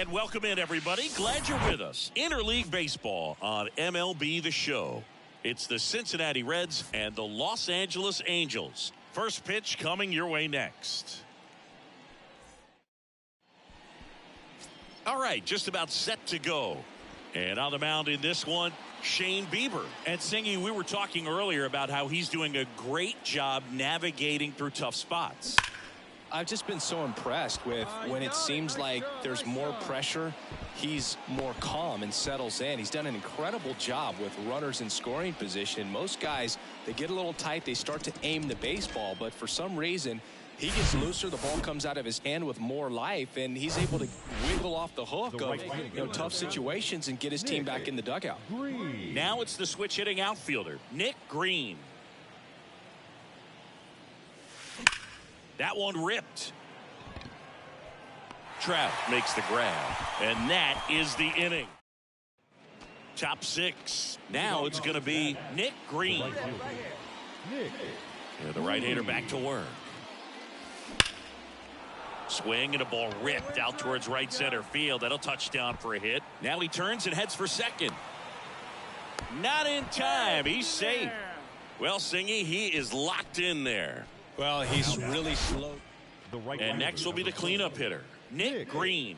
And welcome in, everybody. Glad you're with us. Interleague Baseball on MLB The Show. It's the Cincinnati Reds and the Los Angeles Angels. First pitch coming your way next. All right, just about set to go. And on the mound in this one, Shane Bieber. And Singy, we were talking earlier about how he's doing a great job navigating through tough spots. I've just been so impressed with when it seems like there's more pressure, he's more calm and settles in. He's done an incredible job with runners in scoring position. Most guys, they get a little tight, they start to aim the baseball, but for some reason, he gets looser, the ball comes out of his hand with more life, and he's able to wiggle off the hook of tough situations and get his team back in the dugout. Now it's the switch hitting outfielder, Nick Greene. That one ripped. Trout makes the grab, and that is the inning. Top six. Now it's going to be Nick Greene. Yeah, the right-hander back to work. Swing and a ball ripped out towards right center field. That'll touch down for a hit. Now he turns and heads for second. Not in time. He's safe. Well, Singy, he is locked in there. Well, he's really slow. And next will be the cleanup hitter, Nick Greene.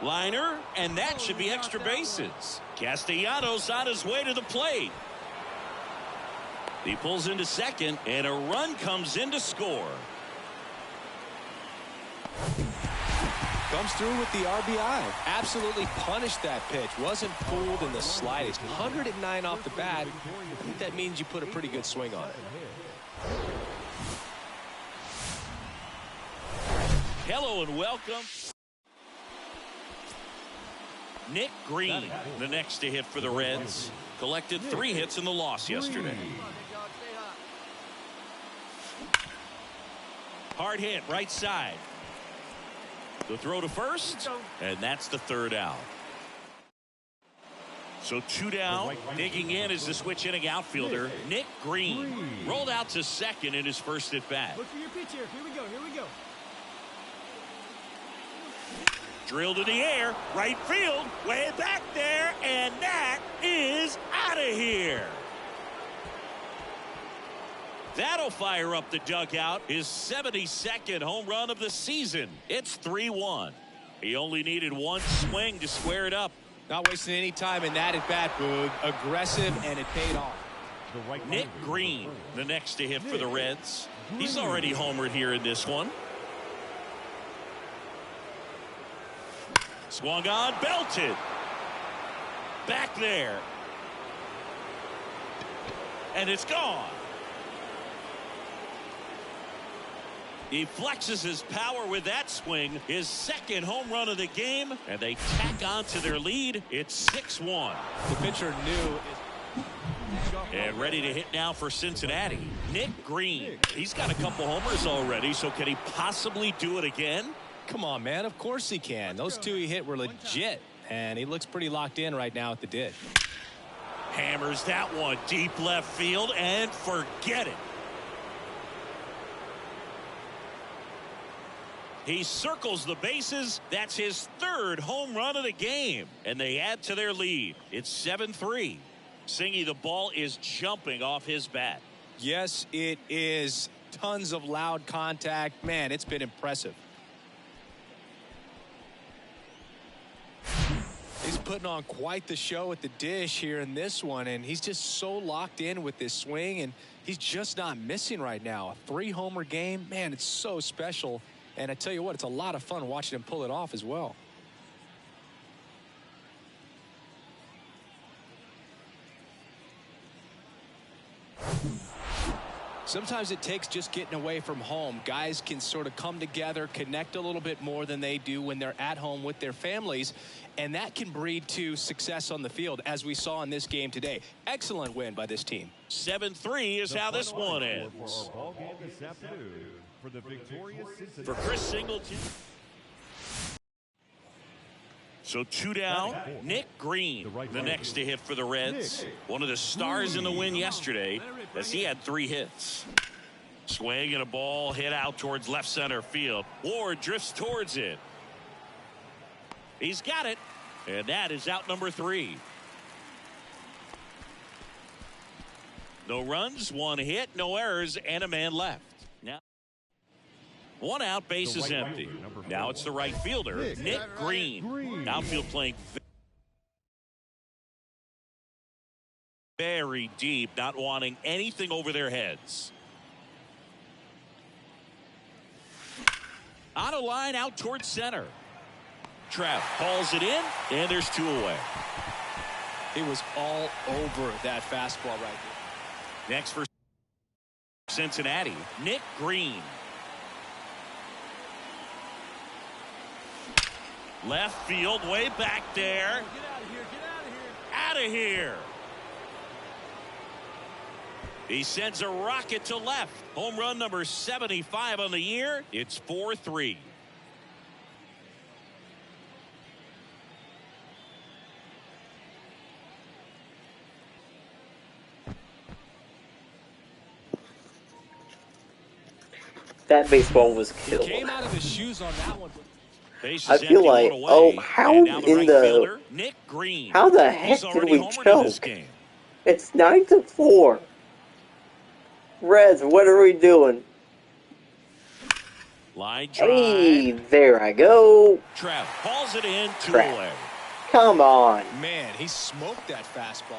Liner, and that should be extra bases. Castellanos on his way to the plate. He pulls into second, and a run comes in to score. Comes through with the RBI. Absolutely punished that pitch. Wasn't fooled in the slightest. 109 off the bat. I think that means you put a pretty good swing on it. Hello and welcome. Nick Greene, the next to hit for the Reds. Collected 3 hits in the loss yesterday. Hard hit, right side. The throw to first, and that's the third out. So 2 down. Digging in is the switch hitting outfielder, Nick Greene. Rolled out to second in his first at bat. Look for your pitch here. Here we go. Here we go. Drilled in the air, right field, way back there, and that is out of here. That'll fire up the dugout. His 72nd home run of the season. It's 3-1. He only needed one swing to square it up. Not wasting any time in that at bat, Boog. Aggressive, and it paid off. Nick Greene, the next to hit for the Reds. He's already homered here in this one. Swung on, belted. Back there. And it's gone. He flexes his power with that swing. His second home run of the game. And they tack on to their lead. It's 6-1. The pitcher knew. And ready to hit now for Cincinnati, Nick Greene. He's got a couple homers already, so can he possibly do it again? Come on, man. Of course he can. Those 2 he hit were legit. And he looks pretty locked in right now at the dish. Hammers that one deep left field and forget it. He circles the bases. That's his 3rd home run of the game. And they add to their lead. It's 7-3. Singy, the ball is jumping off his bat. Yes, it is. Tons of loud contact. Man, it's been impressive. He's putting on quite the show at the dish here in this one, and he's just so locked in with this swing, and he's just not missing right now. A 3-homer game, man, it's so special. And I tell you what, it's a lot of fun watching him pull it off as well. Sometimes it takes just getting away from home. Guys can sort of come together, connect a little bit more than they do when they're at home with their families, and that can breed to success on the field, as we saw in this game today. Excellent win by this team. 7-3 is how this one ends. For Chris Singleton. So 2 down, Nick Greene, the next to hit for the Reds. One of the stars in the win yesterday. as he had 3 hits. Swing and a ball hit out towards left center field. Ward drifts towards it. He's got it, and that is out number 3. No runs, 1 hit, no errors, and a man left. Now, 1 out, base is empty. Now it's the right fielder, Nick Greene. Outfield playing very deep, not wanting anything over their heads. On a line out towards center. Trout hauls it in, and there's 2 away. He was all over that fastball right there. Next for Cincinnati, Nick Greene. Left field, way back there. Get out of here, get out of here. Out of here. He sends a rocket to left. Home run number 75 on the year. It's 4-3. That baseball was killed. Came out of his shoes on that one. I feel like, oh, how in the Nick Greene. How the heck did we choke? It's 9-4. Reds, what are we doing? Line drive. Hey, there I go. Trout hauls it in, 2 Trout. away. Come on. Man, he smoked that fastball.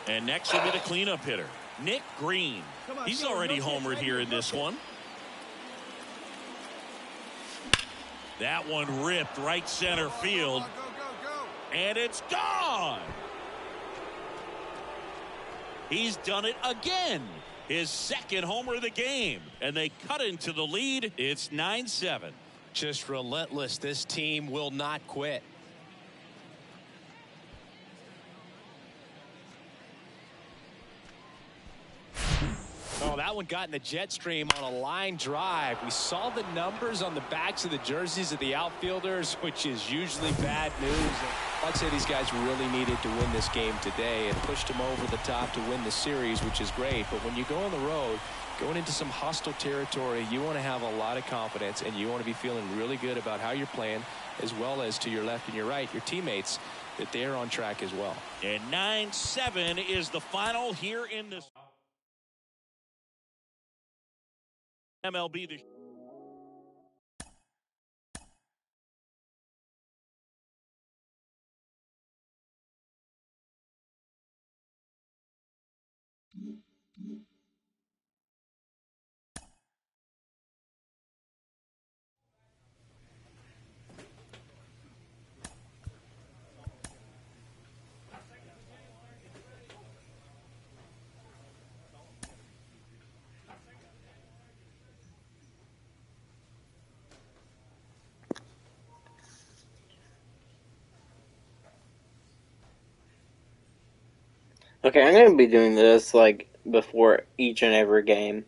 And next will be the cleanup hitter, Nick Greene. He's already homered here in this one. That one ripped right center field. And it's gone. He's done it again. His 2nd homer of the game. And they cut into the lead. It's 9-7. Just relentless. This team will not quit. Oh, that one got in the jet stream on a line drive. We saw the numbers on the backs of the jerseys of the outfielders, which is usually bad news. I'd say these guys really needed to win this game today and pushed them over the top to win the series, which is great. But when you go on the road, going into some hostile territory, you want to have a lot of confidence, and you want to be feeling really good about how you're playing, as well as to your left and your right, your teammates, that they're on track as well. And 9-7 is the final here in this MLB this Okay, I'm gonna be doing this like before each and every game.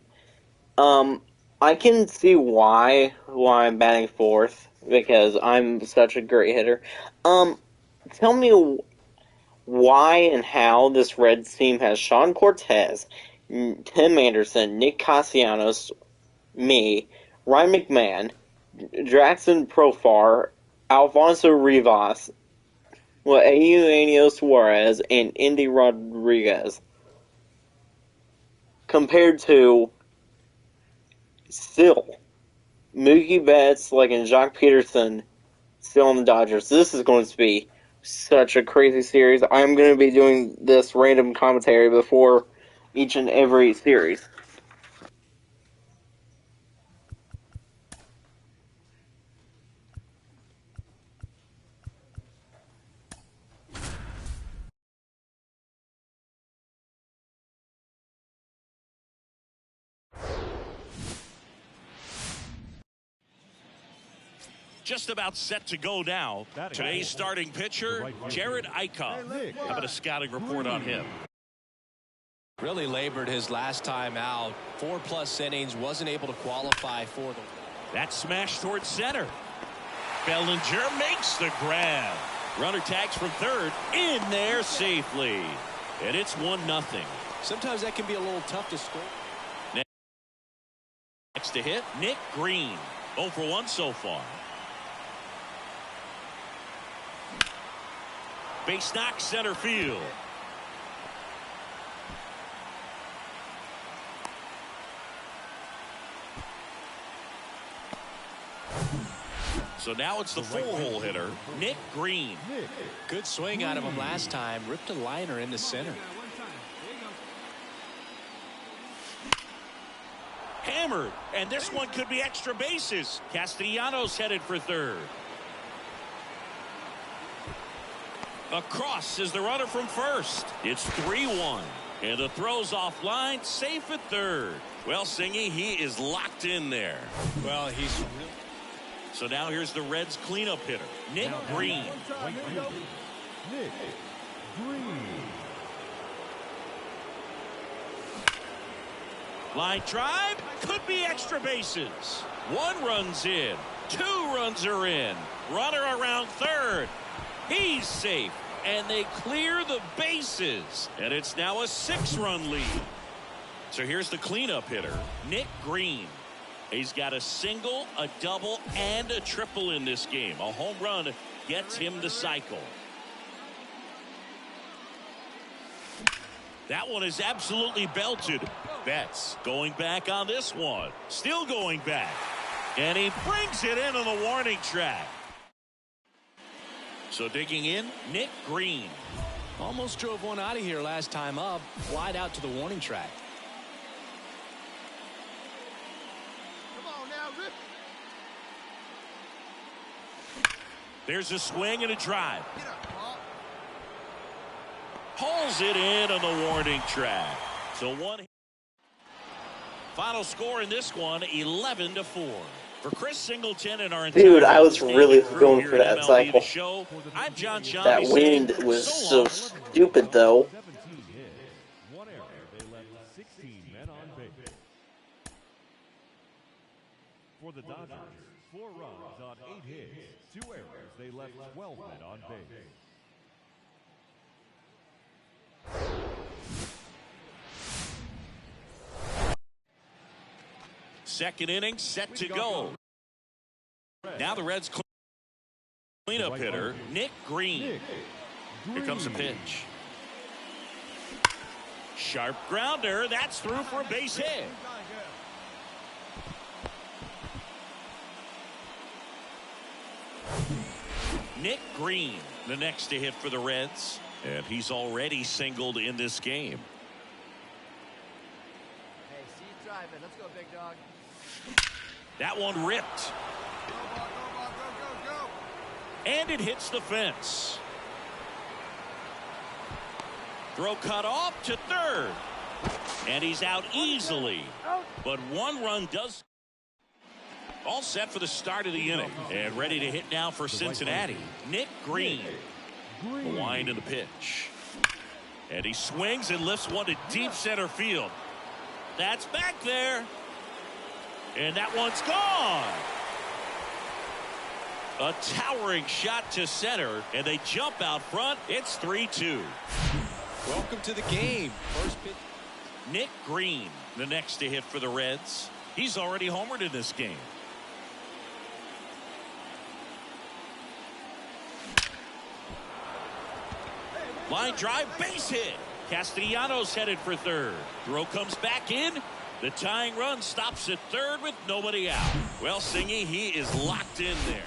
I can see why I'm batting 4th because I'm such a great hitter. Tell me why and how this Reds team has Sean Cortez, Tim Anderson, Nick Castellanos, me, Ryan McMahon, Jackson Profar, Alfonso Rivas, Eugenio Suarez, and Indy Rodriguez, compared to still Mookie Betts, and Jock Peterson, still on the Dodgers. This is going to be such a crazy series. I'm going to be doing this random commentary before each and every series. just about set to go now. Today's starting pitcher, Jerry Eickhoff. How about a scouting report on him? Really labored his last time out. 4+ innings, wasn't able to qualify for them. That smash towards center. Bellinger makes the grab. Runner tags from third, in there safely. And it's 1-0. Sometimes that can be a little tough to score. Next to hit, Nick Greene. 0 for 1 so far. Base knock center field. So now it's the full-hole hitter, Nick Greene. Good swing out of him last time. Ripped a liner into center. Hammered, and this one could be extra bases. Castellanos headed for third. Across is the runner from first. It's 3-1. And the throw's offline, safe at third. Well, Singy, he is locked in there. Well, he's really... So now here's the Reds cleanup hitter, Nick Greene. Nick Greene. Line drive, could be extra bases. 1 run's in, 2 runs are in. Runner around third. He's safe, and they clear the bases. And it's now a 6-run lead. So here's the cleanup hitter, Nick Greene. He's got a single, a double, and a triple in this game. A home run gets him the cycle. That one is absolutely belted. Betts going back on this one. Still going back. And he brings it into the warning track. So digging in, Nick Greene. Almost drove one out of here last time up. Flied out to the warning track. There's a swing and a drive. Pulls it in on the warning track. So one. Final score in this one, 11-4. For Chris Singleton and our Dude, I was really going for that cycle. Show, I'm John Shambi. That wind was so stupid, though. 17 hits, 1 error. They left 16 men on base. For the Dodgers, 4 runs on 8 hits, 2 errors. They left 12 men on base. Second inning set to go. Now the Reds cleanup hitter, Nick Greene. Here comes the pitch. Sharp grounder. That's through for a base hit. Nick Greene, the next to hit for the Reds. And he's already singled in this game. Hey, see you driving. Let's go, big dog. That one ripped. And it hits the fence. Throw cut off to third. And he's out easily. But 1 run does. All set for the start of the inning. And ready to hit now for Cincinnati, Nick Greene. The wind of the pitch. And he swings and lifts one to deep center field. That's back there. And that one's gone. A towering shot to center, and they jump out front. It's 3-2. Welcome to the game. First pitch. Nick Greene, the next to hit for the Reds. He's already homered in this game. Line drive, base hit. Castellanos headed for third. Throw comes back in. The tying run stops at third with nobody out. Well, Singy, he is locked in there.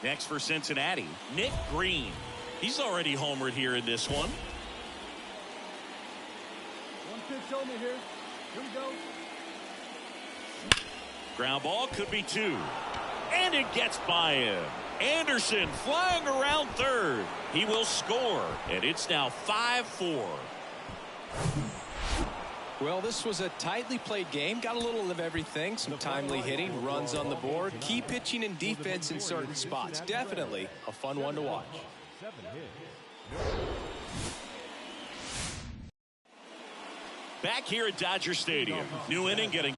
Next for Cincinnati, Nick Greene. He's already homered here in this one. One pitch only here. Here we go. Ground ball could be 2. And it gets by him. Anderson flying around third. He will score. And it's now 5-4. Well, this was a tightly played game. Got a little of everything. Some timely hitting, runs on the board, key pitching and defense in certain spots. Definitely a fun one to watch. 7 hits. Back here at Dodger Stadium. New inning getting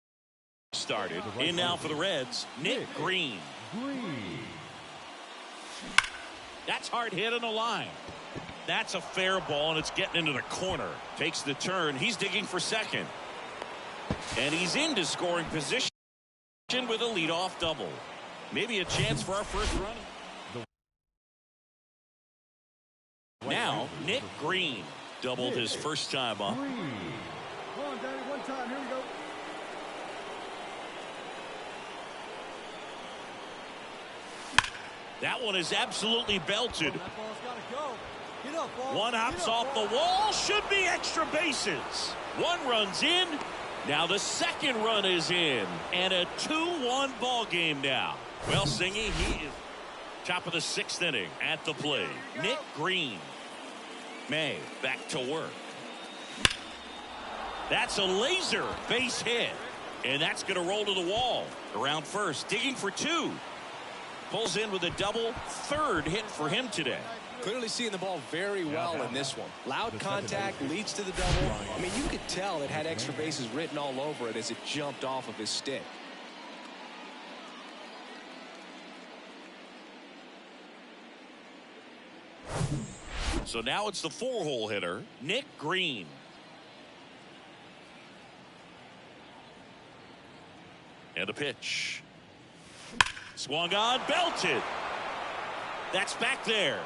started. In now for the Reds, Nick Greene. Greene. That's hard hit on the line. That's a fair ball, and it's getting into the corner. Takes the turn. He's digging for second. And he's into scoring position with a leadoff double. Maybe a chance for our first run. Now, Nick Greene doubled his first time up. Come on, Danny, one time. Here we go. That one is absolutely belted. That ball's got to go. Get up, ball. One hops off the wall. Should be extra bases. One runs in. Now the second run is in. And a 2-1 ball game now. Well, Singy, he is top of the 6th inning at the plate. Nick Greene. May back to work. That's a laser base hit. And that's going to roll to the wall. Around first. Digging for 2. Pulls in with a double. 3rd hit for him today. Clearly seeing the ball very well in this one. Loud contact leads to the double. I mean, you could tell it had extra bases written all over it as it jumped off of his stick. So now it's the 4-hole hitter, Nick Greene. And a pitch. Swung on, belted. That's back there.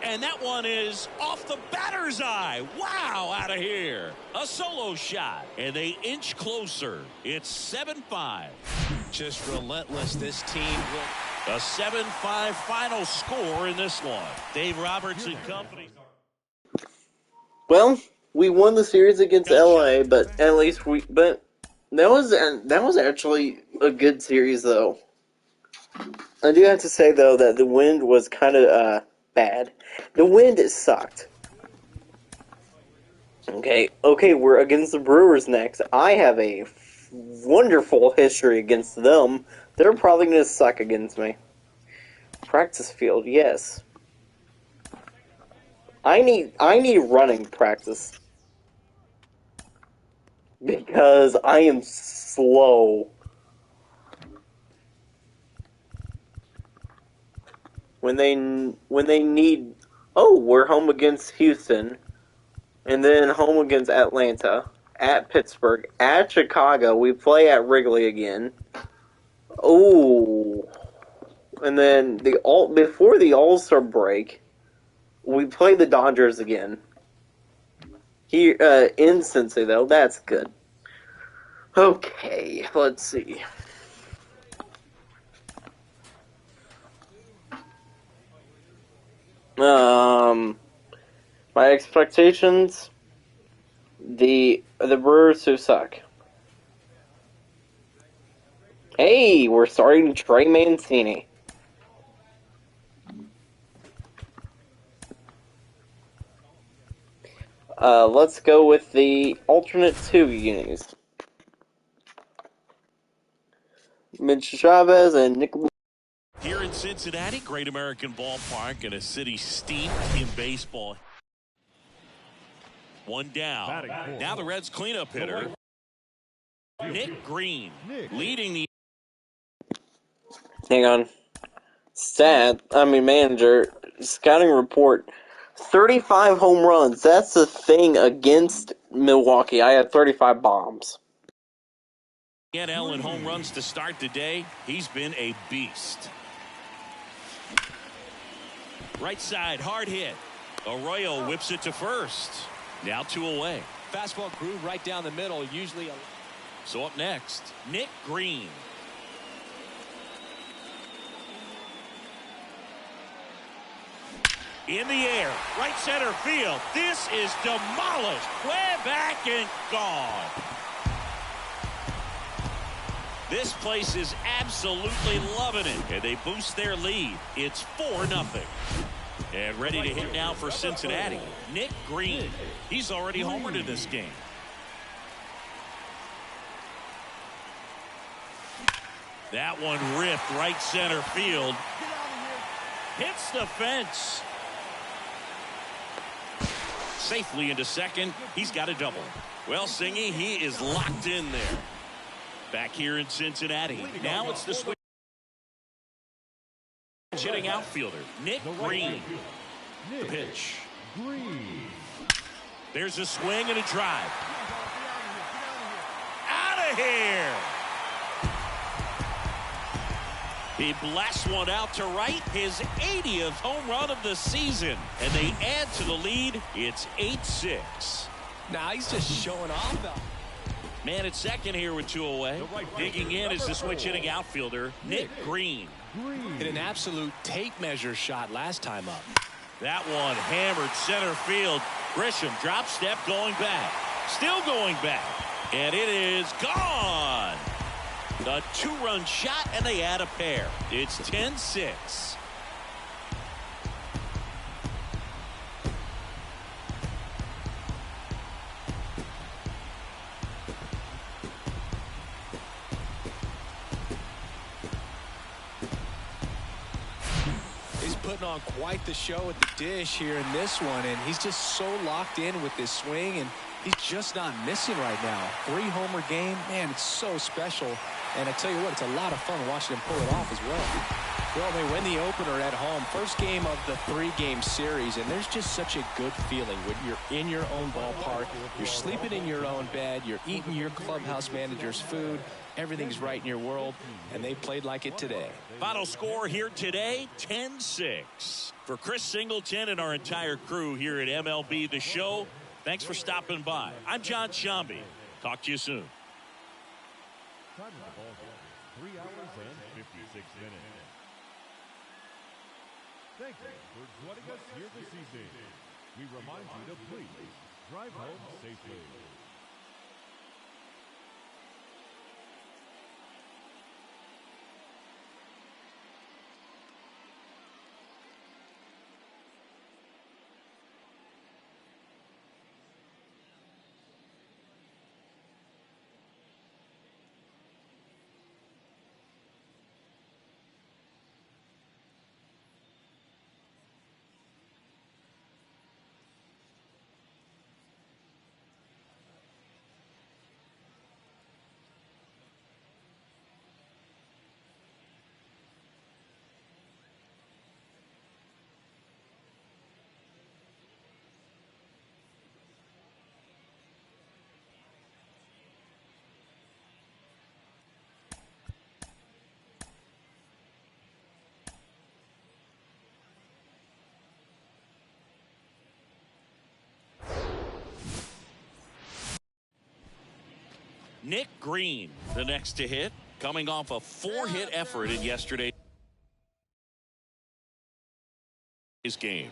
And that one is off the batter's eye. Wow, out of here. A solo shot. And they inch closer. It's 7-5. Just relentless, this team. A 7-5 final score in this one. Dave Roberts and company. Well, we won the series against LA, but at least that was actually a good series, though. I do have to say, though, that the wind was kind of bad. The wind sucked. Okay, we're against the Brewers next. I have a wonderful history against them. They're probably going to suck against me. Practice field, yes. I need running practice. Because I am slow. When they need... Oh, we're home against Houston. And then home against Atlanta. At Pittsburgh. At Chicago. We play at Wrigley again. Oh. And then before the All-Star break, we play the Dodgers again. Here in Cincy, though. That's good. Okay, let's see. My expectations, the Brewers who suck. Hey, we're starting Trey Mancini. Let's go with the alternate 2 unis. Mitch Chavez and Nick. Here in Cincinnati, Great American Ballpark in a city steeped in baseball. One down. Now the Reds cleanup hitter, Nick Greene, leading the... Hang on. Manager, scouting report. 35 home runs. That's the thing against Milwaukee. I had 35 bombs. Get Allen home runs to start the day. He's been a beast. Right side, hard hit. Arroyo whips it to first. Now 2 away. Fastball groove right down the middle. Usually. So up next, Nick Greene. In the air, right center field. This is demolished. Way back and gone. This place is absolutely loving it. And they boost their lead. It's 4-0. And ready to hit now for Cincinnati, Nick Greene. He's already homered in this game. That one ripped right center field. Hits the fence. Safely into second. He's got a double. Well, Singy, he is locked in there. Back here in Cincinnati. Now it's the switch hitting outfielder, Nick Greene. The pitch. Greene. There's a swing and a drive. Out of here. He blasts one out to right, his 80th home run of the season. And they add to the lead. It's 8-6. Now he's just showing off though. Man at second here with 2 away. Digging in is the switch hitting outfielder, Nick Greene. Hit an absolute tape measure shot last time up. That one hammered center field. Grisham drop step going back. Still going back. And it is gone. A 2-run shot, and they add a pair. It's 10-6. Putting on quite the show at the dish here in this one, and he's just so locked in with this swing, and he's just not missing right now. 3-homer game, man, it's so special. And I tell you what, it's a lot of fun watching him pull it off as well. Well, they win the opener at home, first game of the 3-game series, and there's just such a good feeling when you're in your own ballpark, you're sleeping in your own bed, you're eating your clubhouse manager's food, everything's right in your world, and they played like it today. Final score here today, 10-6. For Chris Singleton and our entire crew here at MLB The Show, thanks for stopping by. I'm John Shambi. Talk to you soon. Time of the ball game, 3 hours and 56 minutes. Thank you for joining us here this evening. We remind you to please drive home safely. Nick Greene, the next to hit, coming off a 4-hit effort in yesterday's game.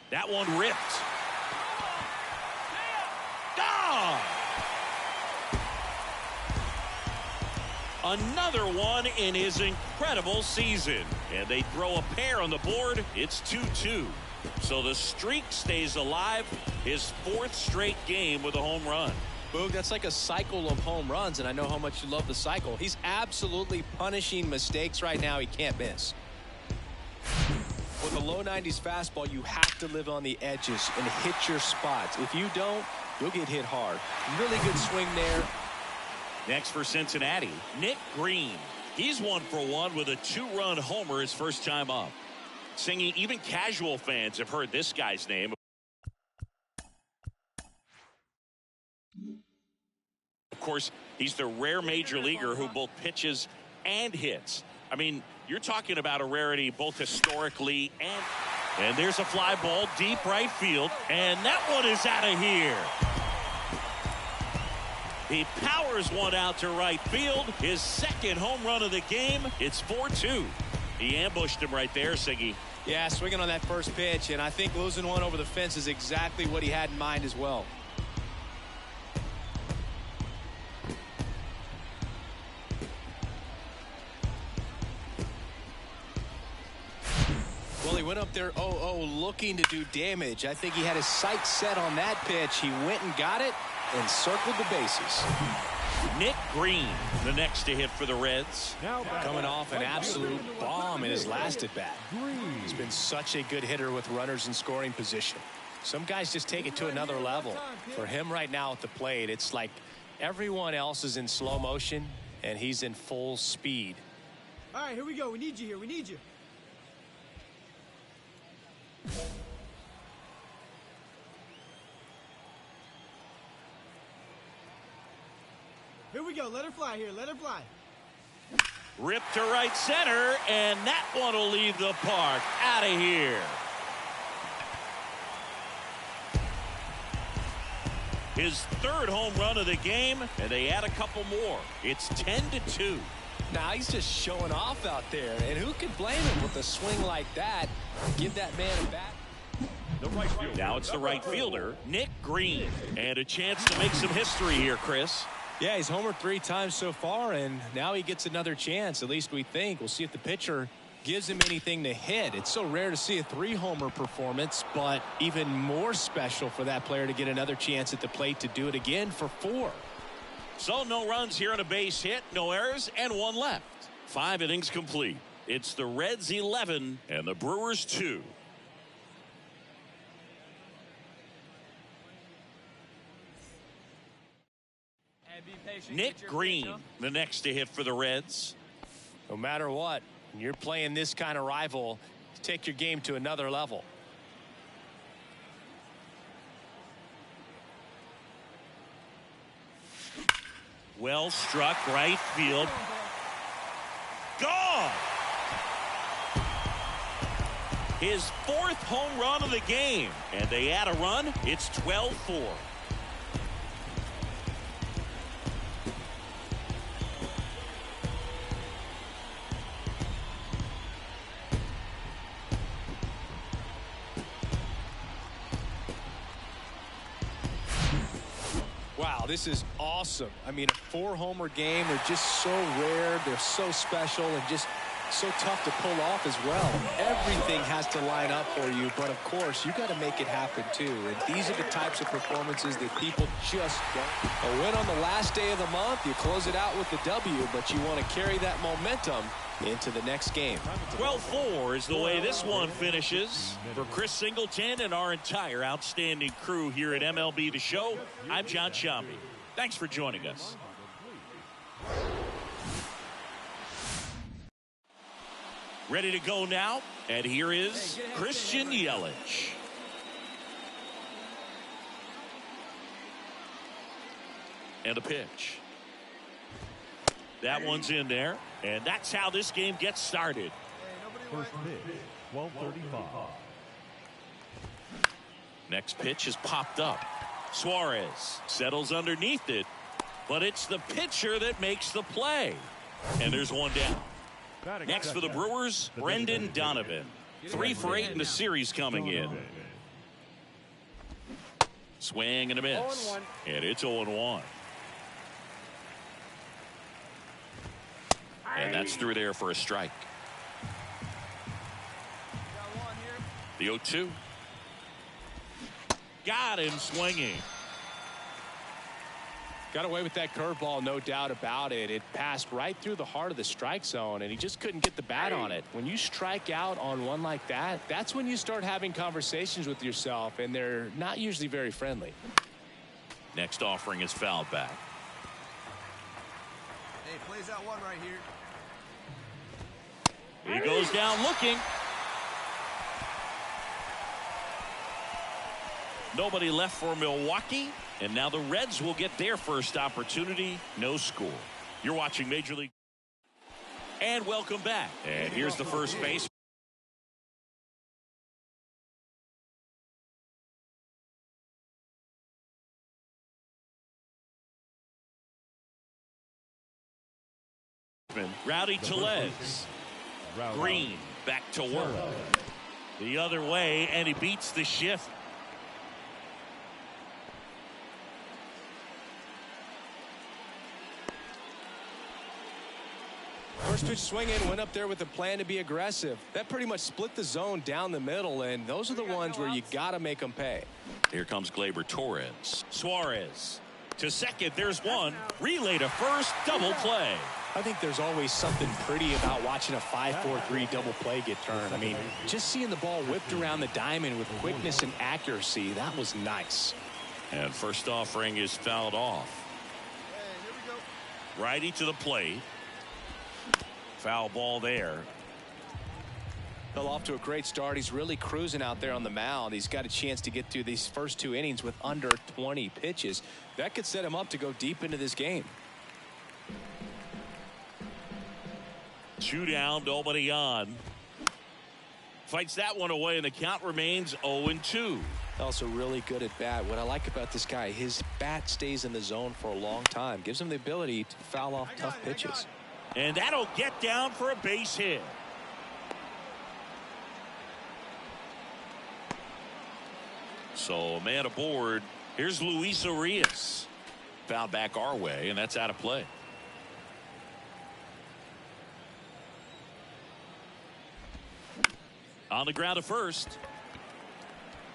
That one ripped. Gone. Another one in his incredible season. And they throw a pair on the board. It's 2-2. So the streak stays alive. His 4th straight game with a home run. Boog, that's like a cycle of home runs, and I know how much you love the cycle. He's absolutely punishing mistakes right now he can't miss. With a low 90s fastball, you have to live on the edges and hit your spots. If you don't, you'll get hit hard. Really good swing there. Next for Cincinnati, Nick Greene. He's 1 for 1 with a 2-run homer his first time up. Singing, even casual fans have heard this guy's name. Of course, he's the rare major leaguer who both pitches and hits. I mean, you're talking about a rarity both historically and there's a fly ball deep right field, and that one is out of here. He powers one out to right field. His 2nd home run of the game. It's 4-2. He ambushed him right there, Siggy. Yeah, swinging on that first pitch, and I think losing one over the fence is exactly what he had in mind as well. Well, he went up there 0-0 looking to do damage. I think he had his sights set on that pitch. He went and got it and circled the bases. Nick Greene, the next to hit for the Reds. Coming off an absolute bomb in his last at-bat. He's been such a good hitter with runners in scoring position. Some guys just take it to another level. For him right now at the plate, it's like everyone else is in slow motion, And he's in full speed. All right, here we go. We need you here. We need you. Here we go. Let her fly here. Let her fly. Ripped to right center, and that one will leave the park. Out of here. His third home run of the game, and they add a couple more. It's 10-2. Now he's just showing off out there, and who can blame him with a swing like that? Give that man a bat. Now it's the right fielder, Nick Greene, and a chance to make some history here, Chris. Yeah, he's homered 3 times so far, and now he gets another chance. At least we think. We'll see if the pitcher gives him anything to hit. It's so rare to see a 3-homer performance, but even more special for that player to get another chance at the plate to do it again for 4. So no runs here on a base hit, no errors, and 1 left. 5 innings complete. It's the Reds 11 and the Brewers 2. Nick Greene, the next to hit for the Reds. No matter what, when you're playing this kind of rival, take your game to another level. Well struck, right field. Gone! His 4th home run of the game, and they add a run. It's 12-4. Wow, this is awesome. I mean, a 4-homer game, they're just so rare, they're so special, and just so tough to pull off as well. Everything has to line up for you, but of course, you got to make it happen too. And these are the types of performances that people just don't. A win on the last day of the month, you close it out with the W, but you want to carry that momentum into the next game. 12-4 is the way this one finishes. For Chris Singleton and our entire outstanding crew here at MLB The Show, I'm John Shambi. Thanks for joining us. Ready to go now, and here is Christian Yelich. And a pitch. That one's in there, and that's how this game gets started. First pitch, 12:35. Next pitch is popped up. Suarez settles underneath it, but it's the pitcher that makes the play. And there's one down. Next for the Brewers, Brendan Donovan. 3 for 8 in the series coming in. Swing and a miss. And it's 0-1. And that's through there for a strike. The 0-2. Got him swinging. Got away with that curveball, no doubt about it. It passed right through the heart of the strike zone, and he just couldn't get the bat on it. When you strike out on one like that, that's when you start having conversations with yourself, and they're not usually very friendly. Next offering is fouled back. Hey, plays out one right here. He goes down looking. Nobody left for Milwaukee, and now the Reds will get their first opportunity. No score. You're watching Major League. And welcome back. And here's the first base. Rowdy Tellez. Greene back to work. The other way, and he beats the shift. First pitch swinging, went up there with a plan to be aggressive. That pretty much split the zone down the middle, and those are the ones where you got to make them pay. Here comes Gleyber Torres. Suarez to second. There's one. Relay to first. Double play. I think there's always something pretty about watching a 5-4-3 double play get turned. I mean, just seeing the ball whipped around the diamond with quickness and accuracy, that was nice. And first offering is fouled off. Hey, here we go. Righty to the plate. Foul ball there. Well, off to a great start. He's really cruising out there on the mound. He's got a chance to get through these first 2 innings with under 20 pitches. That could set him up to go deep into this game. 2 down, nobody on. Fights that one away, and the count remains 0-2. Also really good at bat. What I like about this guy, his bat stays in the zone for a long time. Gives him the ability to foul off tough pitches. And that'll get down for a base hit. So a man aboard. Here's Luis Urias. Foul back our way, and that's out of play. On the ground to first.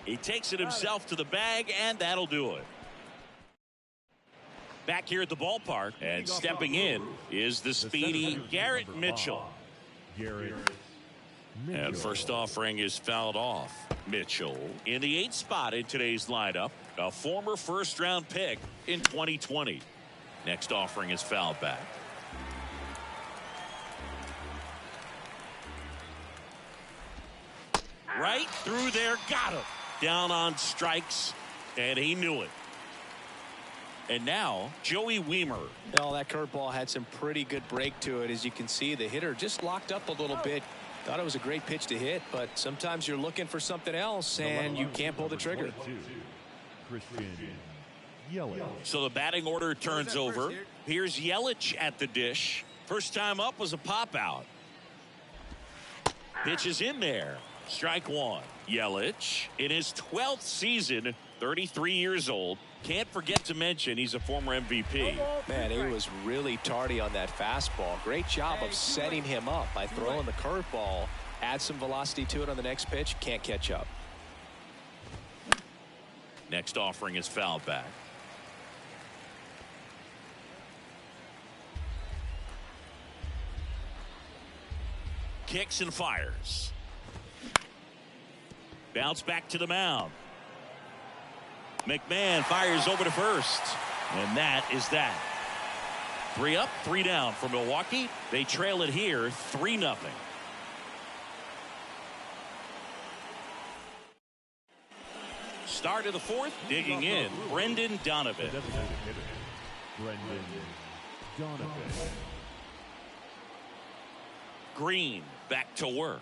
He takes it himself to the bag, and that'll do it. Back here at the ballpark, and stepping in is the speedy Garrett Mitchell. And first offering is fouled off. Mitchell in the 8th spot in today's lineup, a former first-round pick in 2020. Next offering is fouled back. Right through there, got him. Down on strikes, and he knew it. And now, Joey Wiemer. Well, that curveball had some pretty good break to it. As you can see, the hitter just locked up a little bit. Thought it was a great pitch to hit, but sometimes you're looking for something else, and you can't pull the trigger. So the batting order turns over. Here's Yelich at the dish. First time up was a pop out. Pitch is in there. Strike one. Yelich in his 12th season, 33 years old. Can't forget to mention he's a former MVP. Man, he was really tardy on that fastball. Great job of setting him up by throwing the curveball. Add some velocity to it on the next pitch. Can't catch up. Next offering is fouled back. Kicks and fires. Bounce back to the mound. McMahon fires over to first. And that is that. 3 up, 3 down for Milwaukee. They trail it here 3-0. Start of the 4th, digging in, Brendan Donovan. Greene back to work.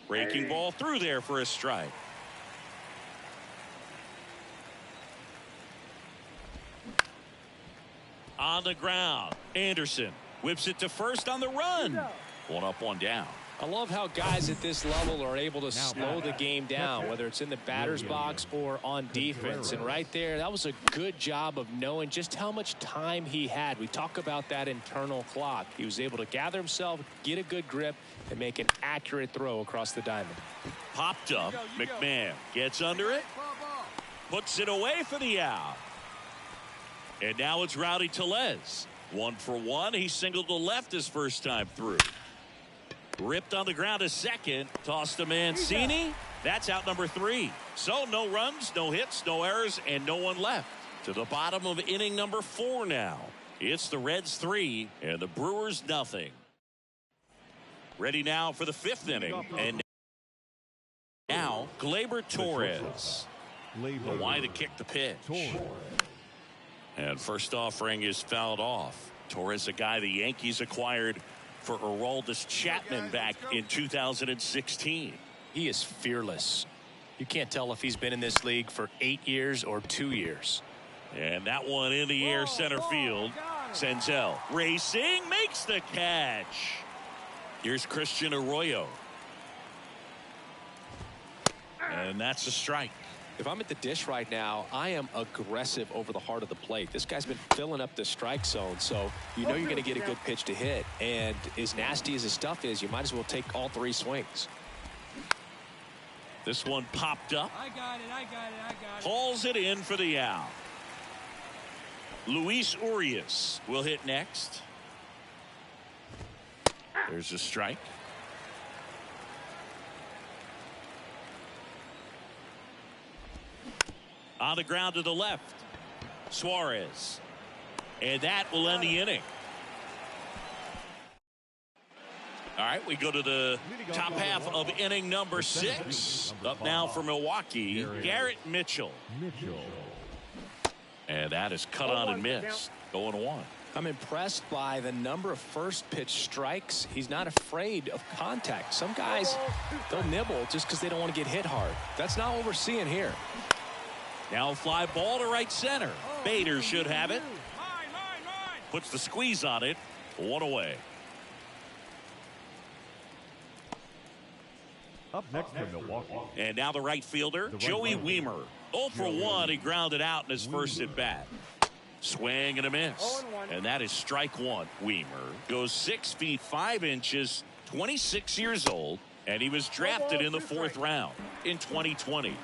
Breaking ball through there for a strike. On the ground, Anderson whips it to first on the run. 1 up, 1 down. I love how guys at this level are able to slow the game down, whether it's in the batter's box or on defense. And right there, that was a good job of knowing just how much time he had. We talk about that internal clock. He was able to gather himself, get a good grip, and make an accurate throw across the diamond. Popped up. McMahon gets under it. Puts it away for the out. And now it's Rowdy Tellez. 1 for 1. He singled to left his first time through. Ripped on the ground to second. Tossed to Mancini. That's out number 3. So no runs, no hits, no errors, and no one left. To the bottom of inning number 4 now. It's the Reds 3 and the Brewers nothing. Ready now for the 5th inning. And now Gleyber Torres. The wide to kick the pitch. And first offering is fouled off. Torres, a guy the Yankees acquired for Aroldis Chapman back in 2016. He is fearless. You can't tell if he's been in this league for 8 years or 2 years. And that one in the air center field. Senzel racing, makes the catch. Here's Christian Arroyo. And that's a strike. If I'm at the dish right now, I am aggressive over the heart of the plate. This guy's been filling up the strike zone, so you know you're going to get a good pitch to hit. And as nasty as his stuff is, you might as well take all 3 swings. This one popped up. I got it. Hauls it in for the out. Luis Urias will hit next. There's a strike. On the ground to the left. Suarez. And that will end the inning. All right, we go to the top half of inning number 6. Up now for Milwaukee, Garrett Mitchell. And that is cut on and missed. 0-1. I'm impressed by the number of first pitch strikes. He's not afraid of contact. Some guys, they'll nibble just because they don't want to get hit hard. That's not what we're seeing here. Now a fly ball to right center. Bader should have it. Puts the squeeze on it. 1 away. Up next for Milwaukee. And now the right fielder, Joey Wiemer. 0 for 1. He grounded out in his first at bat. Swing and a miss. And that is strike 1. Wiemer goes 6 feet 5 inches, 26 years old, and he was drafted in the 4th round in 2020.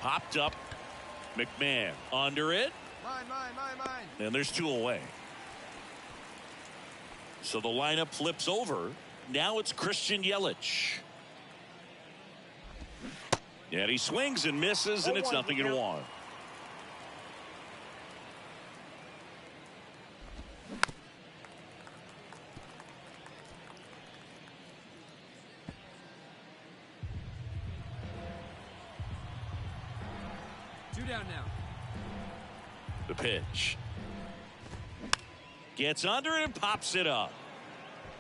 Popped up. McMahon under it. Mine. And there's 2 away. So the lineup flips over. Now it's Christian Yelich. And he swings and misses, and it's 0-1. Two down now. The pitch. Gets under it and pops it up.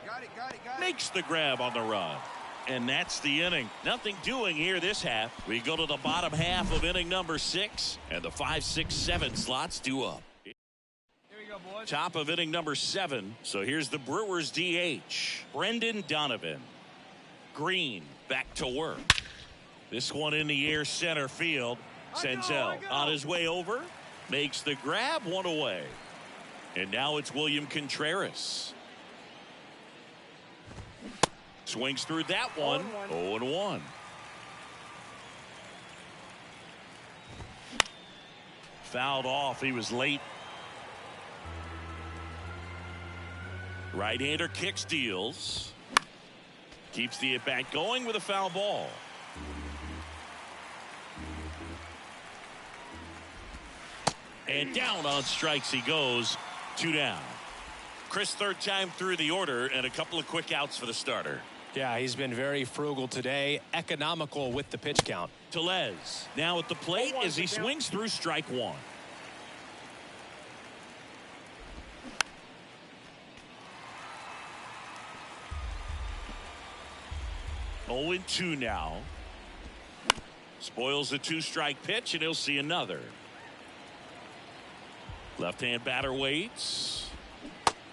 Got it. Makes the grab on the run. And that's the inning. Nothing doing here this half. We go to the bottom half of inning number 6, and the 5, 6, 7 slots due up. Here we go, boys. Top of inning number 7. So here's the Brewers DH, Brendan Donovan. Greene back to work. This one in the air center field. Senzel on his way over. Makes the grab, 1 away. And now it's William Contreras. Swings through that one. 0-1. Fouled off. He was late. Right-hander kicks, deals. Keeps the at-bat going with a foul ball. And down on strikes he goes. 2 down. Chris, 3rd time through the order, and a couple of quick outs for the starter. Yeah, he's been very frugal today, economical with the pitch count. Tellez now at the plate as he swings through strike 1. Oh, 2 now. Spoils the 2-strike pitch, and he'll see another. Left-hand batter waits.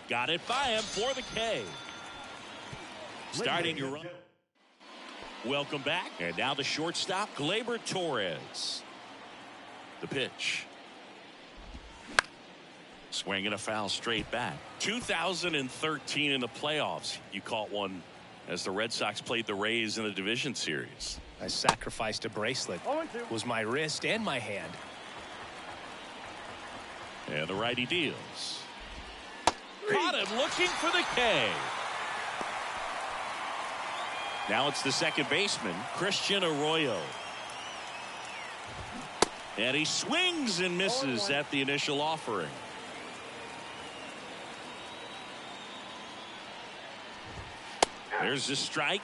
Got it by him for the K. Starting to run. Welcome back. And now the shortstop, Gleyber Torres. The pitch. Swinging a foul straight back. 2013 in the playoffs. You caught one as the Red Sox played the Rays in the division series. I sacrificed a bracelet. It was my wrist and my hand. And the righty deals. Caught him looking for the K. Now it's the second baseman, Christian Arroyo. And he swings and misses at the initial offering. There's the strike.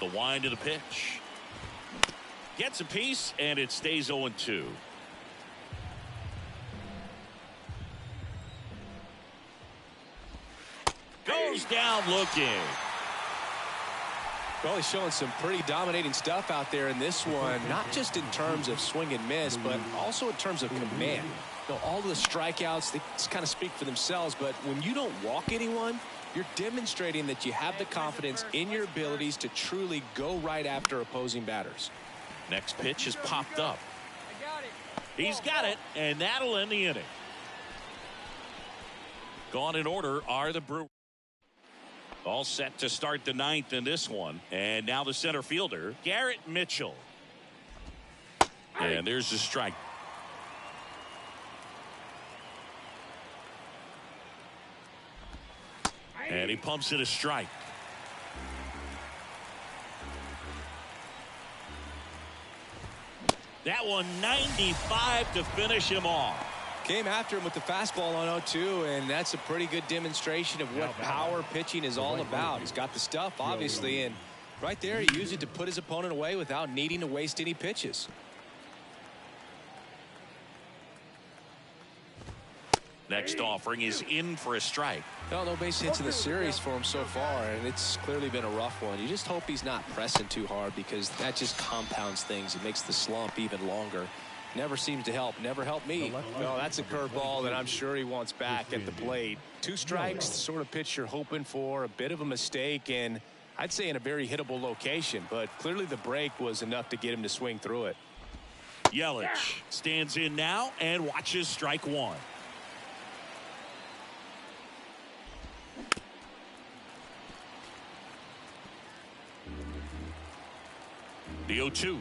The wind of the pitch. Gets a piece, and it stays 0-2. Goes down looking. Well, he's showing some pretty dominating stuff out there in this one, not just in terms of swing and miss, but also in terms of command. You know, all of the strikeouts, they kind of speak for themselves, but when you don't walk anyone, you're demonstrating that you have the confidence in your abilities to truly go right after opposing batters. Next pitch is popped up. He's got it, and that'll end the inning. Gone in order are the Brewers. All set to start the 9th in this one. And now the center fielder, Garrett Mitchell. And there's the strike. And he pumps it a strike. one 95 to finish him off. Came after him with the fastball on 0-2, and that's a pretty good demonstration of what power pitching is all about. He's got the stuff, obviously, and right there he used it to put his opponent away without needing to waste any pitches. Next offering is in for a strike. Well, no base hits in the series for him so far, and it's clearly been a rough one. You just hope he's not pressing too hard, because that just compounds things. It makes the slump even longer. Never seems to help. Never helped me. Well, that's a curveball that I'm sure he wants back at the plate. 2 strikes, the sort of pitch you're hoping for. A bit of a mistake, and I'd say in a very hittable location, but clearly the break was enough to get him to swing through it. Yelich stands in now and watches strike 1. The 0-2.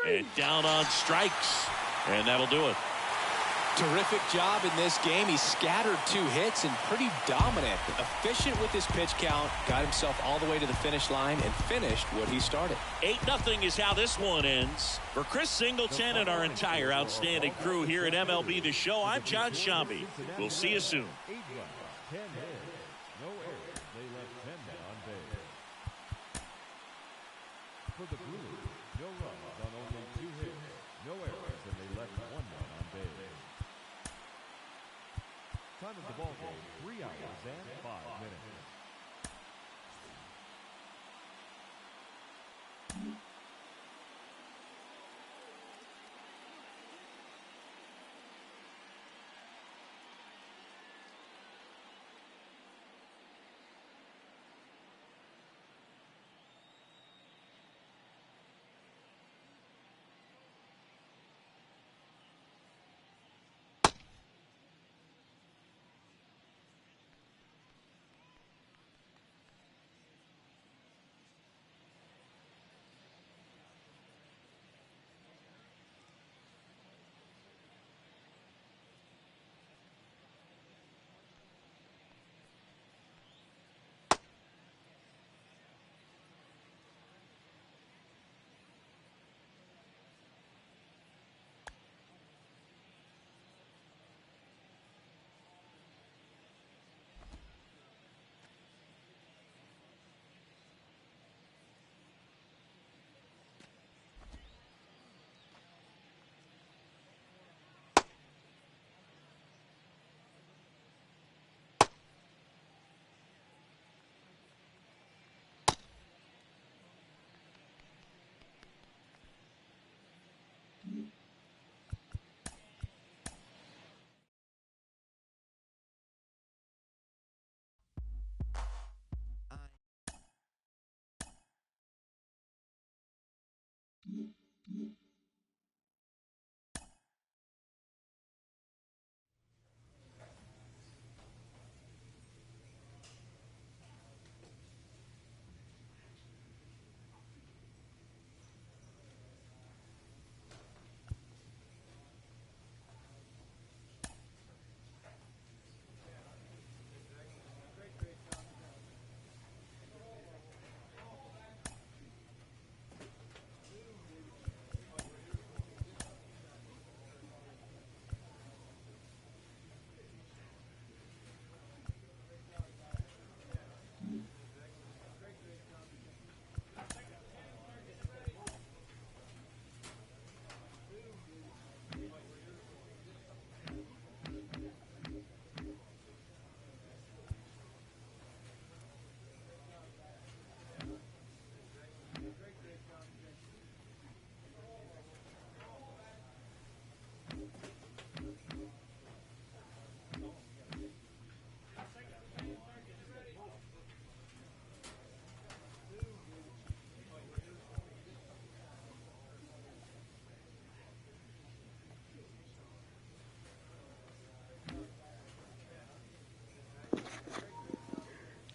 And down on strikes. And that'll do it. Terrific job in this game. He scattered 2 hits and pretty dominant. Efficient with his pitch count. Got himself all the way to the finish line and finished what he started. 8-0 is how this one ends. For Chris Singleton and our entire outstanding crew here at MLB The Show, I'm John Shambi. We'll see you soon. 8 runs, 10 hits, no errors. They left 10 men on base. For the Brewers, no runs on only 2 hits, no errors, and they left 1 man on base. Time of the ball game, 3 hours and 5 minutes.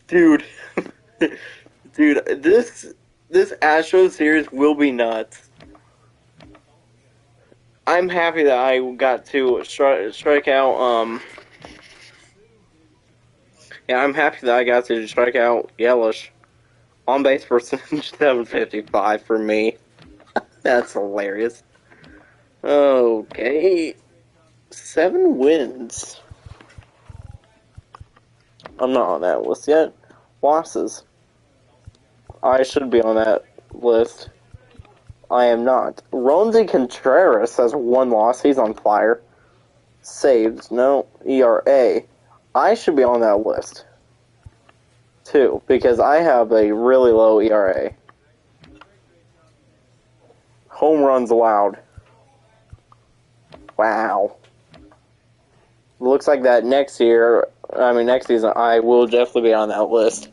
Dude, dude, this Astros series will be nuts. I'm happy that I got to strike out. Yeah, I'm happy that I got to strike out Yelich. On base percentage 755 for me. That's hilarious. Okay. 7 wins. I'm not on that list yet. Losses. I should be on that list. I am not. Ronzi Contreras has 1 loss. He's on fire. Saves. No. ERA. I should be on that list. 2. Because I have a really low ERA. Home runs allowed. Wow. Looks like that next season, I will definitely be on that list.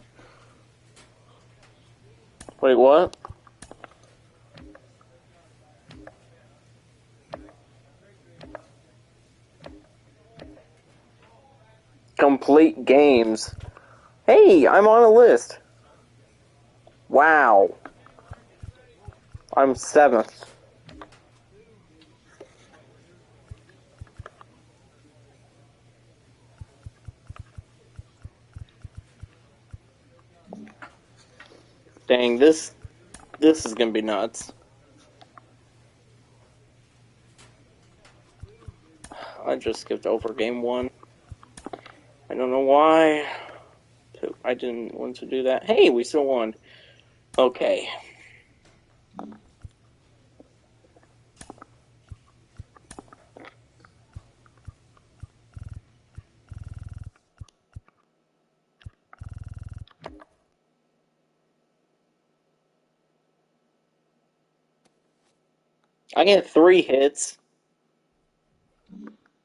Wait, what? Complete games. Hey, I'm on a list. Wow. I'm 7th. Dang, this is gonna be nuts. I just skipped over game 1. I don't know why. I didn't want to do that. Hey, we still won. Okay. I get 3 hits.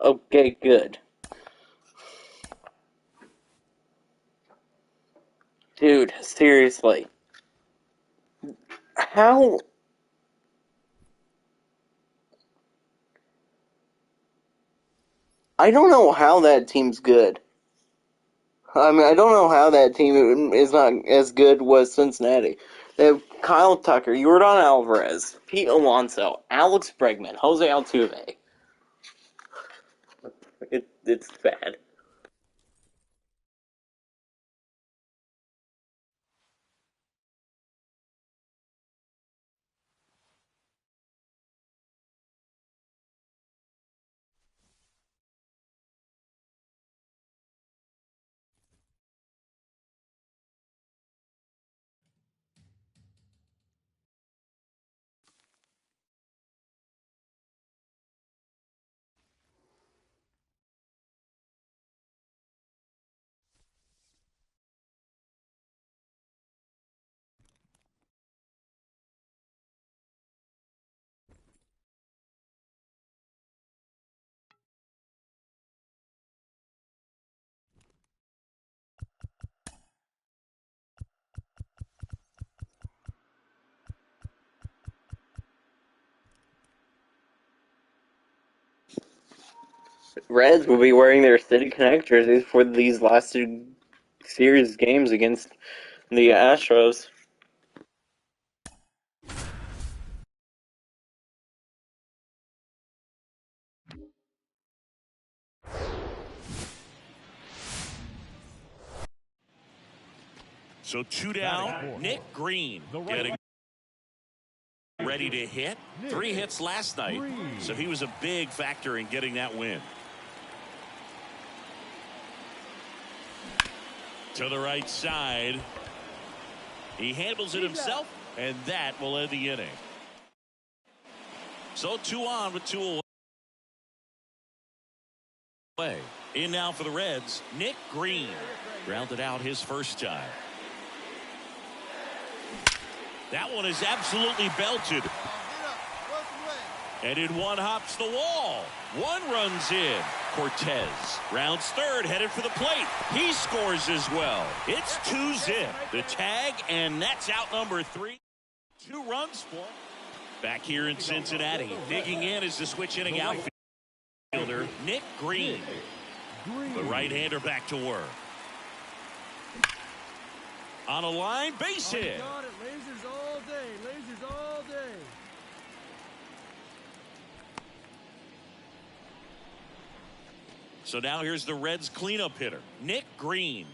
Okay, good. Dude, seriously. How? I don't know how that team's good. I mean, I don't know how that team is not as good with Cincinnati. They have Kyle Tucker, Yordan Alvarez, Pete Alonso, Alex Bregman, Jose Altuve. It's bad. Reds will be wearing their City Connect jerseys for these last 2 series games against the Astros. So 2 down, Nick Greene getting ready to hit. 3 hits last night, so he was a big factor in getting that win. To the right side. He handles it himself, and that will end the inning. So 2 on with 2 away. In now for the Reds, Nick Greene. Grounded out his first time. That one is absolutely belted. And in one hops the wall. 1 runs in. Rtts rounds third, headed for the plate. He scores as well. It's 2-zip. The tag, and that's out number 3. 2 runs for him. Back here in Cincinnati, digging in is the switch hitting outfielder Nick Greene. The right-hander back to work. On a line, base hit. Got it. Lasers all day. Lasers all day. So now here's the Reds cleanup hitter, Nick Greene.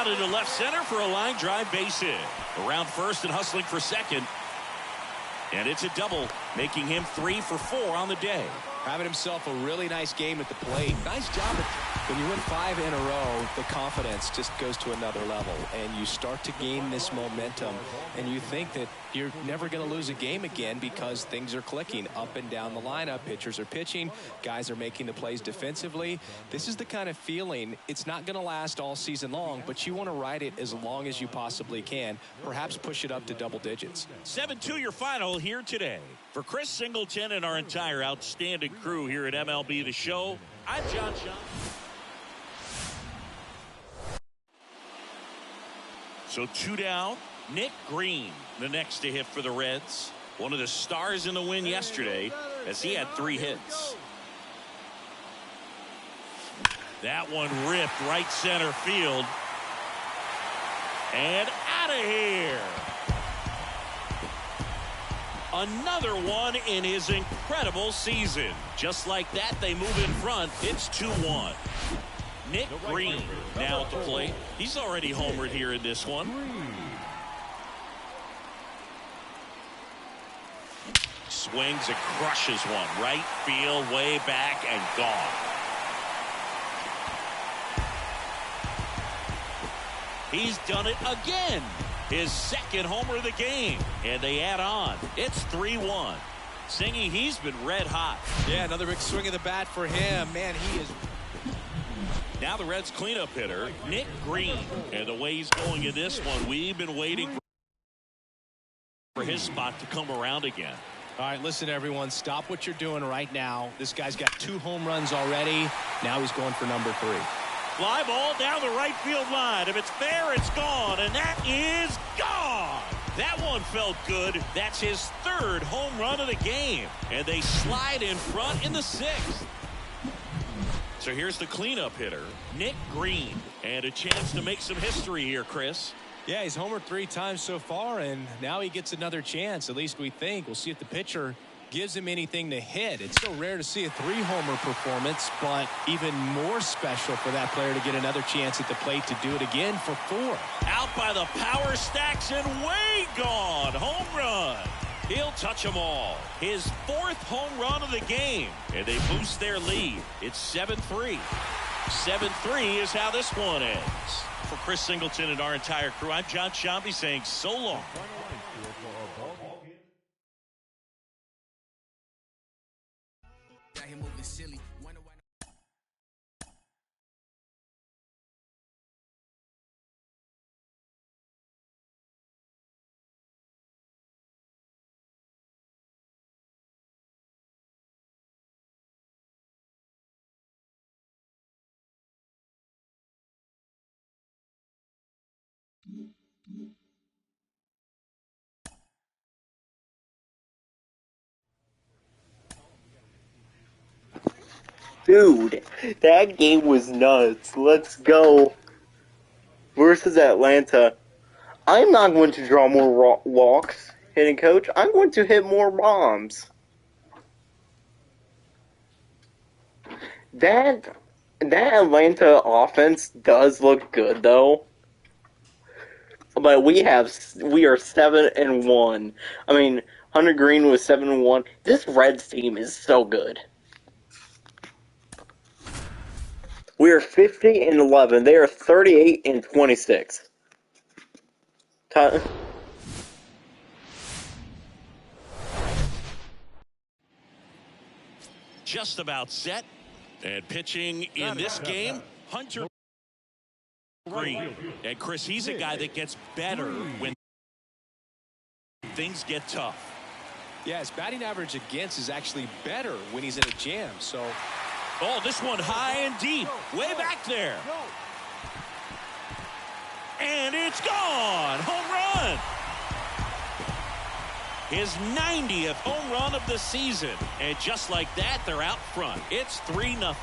out into left center for a line drive base hit. Around first and hustling for second. And it's a double, making him 3 for 4 on the day. Having himself a really nice game at the plate. Nice job. When you win 5 in a row, the confidence just goes to another level, and you start to gain this momentum, and you think that you're never going to lose a game again because things are clicking up and down the lineup. Pitchers are pitching. Guys are making the plays defensively. This is the kind of feeling. It's not going to last all season long, but you want to ride it as long as you possibly can. Perhaps push it up to double digits. 7-2 your final here today. For Chris Singleton and our entire outstanding crew here at MLB The Show, I'm John Sean. So 2 down. Nick Greene, the next to hit for the Reds. One of the stars in the win yesterday as he had 3 hits. That one ripped right center field. And out of here. Another one in his incredible season. Just like that, they move in front. It's 2-1. Nick Greene now at the plate. He's already homered here in this one. Swings and crushes one. Right field, way back, and gone. He's done it again. His second homer of the game. And they add on. It's 3-1. Singy, he's been red hot. Yeah, another big swing of the bat for him. Man, he is. Now the Reds cleanup hitter, Nick Greene. And the way he's going in this one, we've been waiting for his spot to come around again. All right, listen, everyone. Stop what you're doing right now. This guy's got 2 home runs already. Now he's going for number 3. Fly ball down the right field line. If it's there, it's gone. And that is gone. That one felt good. That's his 3rd home run of the game. And they slide in front in the 6th. So here's the cleanup hitter, Nick Greene. And a chance to make some history here, Chris. Yeah, he's homered 3 times so far, and now he gets another chance. At least we think. We'll see if the pitcher gives him anything to hit. It's so rare to see a 3-homer performance, but even more special for that player to get another chance at the plate to do it again for 4. Out by the power stacks and way gone. Home run. He'll touch them all. His 4th home run of the game. And they boost their lead. It's 7-3. 7-3 is how this one ends. For Chris Singleton and our entire crew, I'm John Shambi saying so long. Dude, that game was nuts. Let's go. Versus Atlanta. I'm not going to draw more walks, hitting coach. I'm going to hit more bombs. That Atlanta offense does look good, though. But we are 7-1. I mean, Hunter Greene was 7-1. This Reds team is so good. We are 50-11. They are 38-26. Just about set. And pitching in this game, Hunter Greene. And Chris, he's a guy that gets better when things get tough. Yeah, his batting average against is actually better when he's in a jam. So, oh, this one high and deep, way back there. And it's gone. Home run. His 90th home run of the season. And just like that, they're out front. It's 3-0.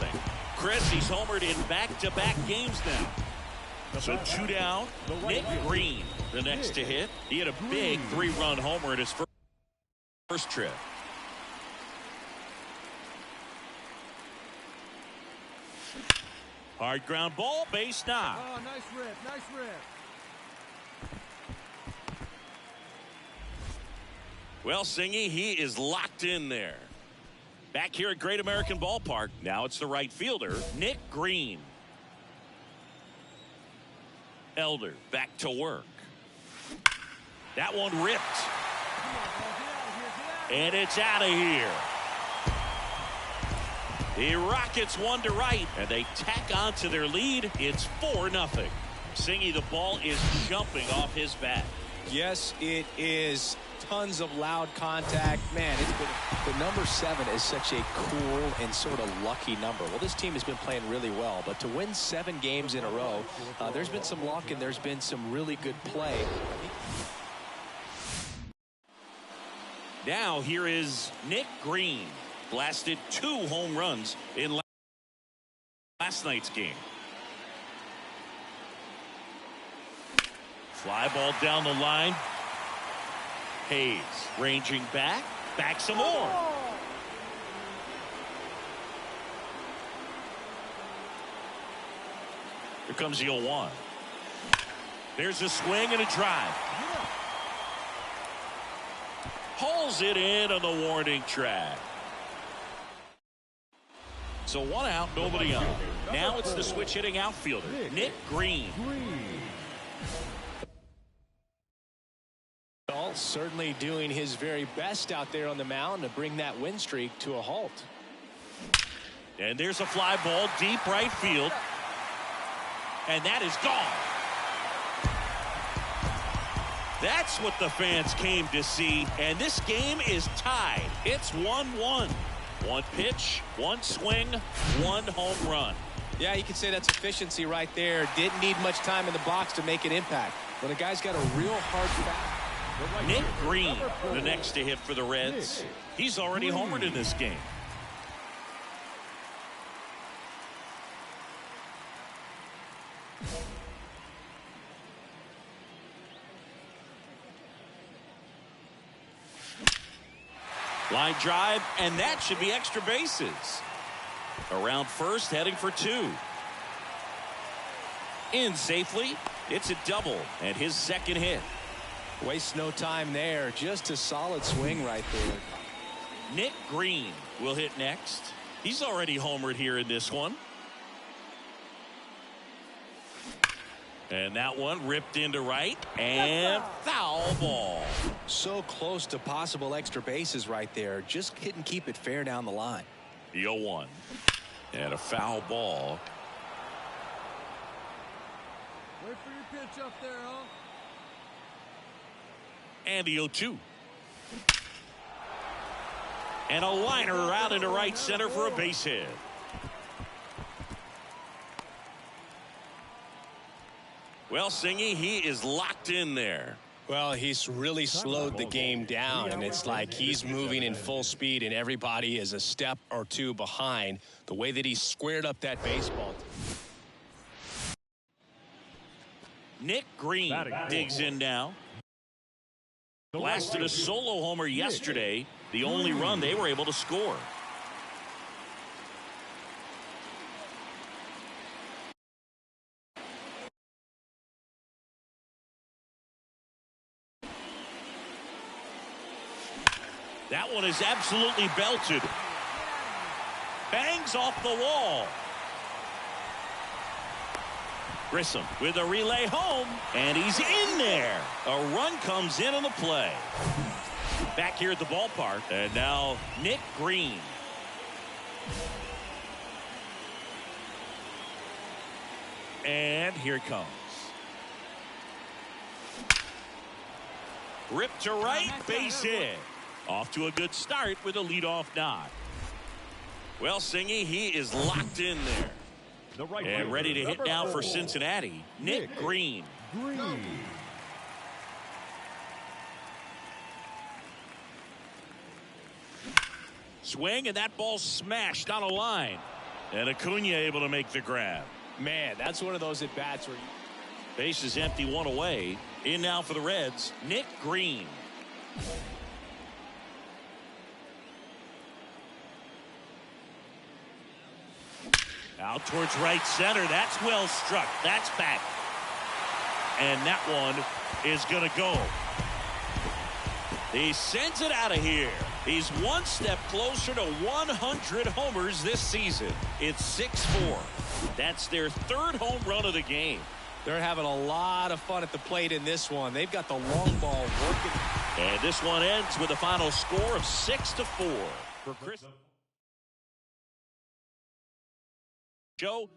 Chris, he's homered in back-to-back games now. So 2 down. Nick Greene, the next to hit. He had a big 3-run homer at his first trip. Hard ground ball, base knock. Oh, nice rip, nice rip. Well, Singy, he is locked in there. Back here at Great American Ballpark, now it's the right fielder, Nick Greene. Elder back to work. That one ripped. And it's out of here. The Rockets one to right, and they tack on to their lead. It's 4-0. Singy, the ball is jumping off his bat. Yes, it is. Tons of loud contact. Man, it's been, the number 7 is such a cool and sort of lucky number. Well, this team has been playing really well, but to win 7 games in a row, there's been some luck and there's been some really good play. Now here is Nick Greene. Blasted 2 home runs in last night's game. Fly ball down the line. Hayes ranging back some more. Here comes the 0-1. There's a swing and a drive. Hauls it in on the warning track. So 1 out, nobody on. Now it's the switch hitting outfielder, Nick Greene. Certainly doing his very best out there on the mound to bring that win streak to a halt. And there's a fly ball deep right field. And that is gone. That's what the fans came to see. And this game is tied. It's 1-1. 1 pitch, 1 swing, 1 home run. Yeah, you can say that's efficiency right there. Didn't need much time in the box to make an impact. When a guy's got a real hard bat. Nick Greene, the next to hit for the Reds. He's already homered in this game. Line drive, and that should be extra bases. Around first, heading for 2. In safely, it's a double, and his second hit. Waste no time there. Just a solid swing right there. Nick Greene will hit next. He's already homered here in this one. And that one ripped into right and foul ball. So close to possible extra bases right there. Just couldn't keep it fair down the line. The 0-1 and a foul ball. Wait for your pitch up there, huh? And the 0-2. And a liner out into right center for a base hit. Well, Singy, he is locked in there. Well, he's really slowed the game down, and it's like he's moving in full speed, and everybody is a step or 2 behind. The way that he squared up that baseball. Nick Greene digs in now. Blasted a solo homer yesterday, the only run they were able to score. That one is absolutely belted. Bangs off the wall. Grissom with a relay home, and he's in there. A run comes in on the play. Back here at the ballpark, and now Nick Greene. And here it comes. Ripped to right, base hit. Off to a good start with a leadoff knock. Well, Singy, he is locked in there. And ready to hit now for Cincinnati, Nick Greene. Swing, and that ball smashed on a line. And Acuna able to make the grab. Man, that's one of those at-bats where base is empty, 1 away. In now for the Reds, Nick Greene. Out towards right center. That's well struck. That's back. And that one is going to go. He sends it out of here. He's one step closer to 100 homers this season. It's 6-4. That's their third home run of the game. They're having a lot of fun at the plate in this one. They've got the long ball working. And this one ends with a final score of 6-4 for Chris. Joe.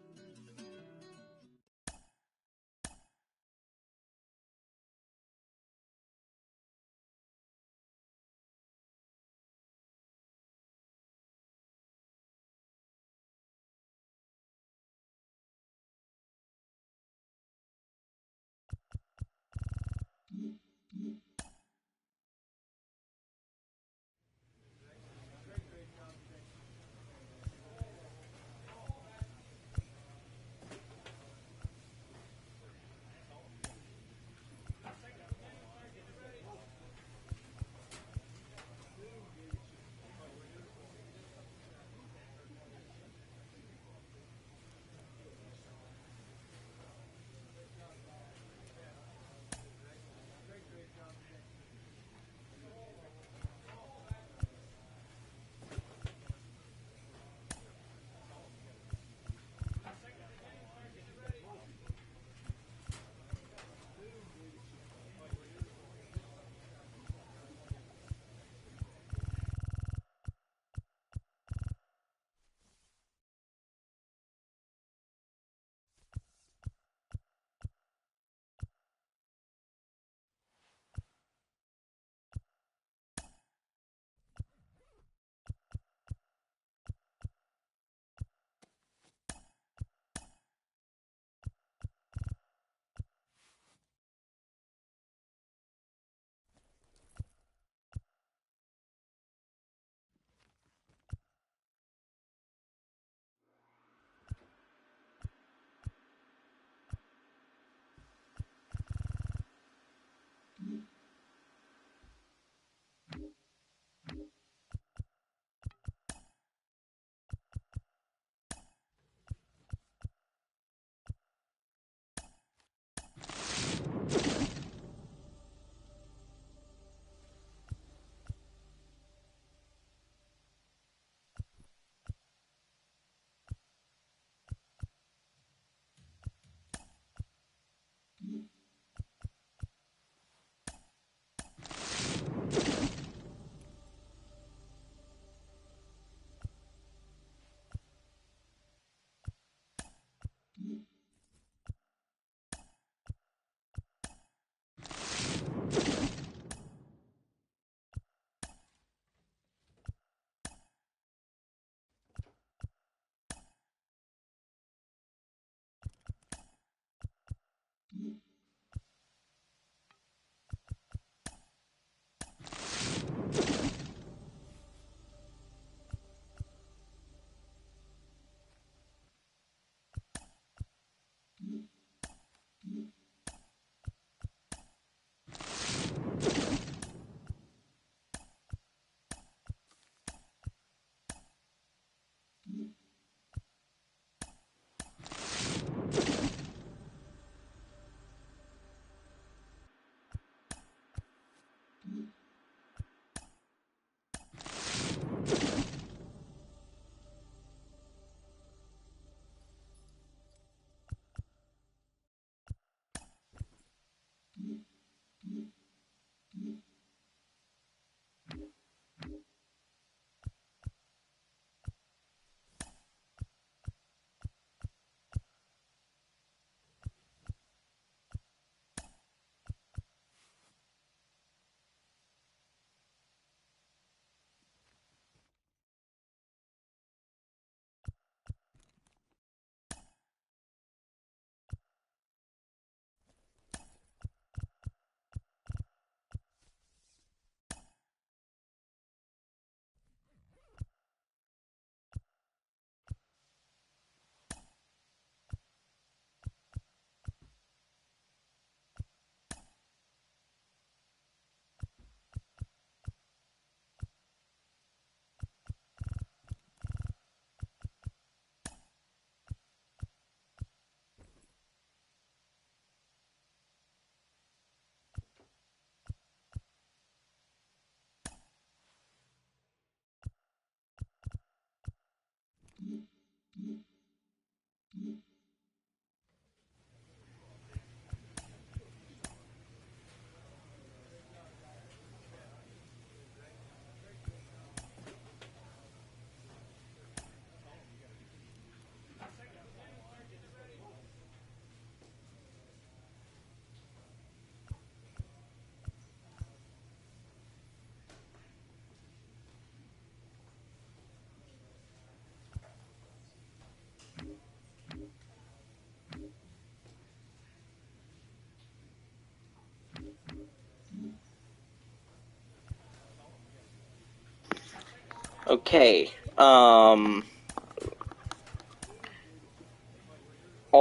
Okay. All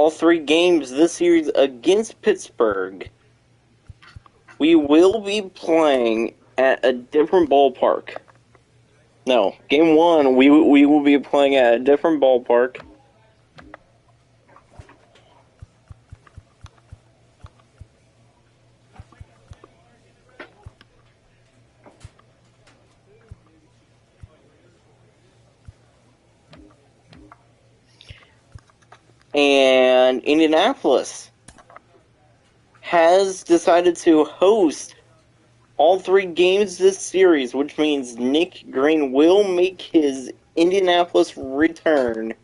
3 games this series against Pittsburgh, we will be playing at a different ballpark. No, game 1, we will be playing at a different ballpark. And Indianapolis has decided to host all 3 games this series, which means Nick Greene will make his Indianapolis return,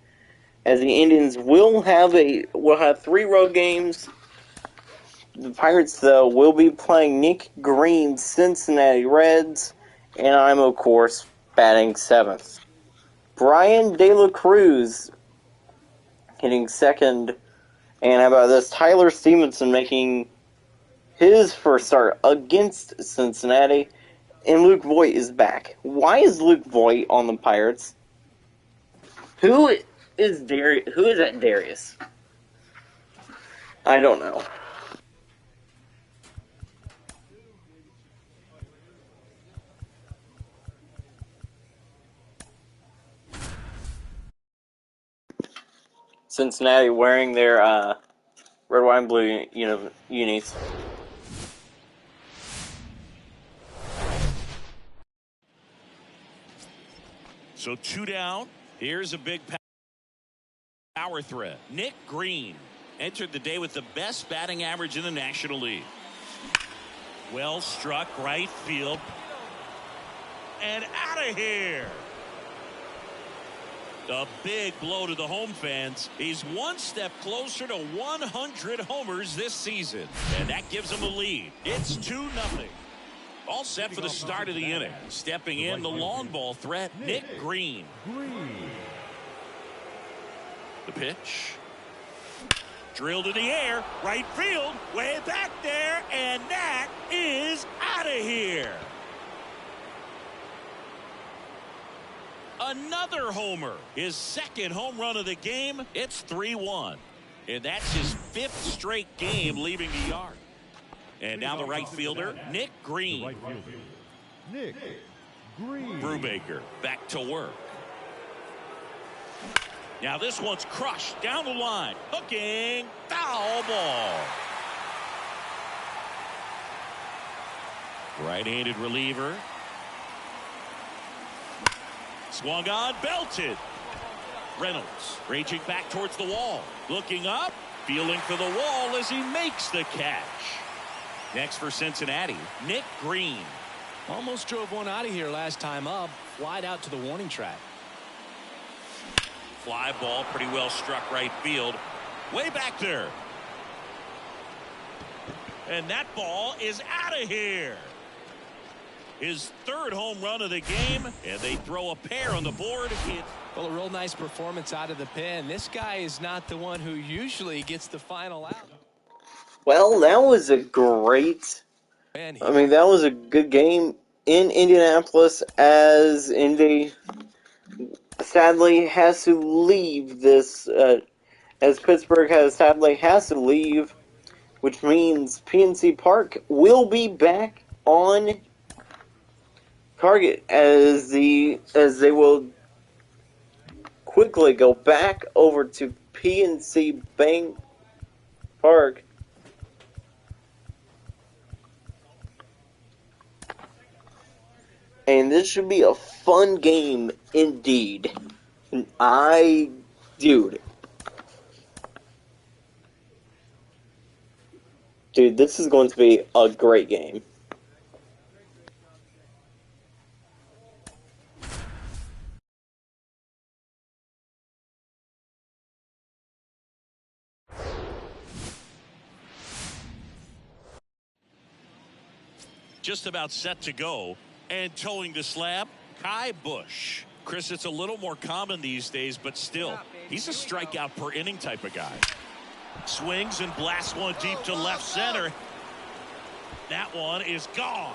as the Indians will have 3 road games. The Pirates, though, will be playing Nick Greene's Cincinnati Reds, and I'm, of course, batting 7th. Brian De La Cruz hitting 2nd, and how about this? Tyler Stevenson making his first start against Cincinnati, and Luke Voigt is back. Why is Luke Voigt on the Pirates? Who is that Darius? I don't know. Cincinnati wearing their red, white, and blue unis. So 2 down. Here's a big power threat. Nick Greene entered the day with the best batting average in the National League. Well struck right field. And out of here. A big blow to the home fans. He's 1 step closer to 100 homers this season. And that gives him a lead. It's 2-0. All set for the start of the inning. Stepping in, the long ball threat, Nick Greene. The pitch. Drilled in the air, right field, way back there, and that is out of here. Another homer, his 2nd home run of the game. It's 3-1. And that's his 5th straight game leaving the yard. And now the right fielder, Nick Greene. Nick Greene. Brubaker back to work. Now this one's crushed down the line. Hooking, foul ball. Right-handed reliever. Swung on, belted. Reynolds reaching back towards the wall. Looking up, feeling for the wall as he makes the catch. Next for Cincinnati, Nick Greene. Almost drove one out of here last time up. Flied out to the warning track. Fly ball pretty well struck right field. Way back there. And that ball is out of here. His 3rd home run of the game, and they throw a pair on the board. Well, a real nice performance out of the pen. This guy is not the one who usually gets the final out. Well, that was a great... that was a good game in Indianapolis, as Indy sadly has to leave this, as Pittsburgh sadly has to leave, which means PNC Park will be back on target as they will quickly go back over to PNC Bank Park. And this should be a fun game indeed. Dude, this is going to be a great game. Just about set to go. And towing the slab, Kai Bush. Chris, it's a little more common these days, but still, He's a strikeout per inning type of guy. Swings and blasts one deep to left center. That one is gone.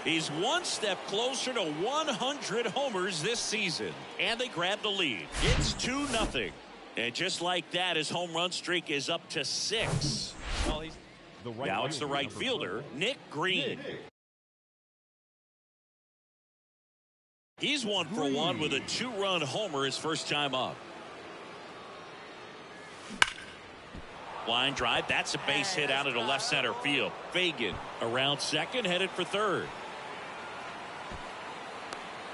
He's one step closer to 100 homers this season. And they grab the lead. It's 2-0. And just like that, his home run streak is up to 6. Now It's the right fielder, Nick Greene. He's 1 for 1 with a 2-run homer his first time up. Line drive. That's a base hit out into left center field. Fagan around second, headed for third.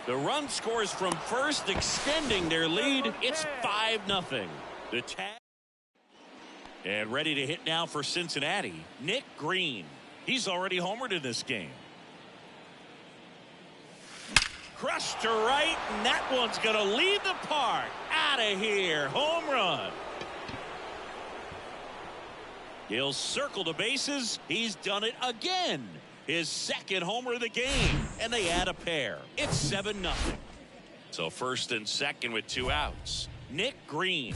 The run scores from first, extending their lead. It's 5-0. The tag. And ready to hit now for Cincinnati, Nick Greene. He's already homered in this game. Crushed to right, and that one's going to leave the park. Out of here. Home run. He'll circle the bases. He's done it again. His second homer of the game, and they add a pair. It's 7-0. So first and second with 2 outs. Nick Greene.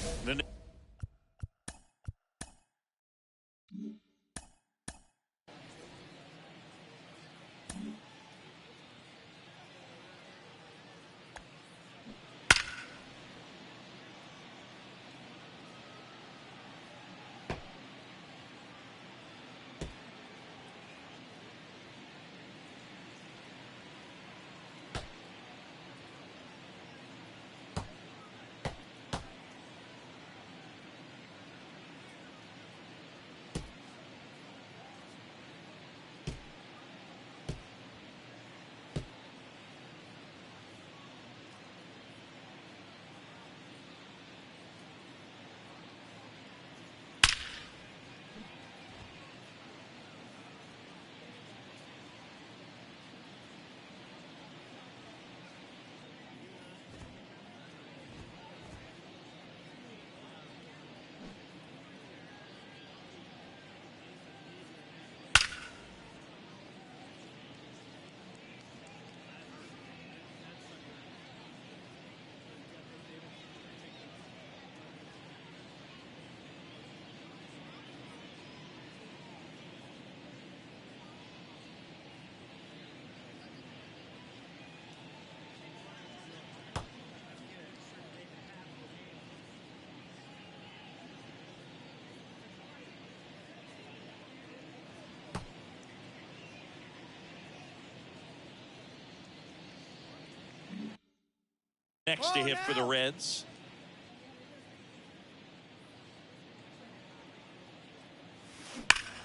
Next to hit for the Reds.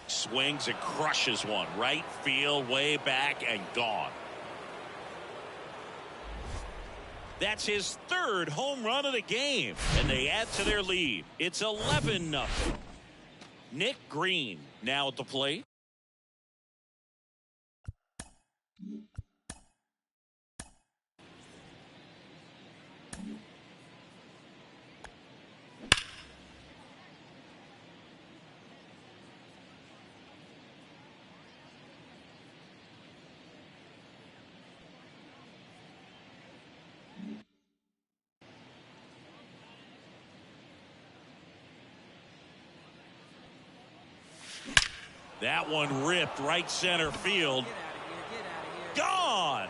Swings and crushes one. Right field, way back, and gone. That's his third home run of the game, and they add to their lead. It's 11-0. Nick Greene now at the plate. That one ripped right center field. Gone.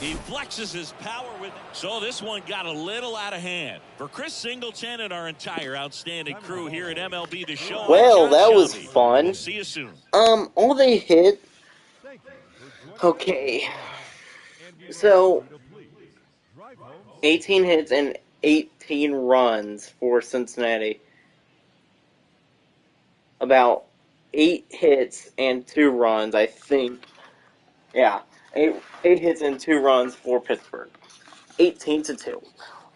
He flexes his power with it. So this one got a little out of hand. For Chris Singleton and our entire outstanding crew here at MLB The Show. Well, that was fun. We'll see you soon. All they hit. Okay. So 18 hits and 18 runs for Cincinnati. About 8 hits and 2 runs, I think. Yeah, 8 hits and 2 runs for Pittsburgh. 18-2.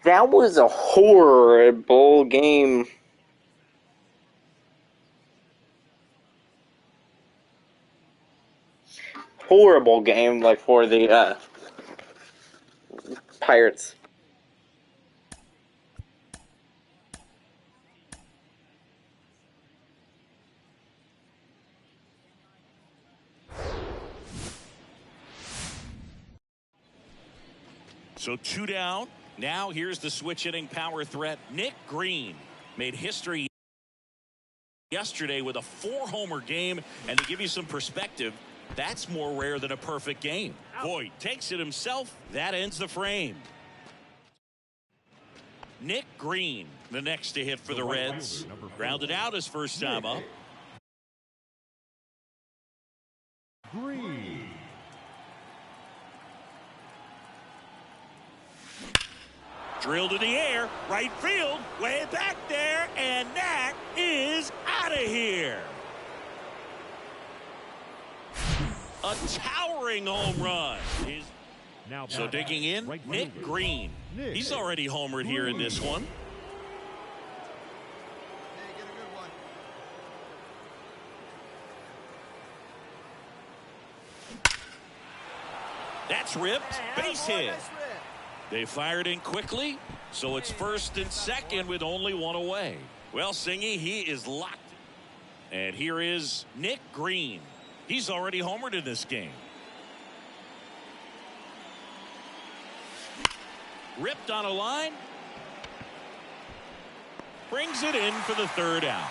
That was a horrible game. Horrible game, like, for the Pirates. So 2 down. Now here's the switch hitting power threat. Nick Greene made history yesterday with a 4-homer game. And to give you some perspective, that's more rare than a perfect game. Voit takes it himself. That ends the frame. Nick Greene, the next to hit for the Reds. Grounded out his first time up. Greene. Drilled to the air, right field, way back there, and that is out of here. A towering home run. Now So digging in, right Nick fielder. Greene. Nick He's already homered here in this one. That's ripped. Base hit. They fired in quickly, so it's first and second with only one away. Well, Singy, he is locked. And here is Nick Greene. He's already homered in this game. Ripped on a line. Brings it in for the third out.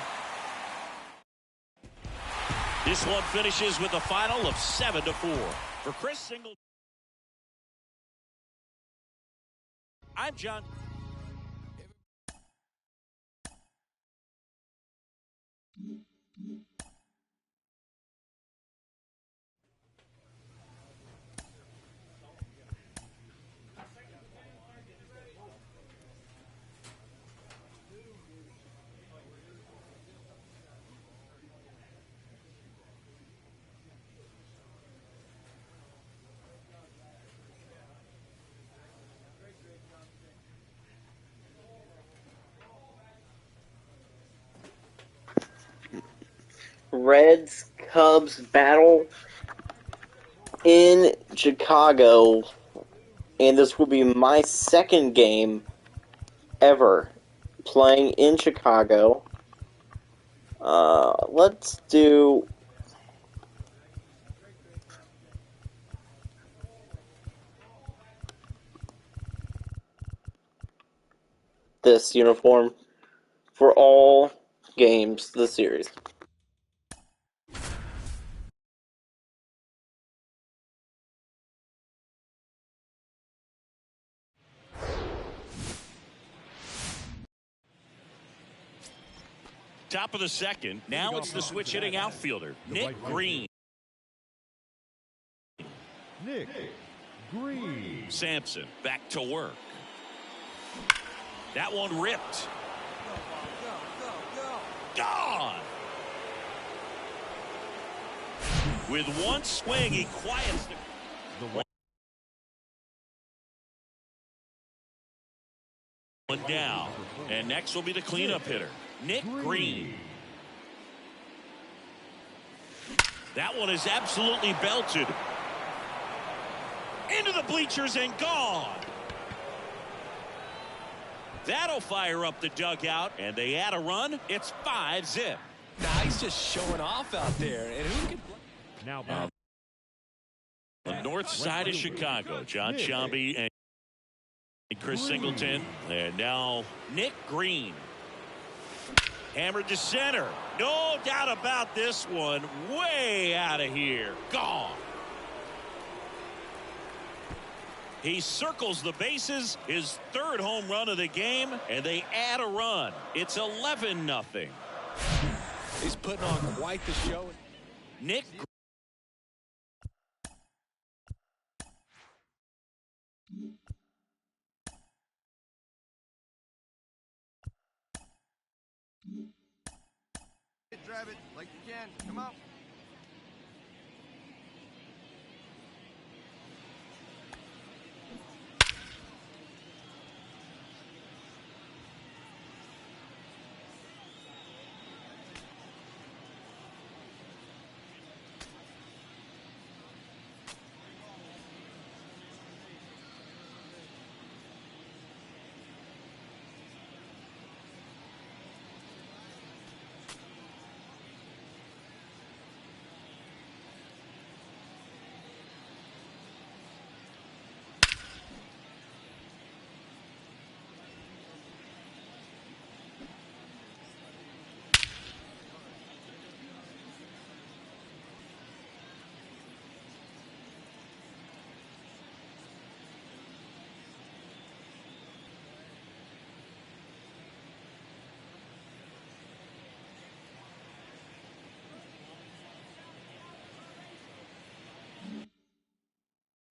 This one finishes with a final of 7-4. For Chris Singleton, I'm John. Reds Cubs battle in Chicago, and this will be my second game ever playing in Chicago. Let's do this uniform for all games this series. Top of the second. Now it's the switch hitting outfielder, Nick Greene. Nick Greene. Sampson back to work. That one ripped. Gone. With one swing, he quiets the one down. And next will be the cleanup hitter, Nick Greene. That one is absolutely belted. Into the bleachers and gone. That'll fire up the dugout, and they add a run. It's 5-zip. Now he's just showing off out there. And who can play? Now The north side of Chicago, John Sciambi and Chris Singleton. And now Nick Greene. Hammered to center. No doubt about this one. Way out of here. Gone. He circles the bases, his third home run of the game, and they add a run. It's 11-0. He's putting on quite the show. Nick Drive it like you can. Come on.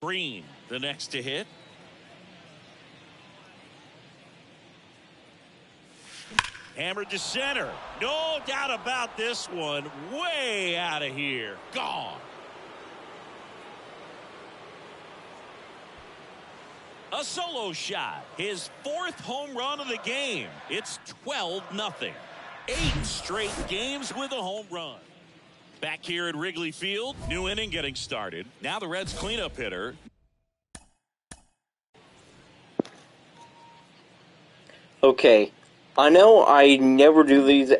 Greene, the next to hit. Hammered to center. No doubt about this one. Way out of here. Gone. A solo shot. His 4th home run of the game. It's 12-0. 8 straight games with a home run. Back here at Wrigley Field. New inning getting started. Now the Reds cleanup hitter. Okay. I know I never do these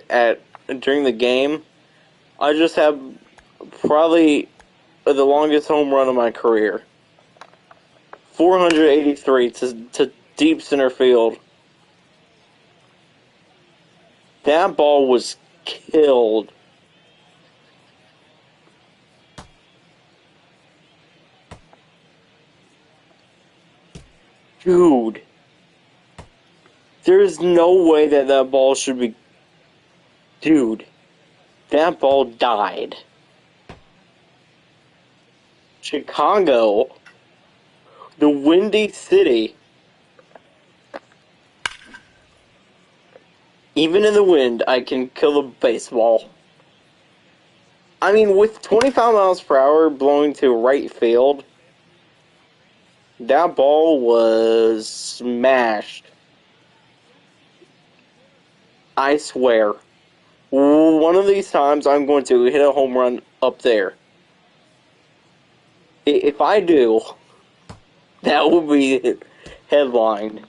during the game. I just have probably the longest home run of my career. 483 to deep center field. That ball was killed. Dude. There's no way that ball should be... Dude. That ball died. Chicago. The Windy City. Even in the wind, I can kill a baseball. I mean, with 25 miles per hour blowing to right field, that ball was smashed. I swear. One of these times, I'm going to hit a home run up there. If I do, that will be headlined.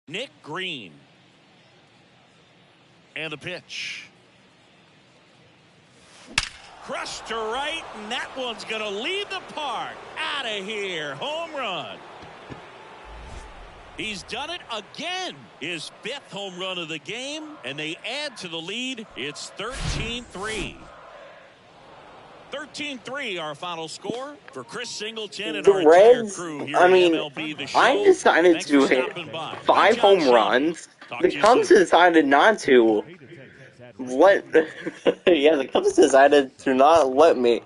Nick Greene. And the pitch. Crushed to right, and that one's going to leave the park. Out of here. Home run. He's done it again. His 5th home run of the game, and they add to the lead. It's 13-3. 13-3, our final score for Chris Singleton and The our entire Reds, crew here I at mean, MLB The Show. I decided Thanks to for hit stopping by. 5 home runs. The Cubs decided not to yeah, the Cubs decided to not let me.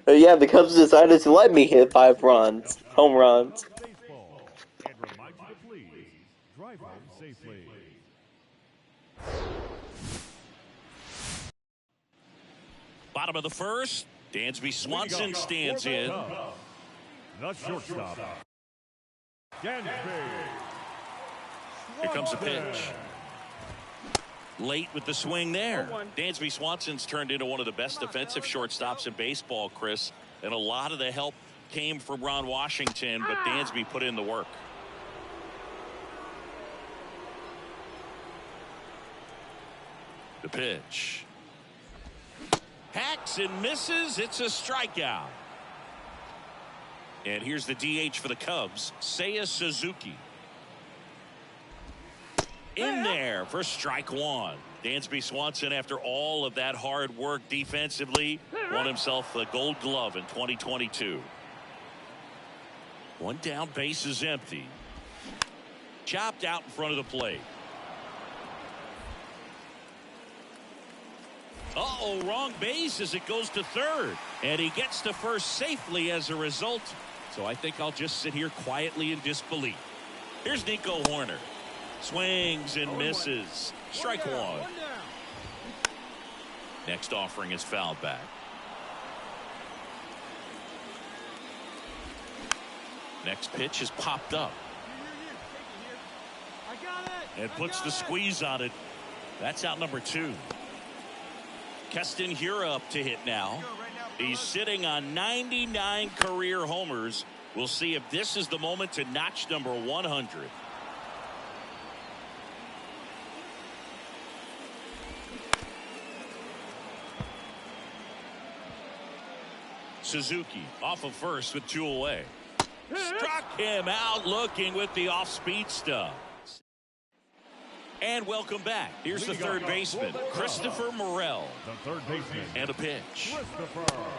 Yeah, the Cubs decided to let me hit 5 runs. Home runs. Baseball. And remind you to please drive home safely. Bottom of the first, Dansby Swanson stands in. The shortstop, Dansby. Here comes the pitch. Late with the swing there. Dansby Swanson's turned into one of the best defensive shortstops in baseball, Chris. And a lot of the help came from Ron Washington, but Dansby put in the work. The pitch. Hacks and misses. It's a strikeout. And here's the DH for the Cubs, Seiya Suzuki. In there for strike 1. Dansby Swanson, after all of that hard work defensively, won himself a Gold Glove in 2022. One down, base is empty. Chopped out in front of the plate. Uh-oh, wrong base as it goes to third. And he gets to first safely as a result. So I think I'll just sit here quietly in disbelief. Here's Nico Horner. Swings and misses. Strike 1. Next offering is fouled back. Next pitch is popped up. And puts the squeeze on it. That's out number 2. Keston Hiura up to hit now. He's sitting on 99 career homers. We'll see if this is the moment to notch number 100. Suzuki off of first with 2 away. Struck him out looking with the off-speed stuff. And welcome back. Here's the third baseman, Christopher Morel. The third baseman. And a pitch.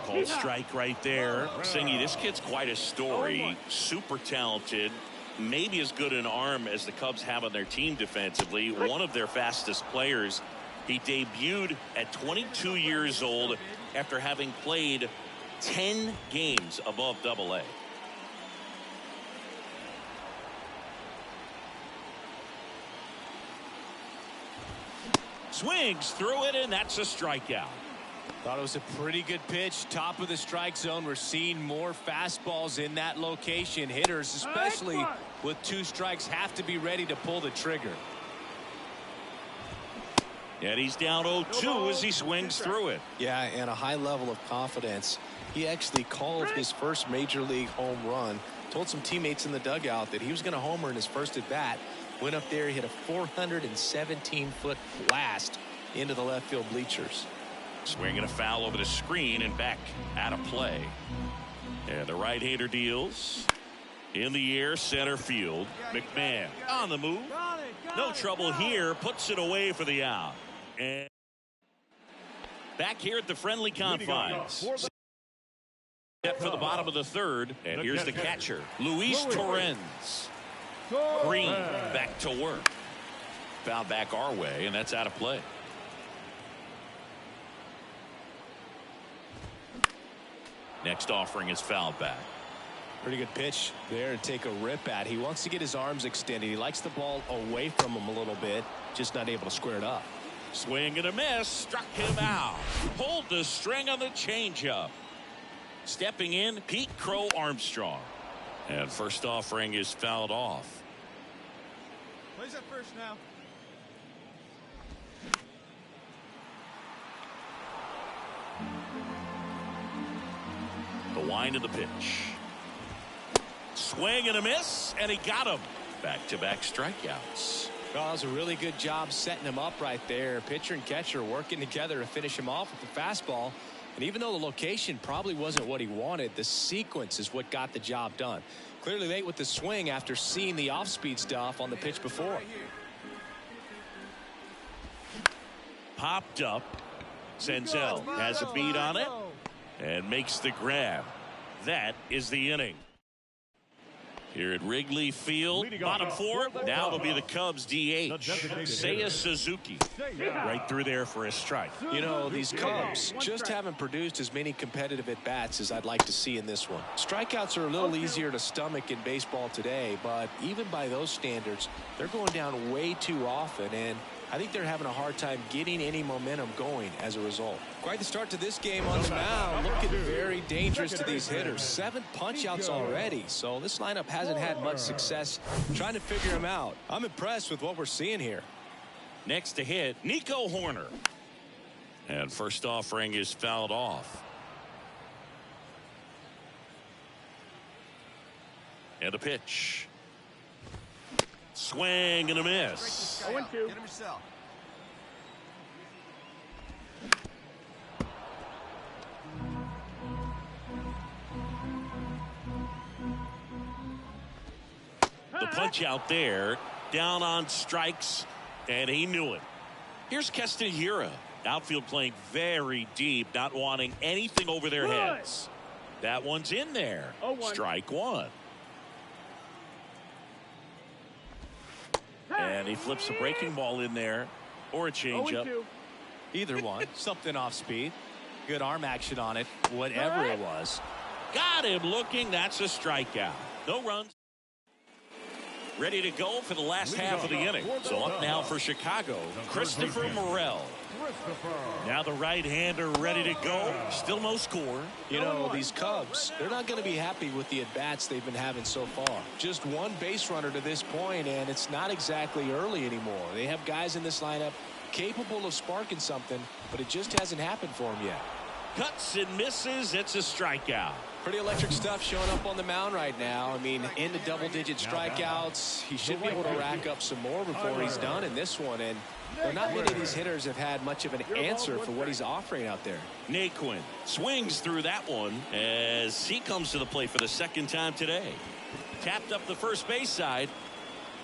Called strike right there. Singy, this kid's quite a story. Super talented. Maybe as good an arm as the Cubs have on their team defensively. One of their fastest players. He debuted at 22 years old after having played 10 games above Double-A. Swings through it, and that's a strikeout. Thought it was a pretty good pitch. Top of the strike zone. We're seeing more fastballs in that location. Hitters, especially with 2 strikes, have to be ready to pull the trigger. And he's down 0-2 as he swings through it. Yeah, and a high level of confidence. He actually called his first major league home run. Told some teammates in the dugout that he was going to homer in his first at bat. Went up there, hit a 417-foot blast into the left field bleachers. Swinging a foul over the screen and back out of play. And the right-hander deals. In the air, center field. McMahon on the move. No trouble here. Puts it away for the out. And back here at the friendly confines. Set for the bottom of the third. And here's the catcher, Luis Torrens. Greene back to work. Foul back our way, and that's out of play. Next offering is fouled back. Pretty good pitch there to take a rip at. He wants to get his arms extended. He likes the ball away from him a little bit, just not able to square it up. Swing and a miss, struck him out. Pulled the string on the changeup. Stepping in, Pete Crow Armstrong. And first offering is fouled off. Plays at first now. The wind of the pitch. Swing and a miss, and he got him. Back-to-back strikeouts. Well, it was a really good job setting him up right there. Pitcher and catcher working together to finish him off with the fastball. And even though the location probably wasn't what he wanted, the sequence is what got the job done. Clearly late with the swing after seeing the off-speed stuff on the pitch before. Popped up. Senzel has a beat on it and makes the grab. That is the inning. Here at Wrigley Field, bottom four. Now it'll be the Cubs DH, Seiya Suzuki. Right through there for a strike. You know, these Cubs just haven't produced as many competitive at-bats as I'd like to see in this one. Strikeouts are a little easier to stomach in baseball today, but even by those standards, they're going down way too often, and I think they're having a hard time getting any momentum going as a result. Quite the start to this game on the mound. Looking very dangerous to these hitters. 7 punch-outs already, so this lineup hasn't had much success trying to figure him out. I'm impressed with what we're seeing here. Next to hit, Nico Horner. And first offering is fouled off. And a pitch. Swing and a miss. Get him yourself. The punch out there, down on strikes, and he knew it. Here's Castanheira. Outfield playing very deep, not wanting anything over their heads. That one's in there. Strike one. And he flips a breaking ball in there, or a changeup. Either one. Something off speed. Good arm action on it, whatever it was. Got him looking. That's a strikeout. No runs. Ready to go for the last half of the inning. So up now for Chicago, Christopher Morel. Now the right-hander ready to go. Still no score. You know, these Cubs, they're not going to be happy with the at-bats they've been having so far. Just one base runner to this point, and it's not exactly early anymore. They have guys in this lineup capable of sparking something, but it just hasn't happened for them yet. Cuts and misses. It's a strikeout. Pretty electric stuff showing up on the mound right now. I mean, into double-digit strikeouts. He should be able to rack up some more before he's done in this one. And not many of these hitters have had much of an answer for what he's offering out there. Naquin swings through that one as he comes to the plate for the second time today. Tapped up the first base side,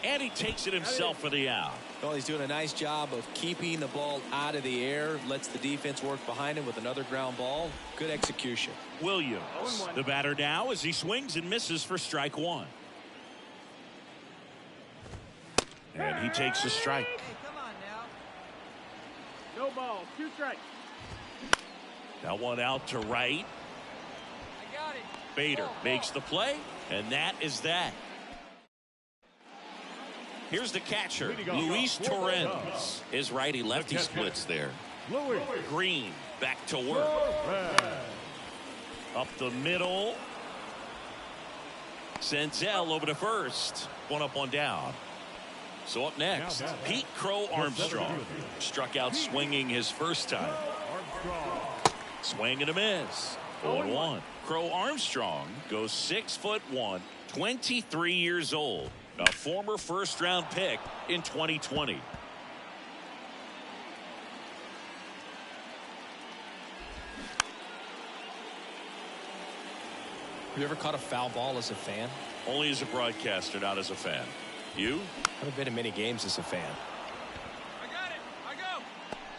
and he takes it himself for the out. Well, he's doing a nice job of keeping the ball out of the air. Lets the defense work behind him with another ground ball. Good execution. Williams, the batter now as he swings and misses for strike one. And he takes a strike. Hey, come on now. No ball, 2 strikes. That one out to right. Bader makes the play, and that is that. Here's the catcher, Luis Torrens. His righty-lefty splits there. Greene back to work. Up the middle. Senzel over to first. One up, one down. So up next, Pete Crow Armstrong. Struck out swinging his first time. Swing and a miss. 0-1. Crow Armstrong goes 6'1", 23 years old. A former first-round pick in 2020. Have you ever caught a foul ball as a fan? Only as a broadcaster, not as a fan. You? I haven't been in many games as a fan. I got it. I go.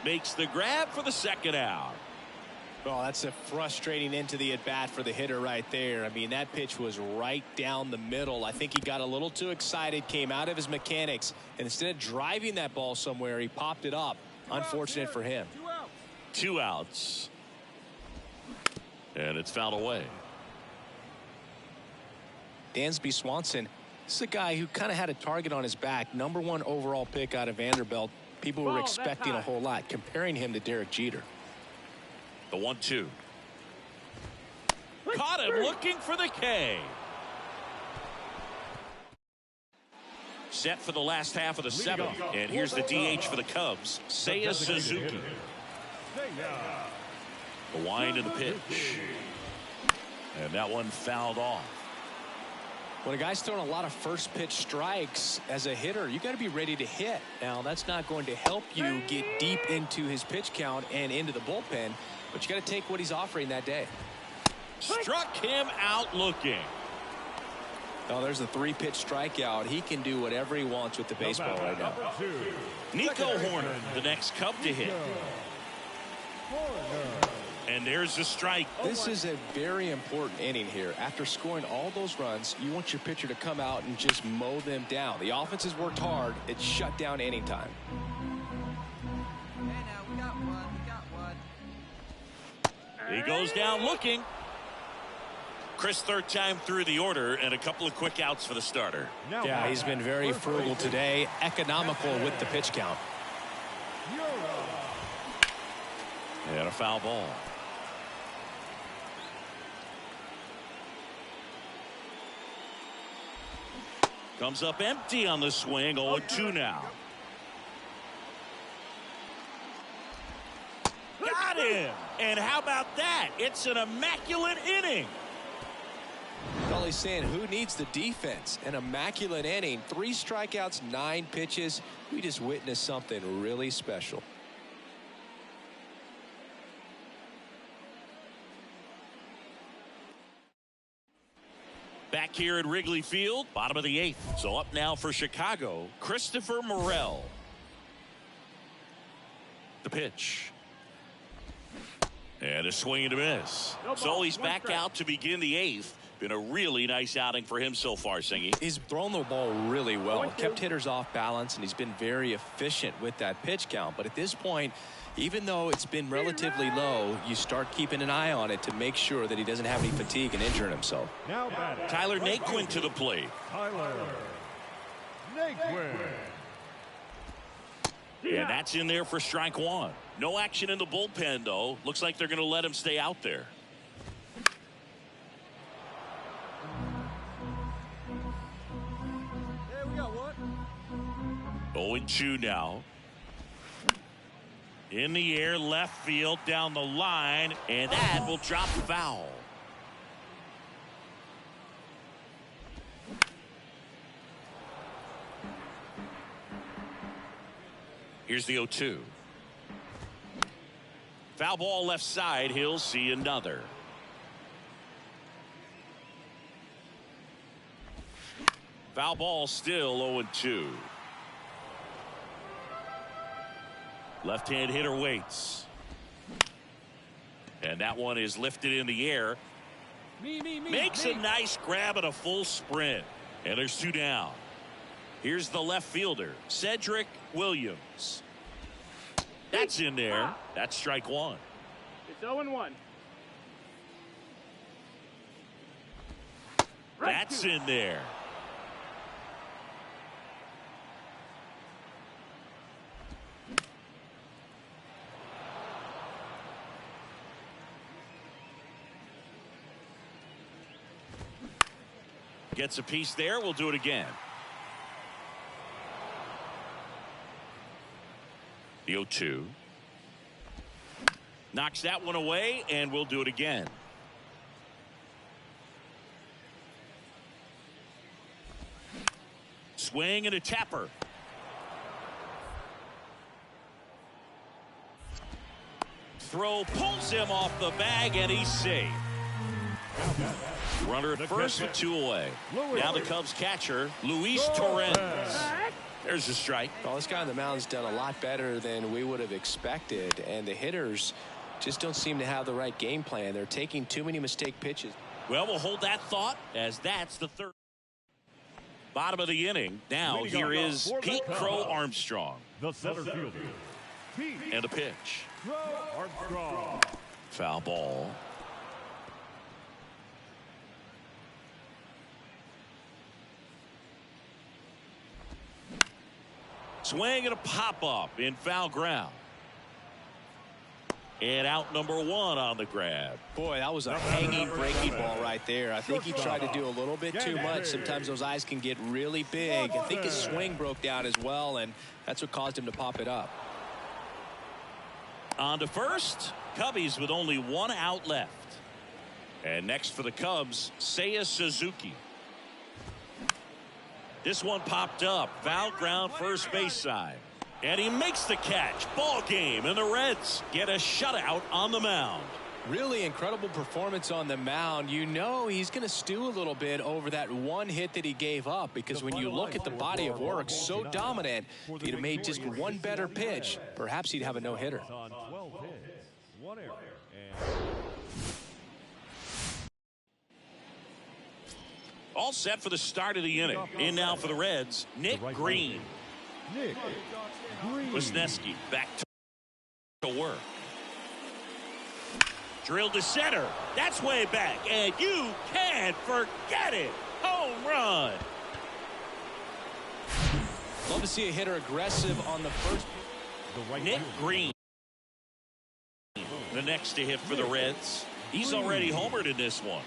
Makes the grab for the second out. Well, that's a frustrating end to the at-bat for the hitter right there. I mean, that pitch was right down the middle. I think he got a little too excited, came out of his mechanics, and instead of driving that ball somewhere, he popped it up. Unfortunate for him. 2 outs. And it's fouled away. Dansby Swanson, this is a guy who kind of had a target on his back. #1 overall pick out of Vanderbilt. People were expecting a whole lot, comparing him to Derek Jeter. The 1-2. Caught him looking for the K. Set for the last half of the 7th. And here's the DH for the Cubs, Seiya Suzuki. The wind of the pitch. And that one fouled off. When a guy's throwing a lot of first pitch strikes as a hitter, you got to be ready to hit. Now, that's not going to help you get deep into his pitch count and into the bullpen, but you got to take what he's offering that day. Struck him out looking. Oh, there's a 3-pitch strikeout. He can do whatever he wants with the baseball right now. Nico Horner, the next Cub to hit. And there's the strike. This is a very important inning here. After scoring all those runs, you want your pitcher to come out and just mow them down. The offense has worked hard. It's shut down inning time. Hey, now we got one. We got one. He goes down looking. Chris, third time through the order, and a couple of quick outs for the starter. Yeah, he's been very frugal today, economical with the pitch count. And a foul ball. Comes up empty on the swing. 0-2 now. Got him. And how about that? It's an immaculate inning. All he's saying, who needs the defense? An immaculate inning. 3 strikeouts, 9 pitches. We just witnessed something really special. Back here at Wrigley Field, bottom of the 8th. So up now for Chicago, Christopher Morel. The pitch. And a swing and a miss. So he's back out to begin the 8th. Been a really nice outing for him so far, Singy. He's thrown the ball really well. Kept hitters off balance, and he's been very efficient with that pitch count. But at this point, even though it's been relatively low, you start keeping an eye on it to make sure that he doesn't have any fatigue and injuring himself. Tyler Naquin to the plate. And that's in there for strike 1. No action in the bullpen, though. Looks like they're going to let him stay out there. Hey, we got one. 0-2 now. In the air, left field, down the line, and that will drop foul. Here's the 0-2. Foul ball left side. He'll see another. Foul ball still 0-2. Left-hand hitter waits. And that one is lifted in the air. Makes a nice grab at a full sprint. And there's 2 down. Here's the left fielder, Cedric Williams. That's in there. That's strike 1. It's 0-1. That's in there. Gets a piece there. We'll do it again. The 0-2. Knocks that one away, and we'll do it again. Swing and a tapper. Throw pulls him off the bag, and he's safe. Runner at first with 2 away. Now the Cubs catcher, Luis Torrens. There's a strike. Well, this guy on the mound's done a lot better than we would have expected, and the hitters just don't seem to have the right game plan. They're taking too many mistake pitches. Well, we'll hold that thought as that's the third. Bottom of the inning. Now here is Pete Crow Armstrong. The center fielder, Pete And a pitch. Crow Armstrong. Foul ball. Swing and a pop-up in foul ground. And out number 1 on the grab. Boy, that was a hanging breaking ball right there. I think he tried to do a little bit too much. Sometimes those eyes can get really big. I think his swing broke down as well, and that's what caused him to pop it up. On to first. Cubbies with only 1 out left. And next for the Cubs, Seiya Suzuki. This one popped up. Foul ground first base side. And he makes the catch. Ball game. And the Reds get a shutout on the mound. Really incredible performance on the mound. You know he's going to stew a little bit over that 1 hit that he gave up, because when you look at the body of work, so dominant, if he'd have made just 1 better pitch, perhaps he'd have a no-hitter. On 12 hits, 1 error, All set for the start of the inning. In now for the Reds, Nick Greene. Nick Greene. Wisniewski back to work. Drilled to center. That's way back. And you can't forget it. Home run. Love to see a hitter aggressive on the first. Nick Greene. The next to hit for the Reds. He's already homered in this one.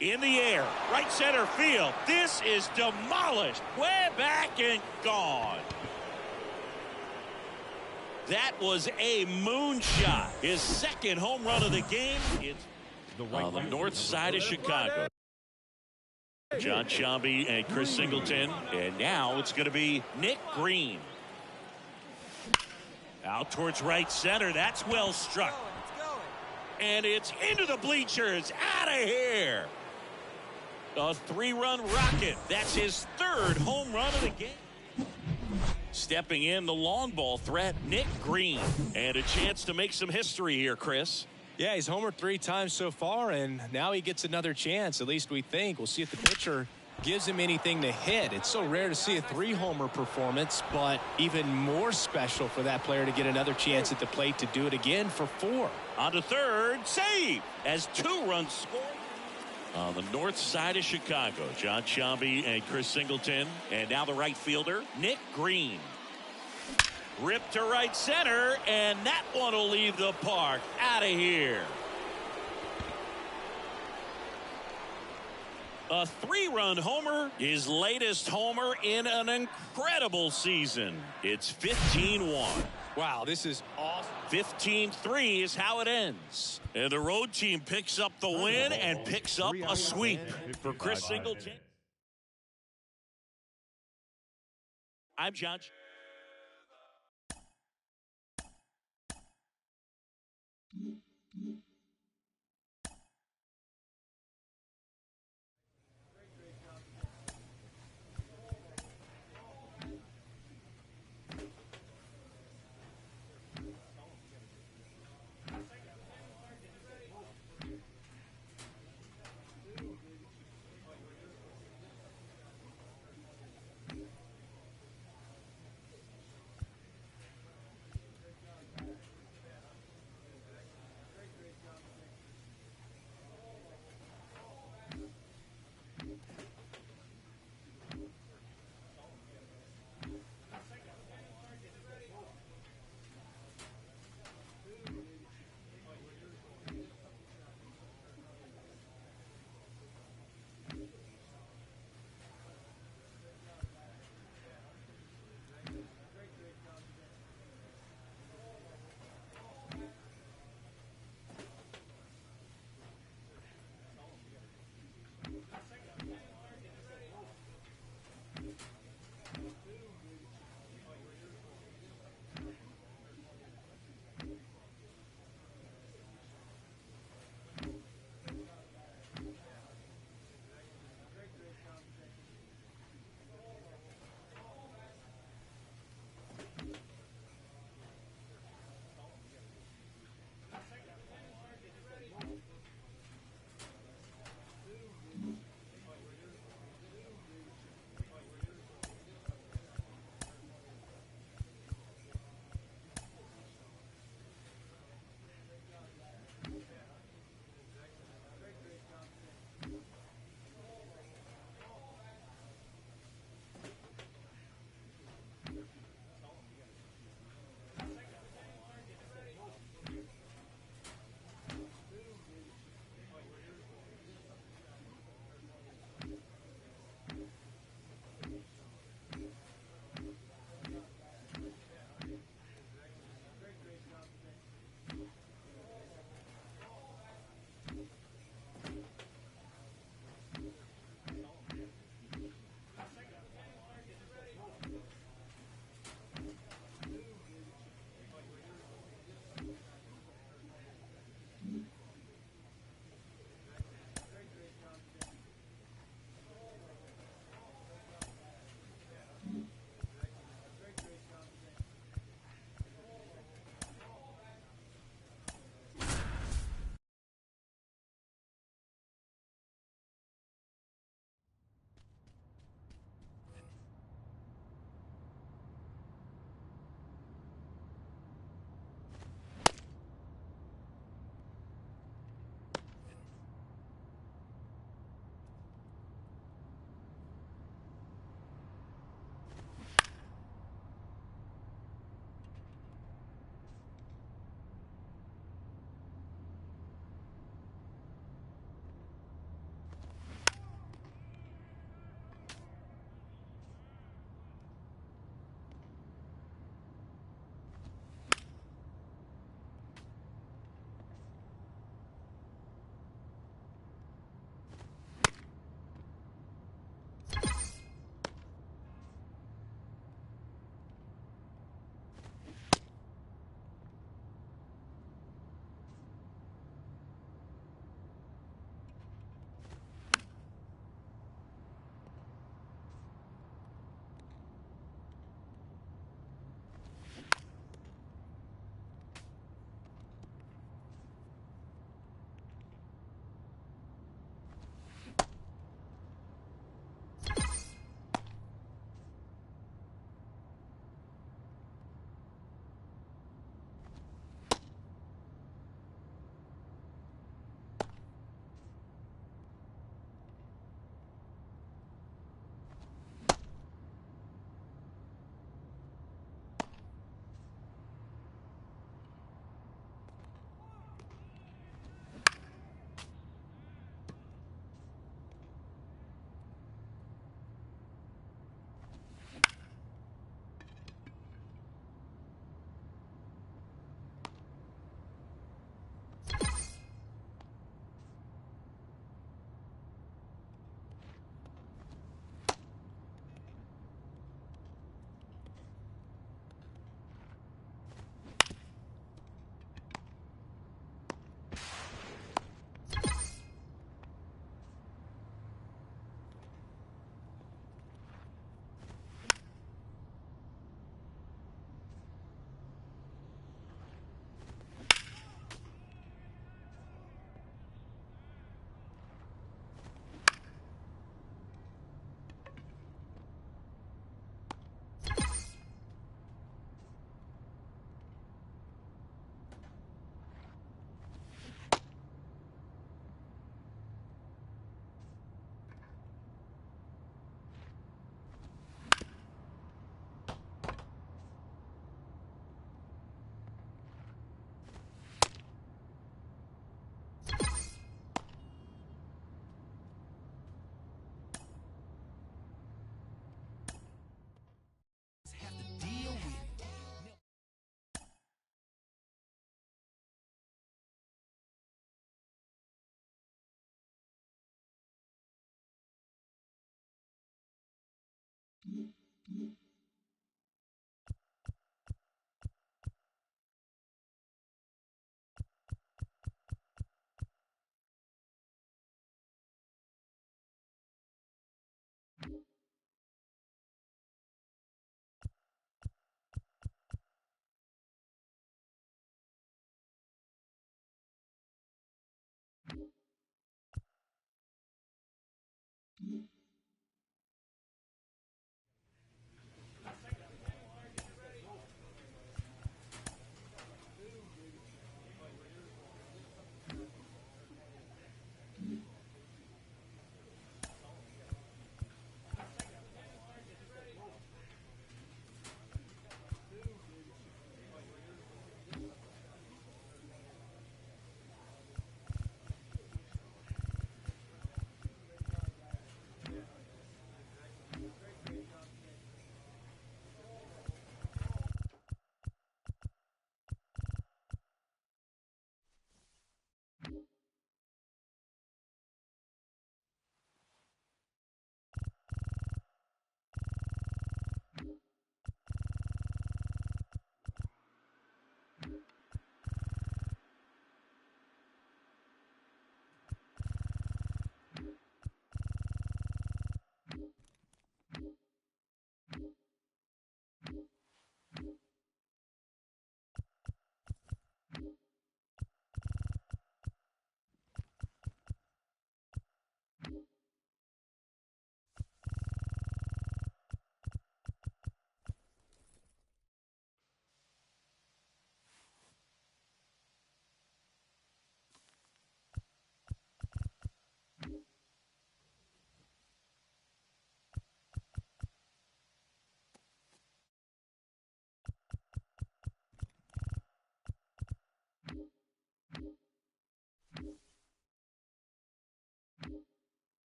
In the air, right center field. This is demolished. Way back and gone. That was a moonshot. His 2nd home run of the game. It's on the north side of Chicago. John Sciambi and Chris Singleton. And now it's going to be Nick Greene. Out towards right center. That's well struck. And it's into the bleachers. Out of here. A 3-run rocket. That's his 3rd home run of the game. Stepping in, the long ball threat, Nick Greene. And a chance to make some history here, Chris. Yeah, he's homered 3 times so far, and now he gets another chance, at least we think. We'll see if the pitcher gives him anything to hit. It's so rare to see a 3-homer performance, but even more special for that player to get another chance at the plate to do it again for 4. On to third, save as 2 runs scored. On the north side of Chicago, John Sciambi and Chris Singleton. And now the right fielder, Nick Greene. Ripped to right center, and that one will leave the park. Out of here. A 3-run homer, his latest homer in an incredible season. It's 15-1. Wow, this is awesome. 15-3 is how it ends. And the road team picks up the win and picks up a sweep for Chris Singleton. I'm John.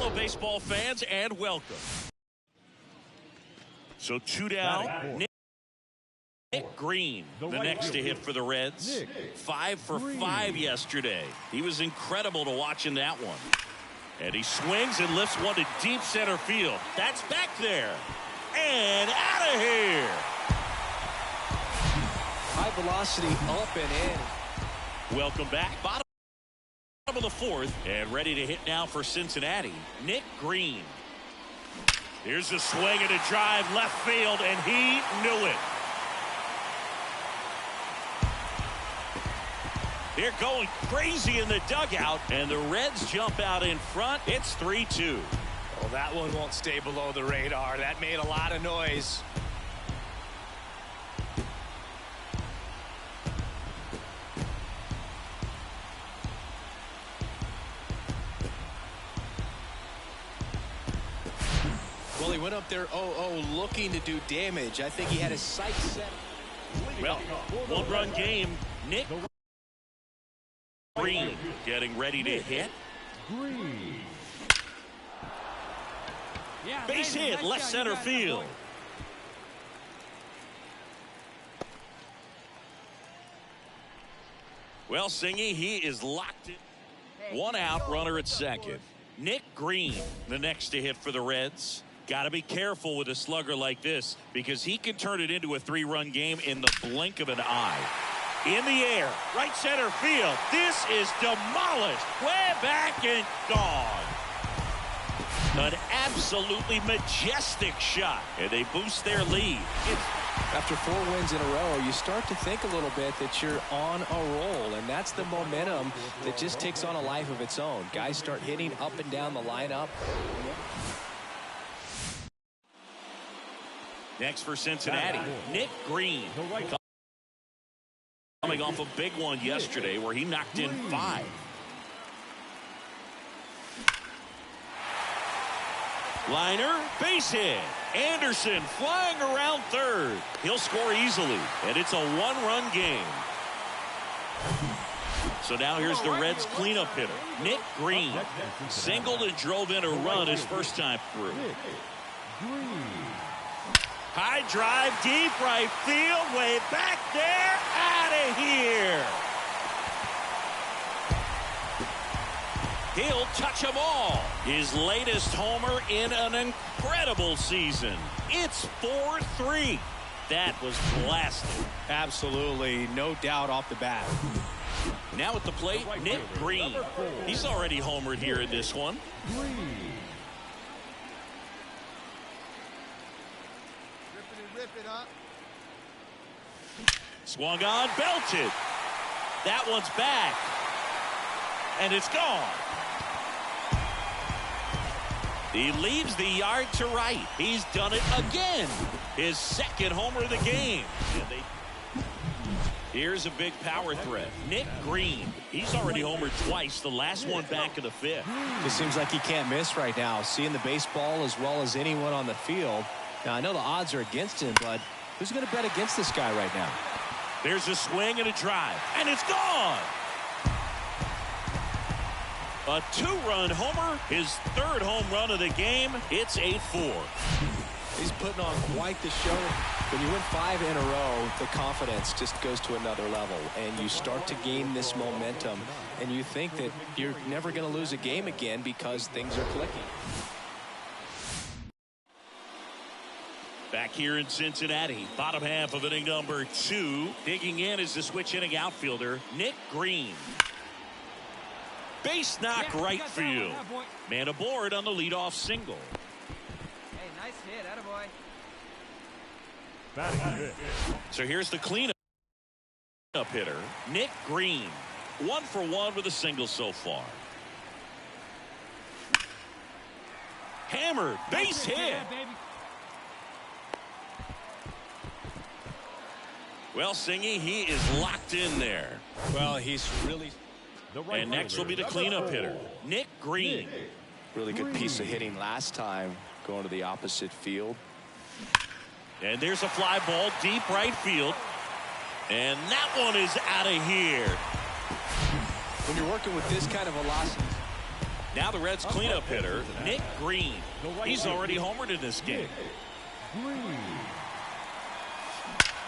Hello, baseball fans, and welcome. So 2 down. Nick Greene, the next to hit for the Reds. 5 for 5 yesterday. He was incredible to watch in that one. And he swings and lifts one to deep center field. That's back there. And out of here. High velocity up and in. Welcome back. Bottom of the fourth. And ready to hit now for Cincinnati. Nick Greene. Here's a swing and a drive left field, and he knew it. They're going crazy in the dugout, and the Reds jump out in front. It's 3-2. Well, that one won't stay below the radar. That made a lot of noise. Well, he went up there 0-0 looking to do damage. I think he had his sights set. Well, one-run game. Nick Greene getting ready to hit. Greene. Base hit, left center field. Well, Singy, he is locked in. One out, runner at second. Nick Greene, the next to hit for the Reds. Got to be careful with a slugger like this because he can turn it into a 3-run game in the blink of an eye. In the air, right center field. This is demolished. Way back and gone. An absolutely majestic shot. And they boost their lead. After 4 wins in a row, you start to think a little bit that you're on a roll, and that's the momentum that just takes on a life of its own. Guys start hitting up and down the lineup. Next for Cincinnati, Nick Greene. Coming off a big one yesterday where he knocked in 5. Liner, base hit. Anderson flying around third. He'll score easily, and it's a 1-run game. So now here's the Reds cleanup hitter, Nick Greene. Singled and drove in a run his first time through. High drive, deep right field, way back there, out of here. He'll touch them all. His latest homer in an incredible season. It's 4-3. That was blasted. Absolutely, no doubt off the bat. Now at the plate, Nick Greene. He's already homered here in this one. Rip it up. Swung on, belted. That one's back. And it's gone. He leaves the yard to right. He's done it again. His second homer of the game. Here's a big power threat. Nick Greene. He's already homered twice. The last one back in the 5th. Just seems like he can't miss right now. Seeing the baseball as well as anyone on the field. Now, I know the odds are against him, but who's going to bet against this guy right now? There's a swing and a drive. And it's gone. A 2-run homer, his 3rd home run of the game. It's 8-4. He's putting on quite the show. When you win 5 in a row, the confidence just goes to another level, and you start to gain this momentum, and you think that you're never going to lose a game again because things are clicking. Back here in Cincinnati, bottom half of inning number 2. Digging in is the switch inning outfielder, Nick Greene. Base knock right field. Man aboard on the leadoff single. Hey, nice hit. Attaboy. So here's the cleanup hitter, Nick Greene. 1 for 1 with a single so far. Hammered, base hit. Well, Singy, he is locked in there. Well, he's really... And next will be the cleanup hitter, Nick Greene. Really good piece of hitting last time, going to the opposite field. And there's a fly ball deep right field. And that one is out of here. When you're working with this kind of velocity, Now the Reds cleanup hitter, Nick Greene. He's already homered in this game. Greene.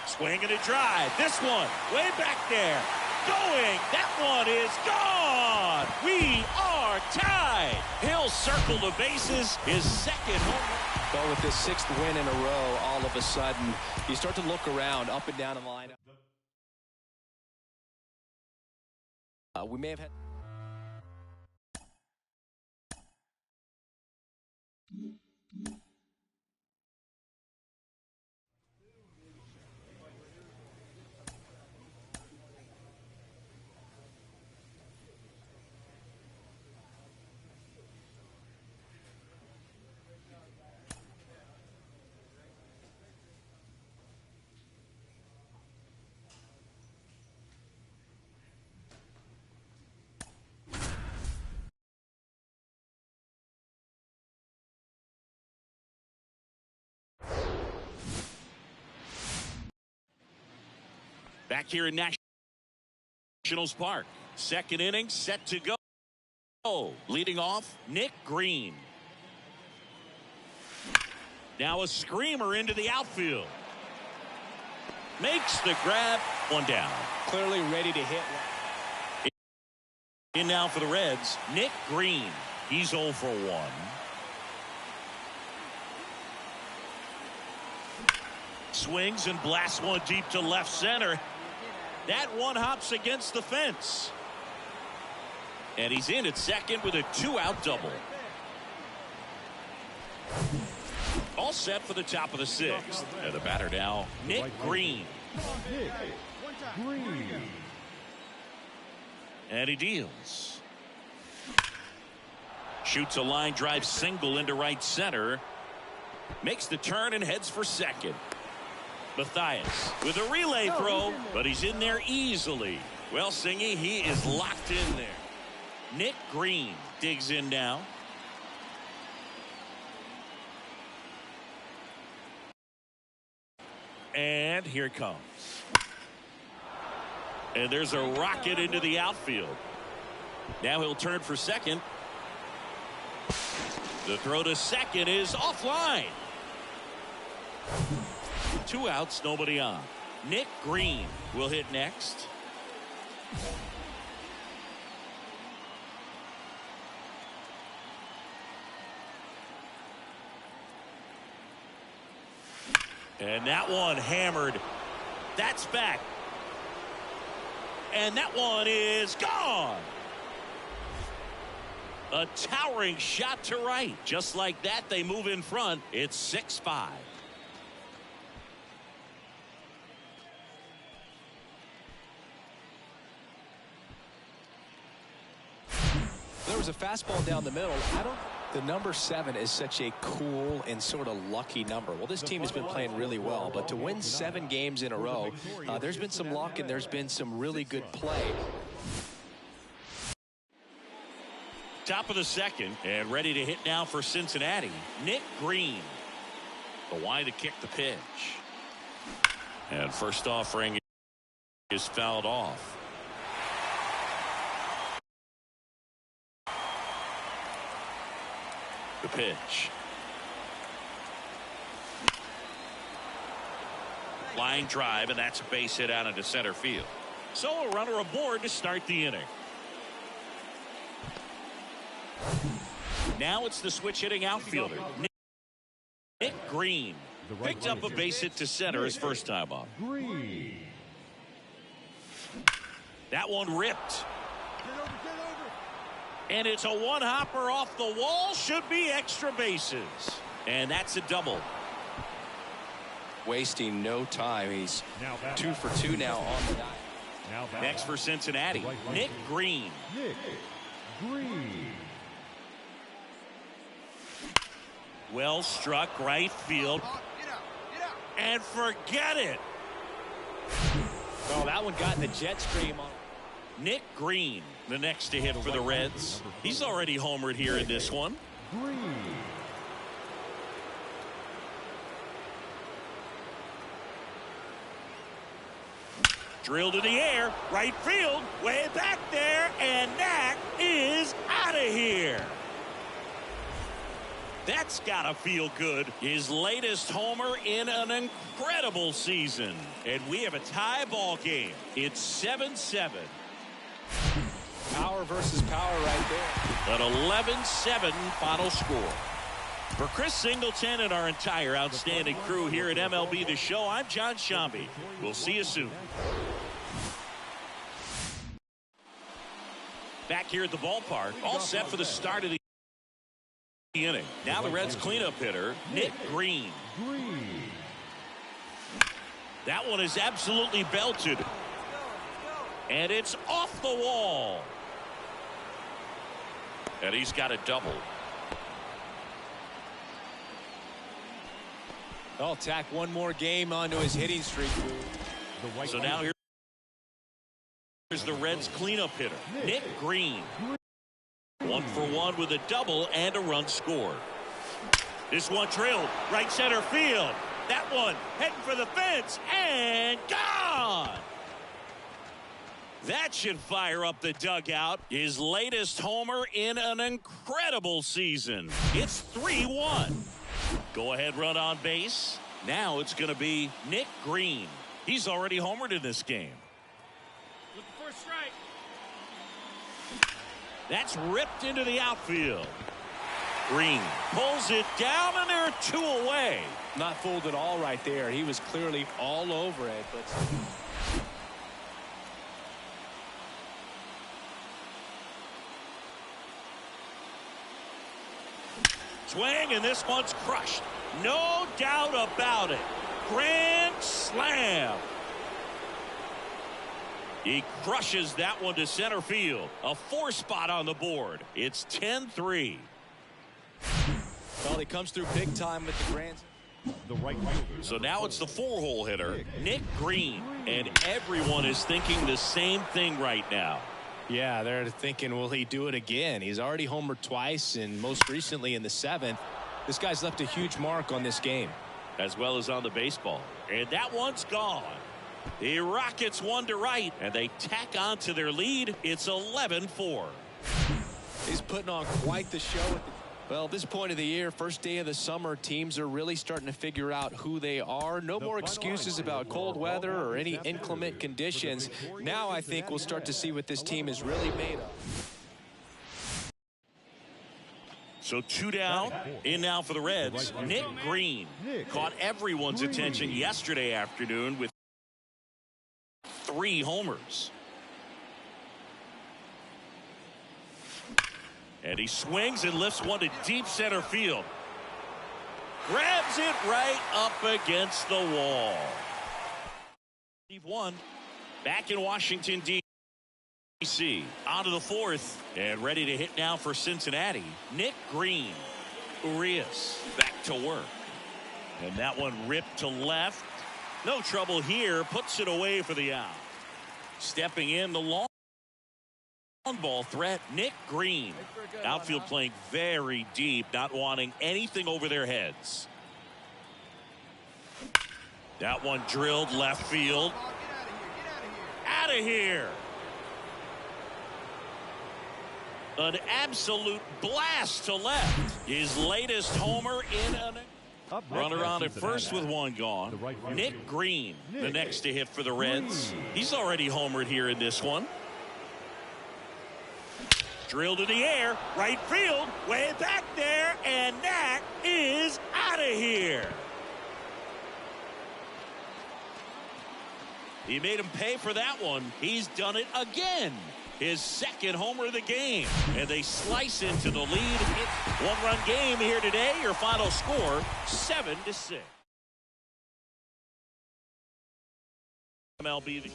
Swing and a drive. This one way back there. Going. That one is gone. We are tied. He'll circle the bases. His second home run. But with this 6th win in a row, all of a sudden, you start to look around up and down the line. We may have had... Back here in Nationals Park. Second inning set to go. Leading off, Nick Greene. Now a screamer into the outfield. Makes the grab. One down. Clearly ready to hit. In now for the Reds, Nick Greene. He's 0 for 1. Swings and blasts one deep to left center. That one hops against the fence. And he's in at second with a 2-out double. All set for the top of the 6th. And the batter now, Nick Greene. Nick Greene. And he deals. Shoots a line drive single into right center. Makes the turn and heads for second. Matthias with a relay throw, but he's in there easily. Well, Singy, he is locked in there. Nick Greene digs in now. And here it comes. And there's a rocket into the outfield. Now he'll turn for second. The throw to second is offline. 2 outs, nobody on. Nick Greene will hit next. And that one hammered. That's back. And that one is gone. A towering shot to right. Just like that, they move in front. It's 6-5. There was a fastball down the middle. The number 7 is such a cool and sort of lucky number. Well, this team has been playing really well, but to win 7 games in a row, there's been some luck and there's been some really good play. Top of the 2nd, and ready to hit now for Cincinnati, Nick Greene. The wide to kick the pitch. And first offering is fouled off. The pitch. Line drive, and that's a base hit out into center field. So a runner aboard to start the inning. Now it's the switch hitting outfielder, Nick Greene. Picked up a base hit to center his first time up. Greene. That one ripped. And it's a one-hopper off the wall. Should be extra bases. And that's a double. Wasting no time. He's 2 for 2 now on the night. Next for Cincinnati, Nick Greene. Nick Greene. Well struck right field. And forget it. Oh, that one got in the jet stream on. Nick Greene, the next to hit for the Reds. He's already homered here in this one. Greene. Drilled in the air, right field, way back there, and that is out of here. That's gotta feel good. His latest homer in an incredible season. And we have a tie ball game. It's 7-7. Power versus power right there. An 11-7 final score. For Chris Singleton and our entire outstanding crew here at MLB The Show, I'm John Shambi. We'll see you soon. Back here at the ballpark, all set for the start of the inning. Now the Reds cleanup hitter, Nick Greene. That one is absolutely belted. And it's off the wall. And he's got a double. I'll tack one more game onto his hitting streak. So now here's the Reds cleanup hitter, Nick Greene. 1-for-1 with a double and a run scored. This one drilled right center field. That one heading for the fence and gone. That should fire up the dugout. His latest homer in an incredible season. It's 3-1. Go ahead run on base. Now it's going to be Nick Greene. He's already homered in this game. Looking for a strike. That's ripped into the outfield. Greene pulls it down, and they're 2 away. Not fooled at all right there. He was clearly all over it, but Swing, and this one's crushed. No doubt about it. Grand slam. He crushes that one to center field. A 4-spot on the board. It's 10-3. Well, he comes through big time with the grand. So now it's the 4-hole hitter, Nick Greene. And everyone is thinking the same thing right now. yeah, they're thinking, will he do it again? He's already homered twice, and most recently in the 7th. This guy's left a huge mark on this game. As well as on the baseball. And that one's gone. The Rockets 1 to right, and they tack on to their lead. It's 11-4. He's putting on quite the show. Well, at this point of the year, first day of the summer, teams are really starting to figure out who they are. No more excuses about cold weather or any inclement conditions. Now I think we'll start to see what this team is really made of. So 2 down. In now for the Reds, Nick Greene. Caught everyone's attention yesterday afternoon with 3 homers. And he swings and lifts one to deep center field. Grabs it right up against the wall. Steve won. Back in Washington, D.C. On to the 4th. And ready to hit now for Cincinnati. Nick Greene. Rtts back to work. And that one ripped to left. No trouble here. Puts it away for the out. Stepping in the long ball threat, Nick Greene. Outfield playing very deep, not wanting anything over their heads. That one drilled left field. Out of here. An absolute blast to left. His latest homer in an runner on at first with 1 gone. Nick Greene, the next to hit for the Reds. He's already homered here in this one. Drilled in the air, right field, way back there, and that is out of here. He made him pay for that one. He's done it again. His 2nd homer of the game. And they slice into the lead. It's 1-run game here today. Your final score, 7-6. MLB.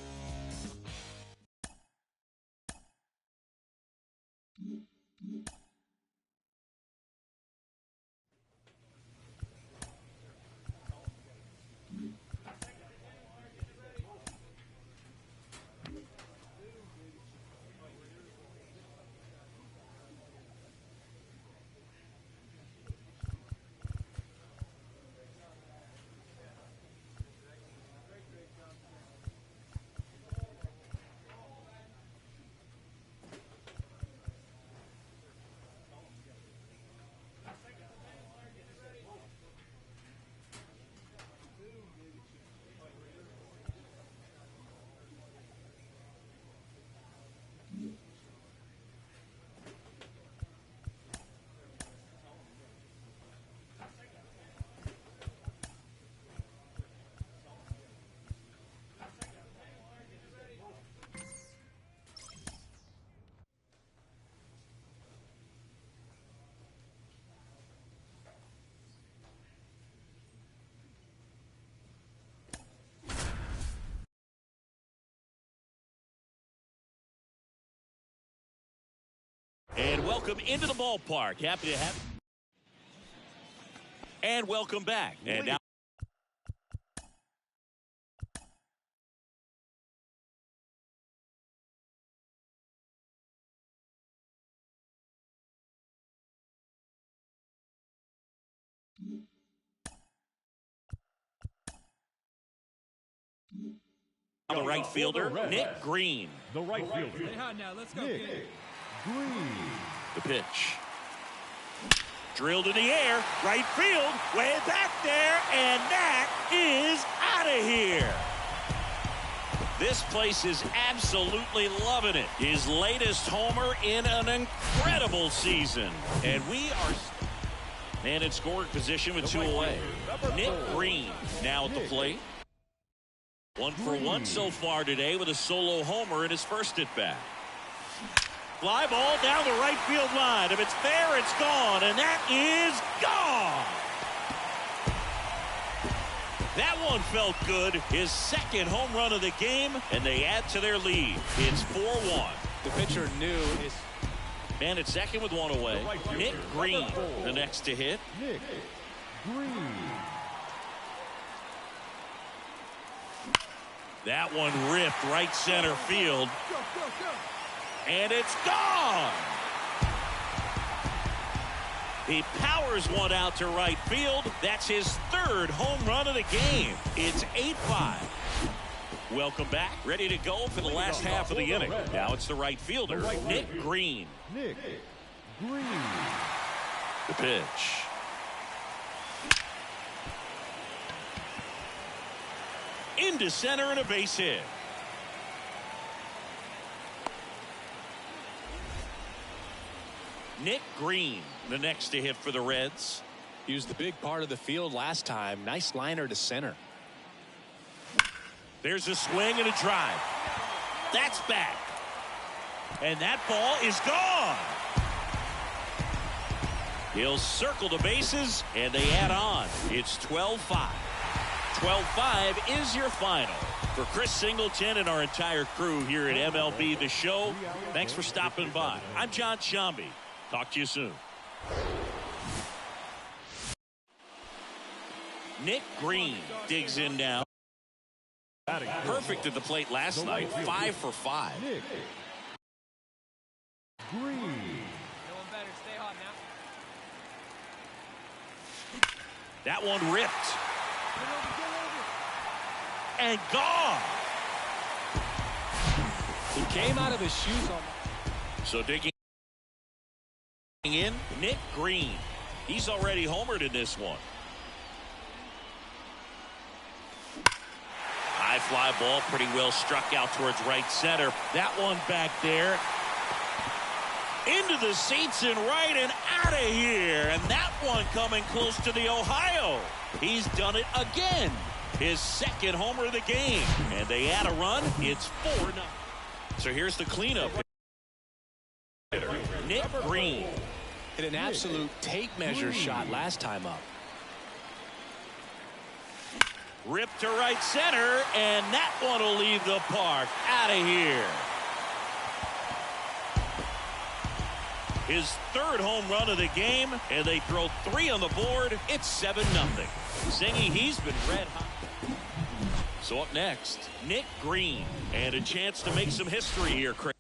And welcome into the ballpark. Happy to have you. And welcome back. And now the right fielder, Nick Greene. The right fielder, Stay hot now. Let's go, Nick kid. Greene. The pitch. Drilled in the air, right field, way back there, and that is out of here. This place is absolutely loving it. His latest homer in an incredible season. And we are man in scoring position with 2 away. Nick Greene now at the plate. 1 for 1 so far today with a solo homer in his first at bat. Fly ball down the right field line. If it's there, it's gone, and that is gone. That one felt good. His second home run of the game, and they add to their lead. It's 4-1. The pitcher knew his Man at second with 1 away. Nick Greene, the next to hit. Nick Greene. That one ripped right center field. Go, go, go. And it's gone. He powers one out to right field. That's his 3rd home run of the game. It's 8-5. Welcome back. Ready to go for the last half of the inning. Now it's the right fielder, Nick Greene. Nick Greene. The pitch. Into center and a base hit. Nick Greene, the next to hit for the Reds. used the big part of the field last time. Nice liner to center. There's a swing and a drive. That's back. And that ball is gone. He'll circle the bases, and they add on. It's 12-5. 12-5 is your final. For Chris Singleton and our entire crew here at MLB The Show, thanks for stopping by. I'm John Shambi. Talk to you soon. Nick Greene digs in now. Perfect at the plate last night. 5 for 5. Nick Greene. Doing better. Stay hot now. That one ripped. And gone. He came out of his shoes on. So digging in, Nick Greene. He's already homered in this one. High fly ball, pretty well struck out towards right center. That one back there. Into the seats and right and out of here. And that one coming close to the Ohio. He's done it again. His second homer of the game. And they add a run. It's 4-0. So here's the cleanup. Nick Greene. Hit an absolute tape measure shot last time up. Ripped to right center, and that one will leave the park. Out of here. His third home run of the game, and they throw 3 on the board. It's 7-0. Zingy, he's been red hot. So up next, Nick Greene, and a chance to make some history here, Chris.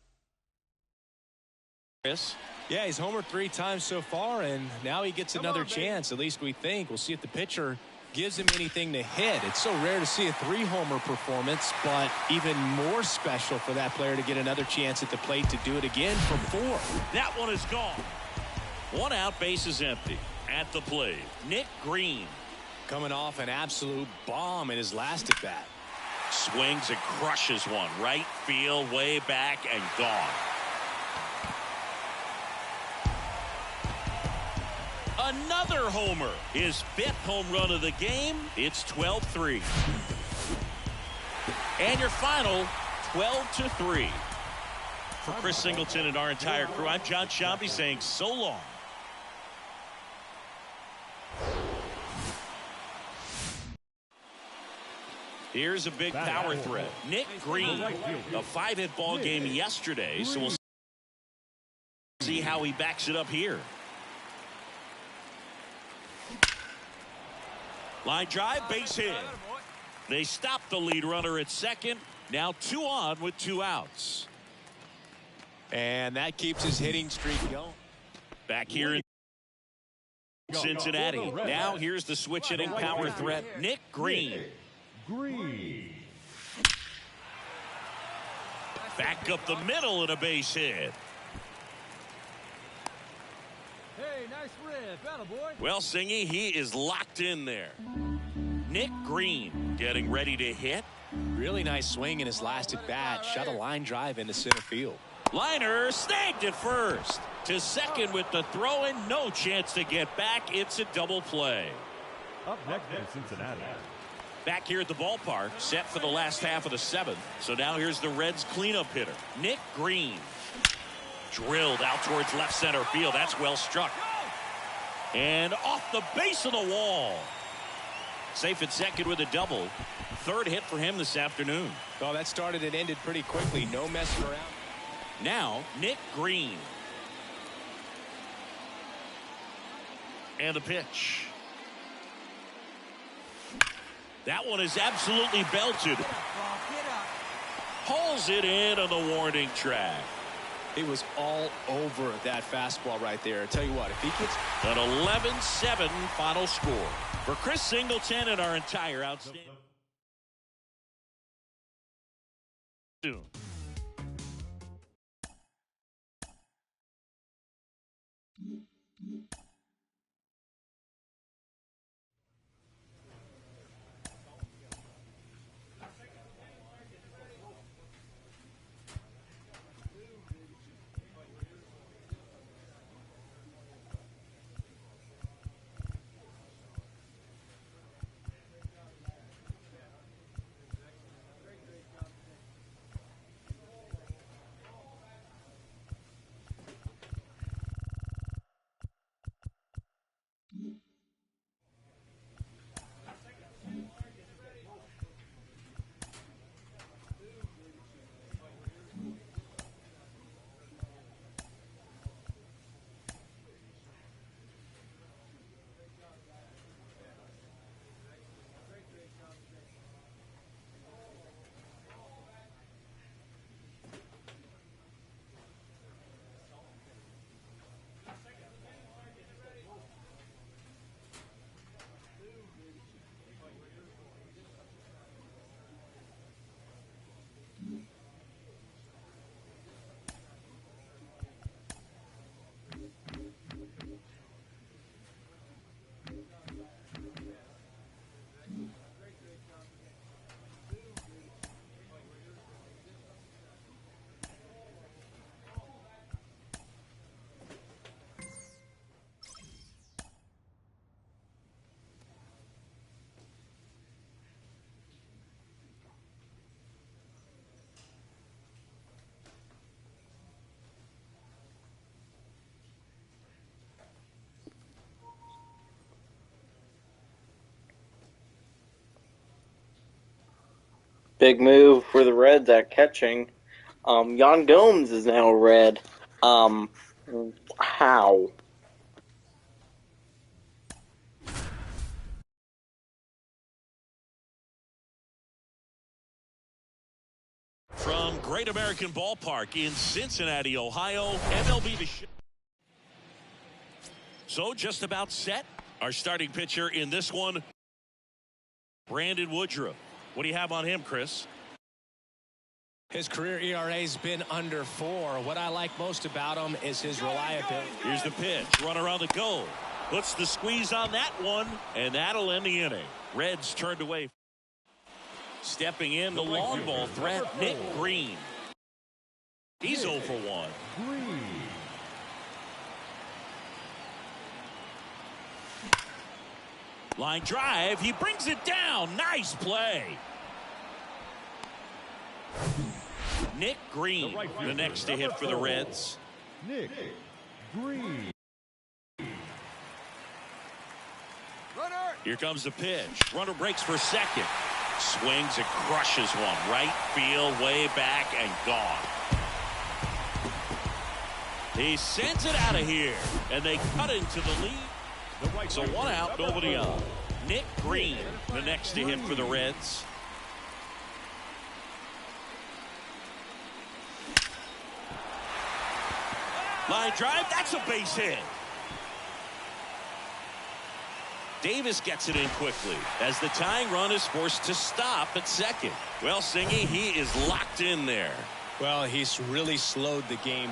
Yeah, he's homered 3 times so far, and now he gets another chance. At least we think. We'll see if the pitcher gives him anything to hit. It's so rare to see a 3-homer performance, but even more special for that player to get another chance at the plate to do it again from 4. That one is gone. 1 out, base is empty. At the plate, Nick Greene. Coming off an absolute bomb in his last at bat. Swings and crushes one. Right field, way back, and gone. Another homer. His 5th home run of the game. It's 12-3. And your final, 12-3. For Chris Singleton and our entire crew, I'm John Shambi saying so long. Here's a big power threat. Nick Greene, a 5-hit ball game yesterday, so we'll See how he backs it up here. Line drive, base hit. They stop the lead runner at second. Now 2 on with 2 outs. And that keeps his hitting streak going. Back here in Cincinnati. Now here's the switch hitting power threat, Nick Greene. Greene. Back up the middle and a base hit. Hey, nice rib, attaboy. Well, Singy, he is locked in there. Nick Greene getting ready to hit. Really nice swing in his last at bat. Shot a line drive into center field. Liner snagged at first. To second with the throw and no chance to get back. It's a double play. Up next in Cincinnati. Back here at the ballpark, set for the last half of the 7th. So now here's the Reds cleanup hitter, Nick Greene. Drilled out towards left center field. That's well struck. And off the base of the wall. Safe at second with a double. 3rd hit for him this afternoon. Oh, that started and ended pretty quickly. No messing around. Now, Nick Greene. And the pitch. That one is absolutely belted. Hauls it in on the warning track. It was all over that fastball right there. I tell you what, if he gets An 11-7 final score. For Chris Singleton and our entire outstanding. Big move for the Reds at catching. Jan Gomes is now red. How? From Great American Ballpark in Cincinnati, Ohio, MLB The Show. So just about set. Our starting pitcher in this one, Brandon Woodruff. What do you have on him, Chris? his career ERA's been under 4. What I like most about him is his reliability. Here's the pitch. Runner on the go. Puts the squeeze on that one, and that'll end the inning. Reds turned away. Stepping in, the long ball threat, Nick Greene. He's 0 for 1. Greene. Line drive. He brings it down. Nice play. Nick Greene, the next to hit for the Reds. Nick Greene. Here comes the pitch. Runner breaks for second. Swings and crushes one. Right field, way back, and gone. He sends it out of here, and they cut into the lead. So one out, nobody on. Nick Greene, the next to hit for the Reds. Line drive, that's a base hit. Davis gets it in quickly as the tying run is forced to stop at second. Well, Singy, he is locked in there. Well, he's really slowed the game.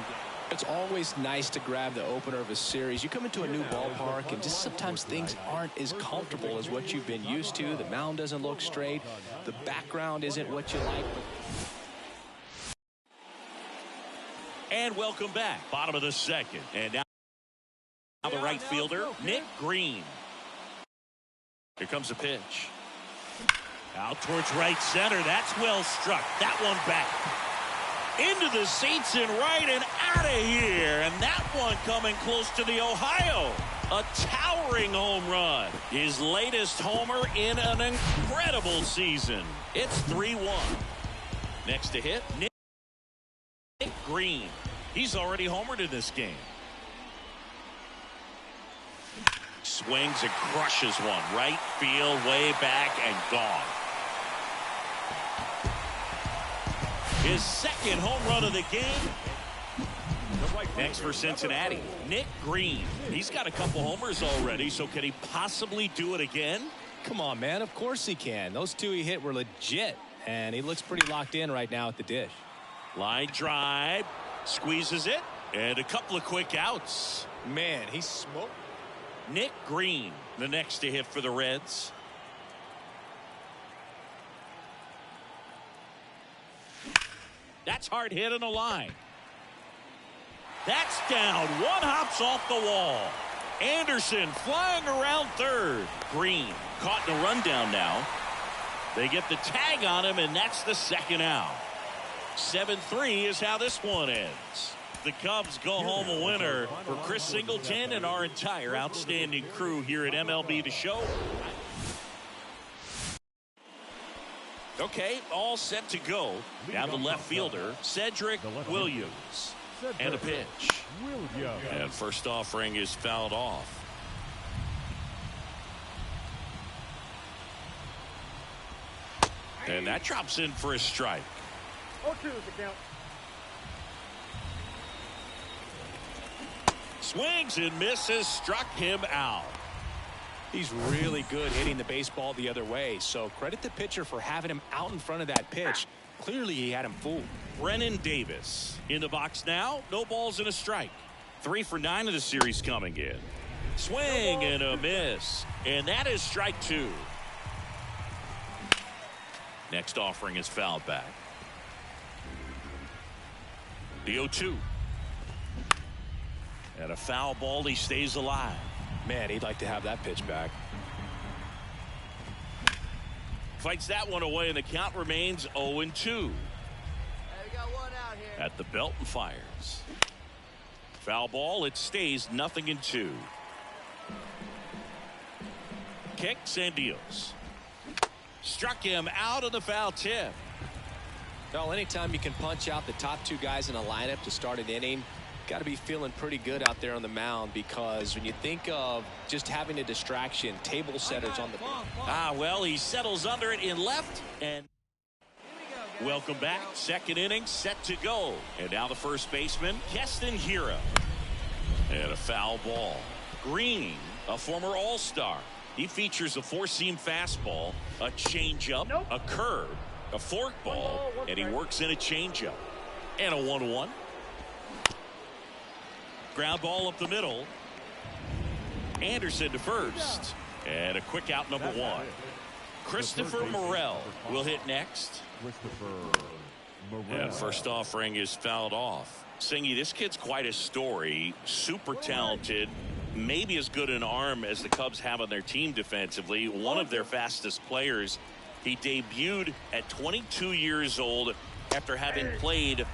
It's always nice to grab the opener of a series. You come into a new ballpark and just sometimes things aren't as comfortable as what you've been used to. The mound doesn't look straight. The background isn't what you like. And welcome back. Bottom of the second. And now the right fielder, Nick Greene. Here comes a pitch. Out towards right center. That's well struck. That one back. Into the seats and right and out of here. And that one coming close to the Ohio. A towering home run. His latest homer in an incredible season. It's 3-1. Next to hit, Nick Greene. He's already homered in this game. Swings and crushes one. Right field, way back, and gone. His second home run of the game. Next for Cincinnati, Nick Greene. He's got a couple homers already, so can he possibly do it again? Come on, man. Of course he can. Those two he hit were legit, and he looks pretty locked in right now at the dish. Line drive, squeezes it, and a couple of quick outs. Man, he's smoked. Nick Greene, the next to hit for the Reds. That's hard hit on the line. That's down. One hops off the wall. Anderson flying around third. Greene caught in a rundown now. They get the tag on him, and that's the second out. 7-3 is how this one ends. The Cubs go home a winner. For Chris Singleton and our entire outstanding crew here at MLB The Show. Okay, all set to go. Down the left fielder, Cedric Williams. And a pitch. And first offering is fouled off. And that drops in for a strike. 0-2 is the count. Swings and misses, struck him out. He's really good hitting the baseball the other way, so credit the pitcher for having him out in front of that pitch. Clearly he had him fooled. Brennan Davis in the box now. No balls and a strike. 3 for 9 of the series coming in. Swing and a miss. And that is strike 2. Next offering is fouled back. The 0-2. And a foul ball. He stays alive. Man, he'd like to have that pitch back. Fights that one away, and the count remains 0-2. Hey, we got one out here. At the belt and fires. Foul ball. It stays 0-2. Kicks and deals. Struck him out of the foul tip. Well, anytime you can punch out the top two guys in a lineup to start an inning, got to be feeling pretty good out there on the mound, because when you think of just having a distraction, table setters on the bench. Well, he settles under it in left, and welcome back. Second inning set to go. And now the first baseman, Keston Hiura. And a foul ball. Greene, a former All-Star. He features a four-seam fastball, a changeup, a curve, a forkball, and he works in a changeup. And a 1-1. Ground ball up the middle. Anderson to first. And a quick out, number 1. Christopher Morel will hit next. And first offering is fouled off. Singy, this kid's quite a story. Super talented. Maybe as good an arm as the Cubs have on their team defensively. One of their fastest players. He debuted at 22 years old after having played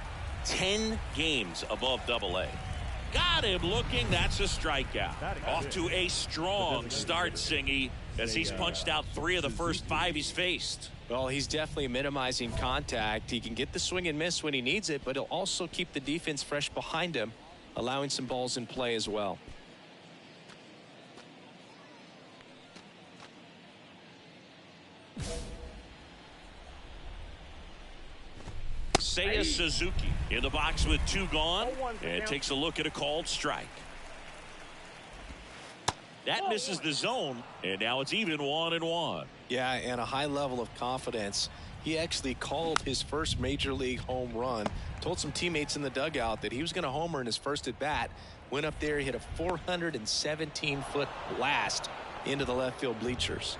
10 games above Double-A. Got him looking. That's a strikeout. Off to a strong start, Singy, as he's punched out 3 of the first 5 he's faced. Well, he's definitely minimizing contact. He can get the swing and miss when he needs it, but he'll also keep the defense fresh behind him. allowing some balls in play as well. Seiya Suzuki in the box with 2 gone and takes a look at a called strike. That misses the zone, and now it's even 1-1. Yeah, and a high level of confidence. He actually called his first major league home run, told some teammates in the dugout that he was going to homer in his first at bat, went up there, hit a 417-foot blast into the left field bleachers.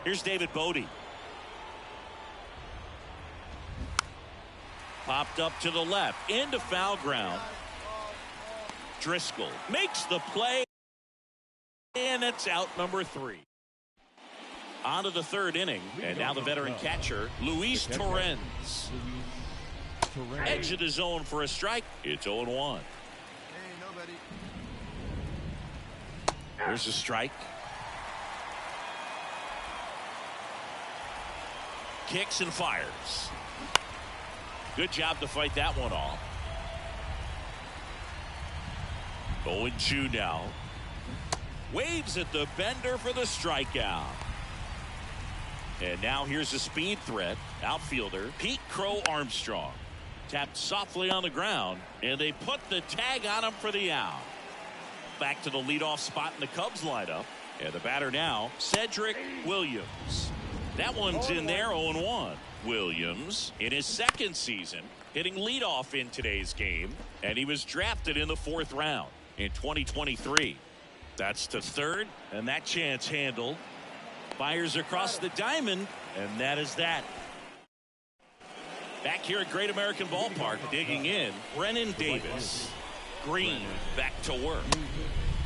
Here's David Bodie. Popped up to the left, into foul ground. Driscoll makes the play, and it's out number 3. On to the 3rd inning, and now the veteran catcher, Luis Torrens. Edge of the zone for a strike. It's 0-1. Hey, nobody. There's a strike. Kicks and fires. Good job to fight that one off. 0-2 now. Waves at the bender for the strikeout. And now here's a speed threat. Outfielder Pete Crow Armstrong. Tapped softly on the ground, and they put the tag on him for the out. Back to the leadoff spot in the Cubs lineup. And the batter now, Cedric Williams. That one's in there, 0-1. Williams in his 2nd season hitting leadoff in today's game, and he was drafted in the 4th round in 2023. That's to 3rd, and that chance handled. Fires across the diamond, and that is that. Back here at Great American Ballpark, digging in, Brennan Davis. Greene back to work.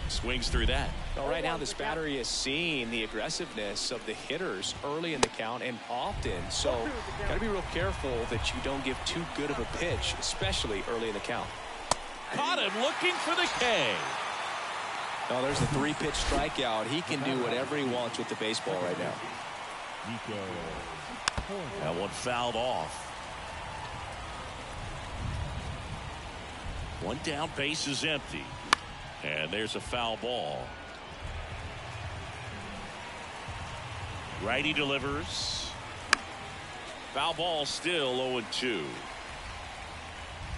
Swings through that. Well, right now this battery is seeing the aggressiveness of the hitters early in the count and often. So got to be real careful that you don't give too good of a pitch, especially early in the count. Caught him looking for the K. Oh, there's a 3-pitch strikeout. He can do whatever he wants with the baseball right now. That one fouled off. One down, base is empty. And there's a foul ball. Righty delivers. Foul ball, still 0-2.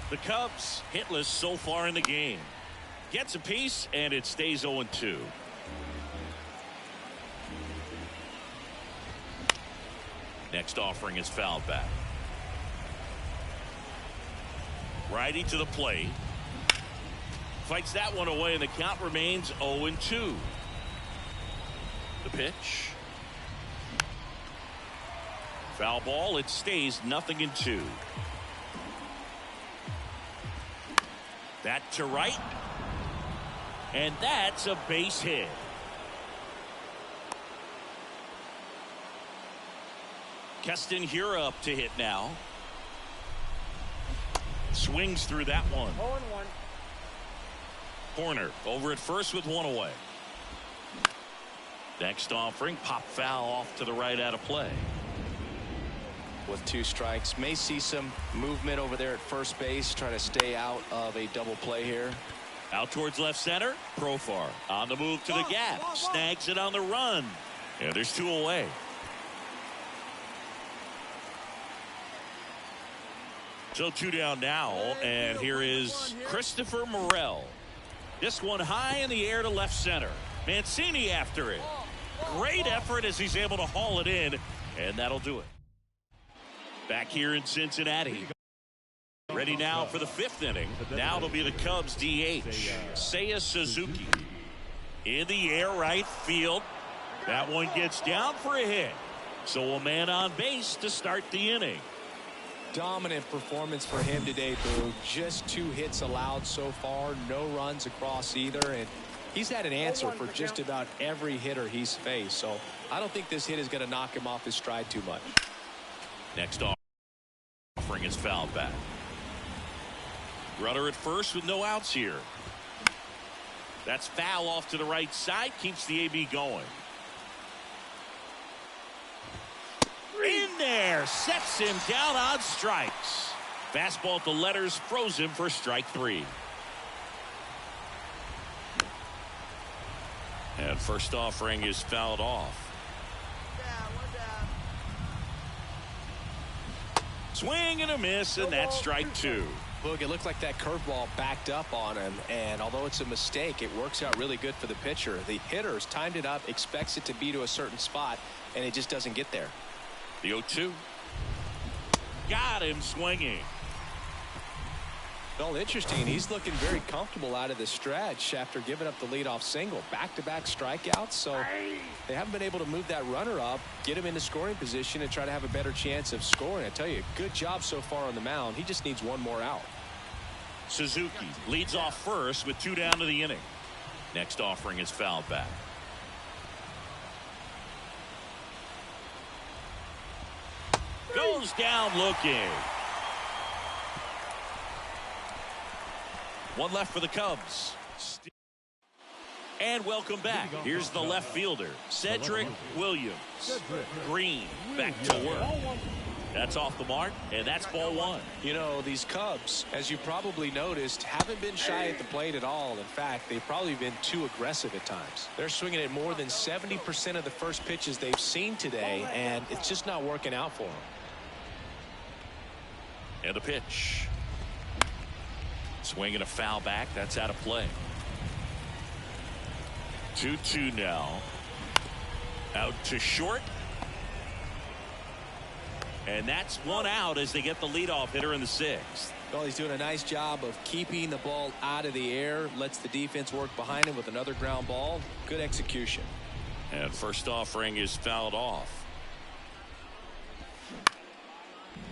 The Cubs hitless so far in the game. Gets a piece, and it stays 0-2. Next offering is fouled back. Righty to the plate. Fights that one away, and the count remains 0-2. The pitch. Foul ball. It stays 0-2. That to right. And that's a base hit. Keston Hiura up to hit now. Swings through that one. 0-1. Corner over at first with one away. Next offering, pop foul off to the right out of play. With 2 strikes, may see some movement over there at first base, trying to stay out of a double play here. Out towards left center. Profar on the move to the gap. Snags it on the run. And there's 2 away. So 2 down now, and here is Christopher Morel. This one high in the air to left center. Mancini after it. Great effort as he's able to haul it in, and that'll do it. Back here in Cincinnati. Ready now for the 5th inning. Now it'll be the Cubs DH. Seiya Suzuki. In the air right field. That one gets down for a hit. So a man on base to start the inning. Dominant performance for him today, Boo. Just 2 hits allowed so far. No runs across either. And he's had an answer for just about every hitter he's faced. So I don't think this hit is going to knock him off his stride too much. Next offering is fouled back. Runner at first with no outs here. That's foul off to the right side. Keeps the AB going. In there. Sets him down on strikes. Fastball at the letters. Froze him for strike 3. And first offering is fouled off. Swing and a miss, and that's strike two. Look, it looked like that curveball backed up on him, and although it's a mistake, it works out really good for the pitcher. The hitter's timed it up, expects it to be to a certain spot, and it just doesn't get there. The 0-2. Got him swinging. Well, interesting. He's looking very comfortable out of the stretch after giving up the leadoff single. Back-to-back strikeouts, so they haven't been able to move that runner up, get him into scoring position, and try to have a better chance of scoring. I tell you, good job so far on the mound. He just needs one more out. Suzuki leads off first with 2 down to the inning. Next offering is fouled back. Goes down looking. One left for the Cubs. And welcome back. Here's the left fielder, Cedric Williams. Greene back to work. That's off the mark, and that's ball one. You know, these Cubs, as you probably noticed, haven't been shy at the plate at all. In fact, they've probably been too aggressive at times. They're swinging at more than 70% of the first pitches they've seen today, and it's just not working out for them. And a pitch. Swing and a foul back. That's out of play. 2-2 now. Out to short. And that's one out as they get the leadoff hitter in the 6th. Well, he's doing a nice job of keeping the ball out of the air. Lets the defense work behind him with another ground ball. Good execution. And first offering is fouled off.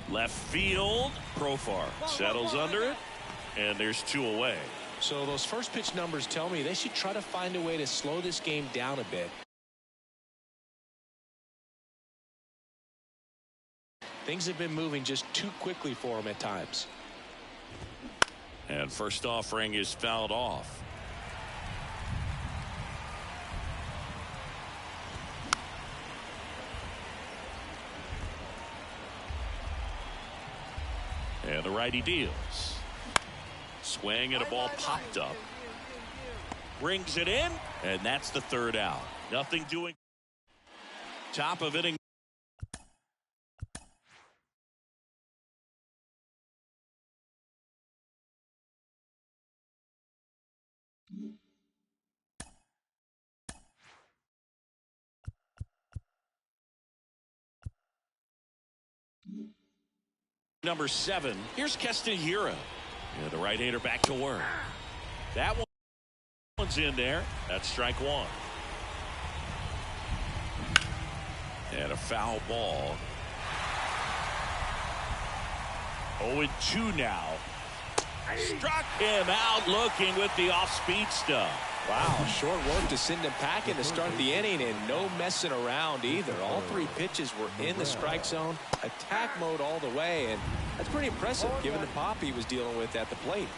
Left field. Profar settles under it. And there's 2 away. So those first pitch numbers tell me they should try to find a way to slow this game down a bit. Things have been moving just too quickly for him at times. And first offering is fouled off. And the righty deals. Swing and a ball popped up. Brings it in, and that's the 3rd out. Nothing doing. Top of inning. Number 7. Here's Castanheira. Yeah, the right-hander back to work. That one's in there. That's strike 1. And a foul ball. 0-2 now. Struck him out looking with the off-speed stuff. Wow, short work to send him packing to start the inning, and no messing around either. All 3 pitches were in the strike zone, attack mode all the way, and that's pretty impressive given the pop he was dealing with at the plate.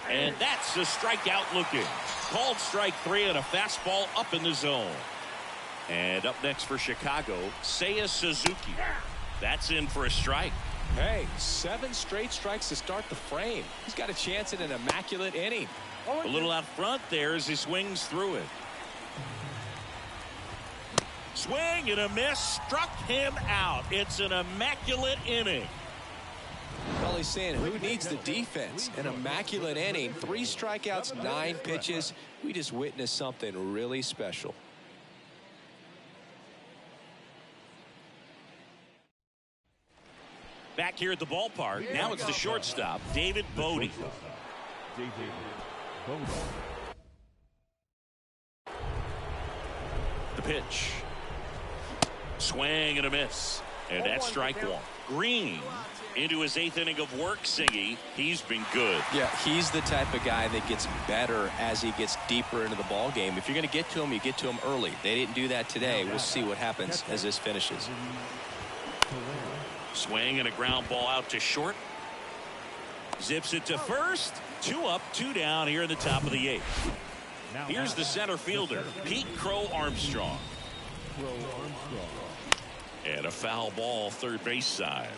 And that's a strikeout looking. Called strike 3 and a fastball up in the zone. And up next for Chicago, Seiya Suzuki. That's in for a strike. Hey, 7 straight strikes to start the frame. He's got a chance at an immaculate inning. A little out front there as he swings through it. Swing and a miss. Struck him out. It's an immaculate inning. Well, he's saying who needs the defense? An immaculate inning. 3 strikeouts, 9 pitches. We just witnessed something really special. Back here at the ballpark, now it's the shortstop, David Bodie. The pitch. Swing and a miss. And that's strike 1. Greene into his 8th inning of work, Singy. He's been good. Yeah, he's the type of guy that gets better as he gets deeper into the ball game. If you're going to get to him, you get to him early. They didn't do that today. We'll see what happens as this finishes. Swing and a ground ball out to short. Zips it to first. 2 up, 2 down here in the top of the 8th. Here's the center fielder, Pete Crow Armstrong. And a foul ball third base side.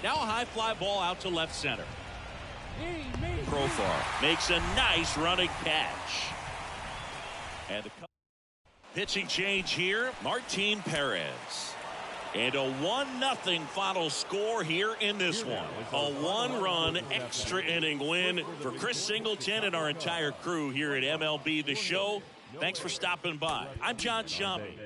Now a high fly ball out to left center. Profar makes a nice running catch. And the pitching change here, Martin Perez. And a 1-0 final score here in this one. A 1-run extra inning win for Chris Singleton and our entire crew here at MLB The Show. Thanks for stopping by. I'm John Shammy.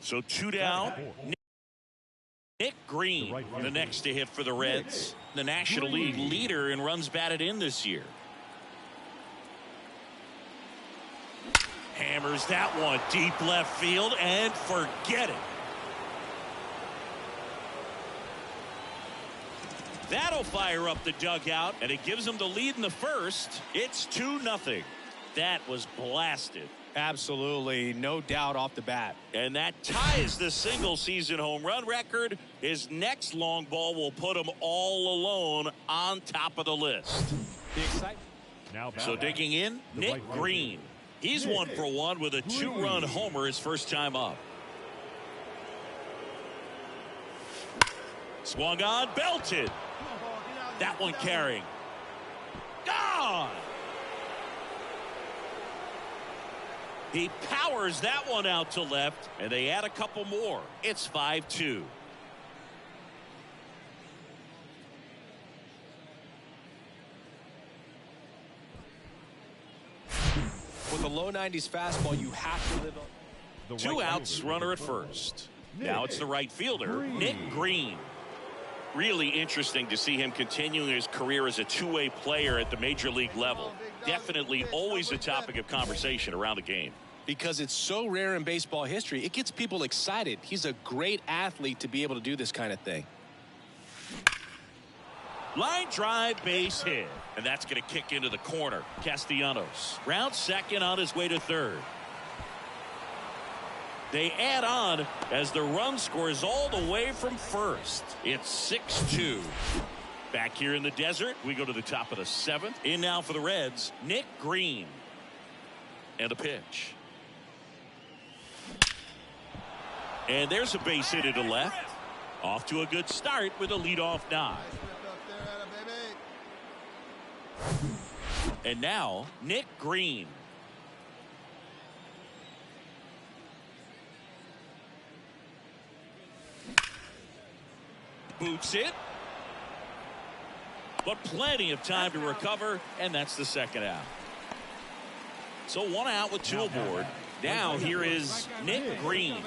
So 2 down. Nick Greene, the next to hit for the Reds, the National League leader in runs batted in this year. Hammers that one deep left field and forget it. That'll fire up the dugout, and it gives them the lead in the first. It's 2-0. That was blasted. Absolutely, no doubt off the bat. And that ties the single season home run record. His next long ball will put him all alone on top of the list. So digging in, Nick Greene. He's 1 for 1 with a 2-run homer his first time up. Swung on, belted. That one carrying. Gone. He powers that one out to left, and they add a couple more. It's 5-2. With a low 90s fastball, you have to live on. 2 outs, runner at first. Now it's the right fielder, Nick Greene. Really interesting to see him continuing his career as a two-way player at the major league level. Definitely always a topic of conversation around the game. Because it's so rare in baseball history, it gets people excited. He's a great athlete to be able to do this kind of thing. Line drive, base hit. And that's going to kick into the corner. Castellanos round second on his way to third. They add on as the run scores all the way from first. It's 6-2. Back here in the desert, we go to the top of the 7th. In now for the Reds, Nick Greene. And a pitch. And there's a base hit to left. Off to a good start with a leadoff dive. And now, Nick Greene. Boots it. But plenty of time to recover, and that's the second out. So 1 out with 2 aboard. Now here is Nick Greene.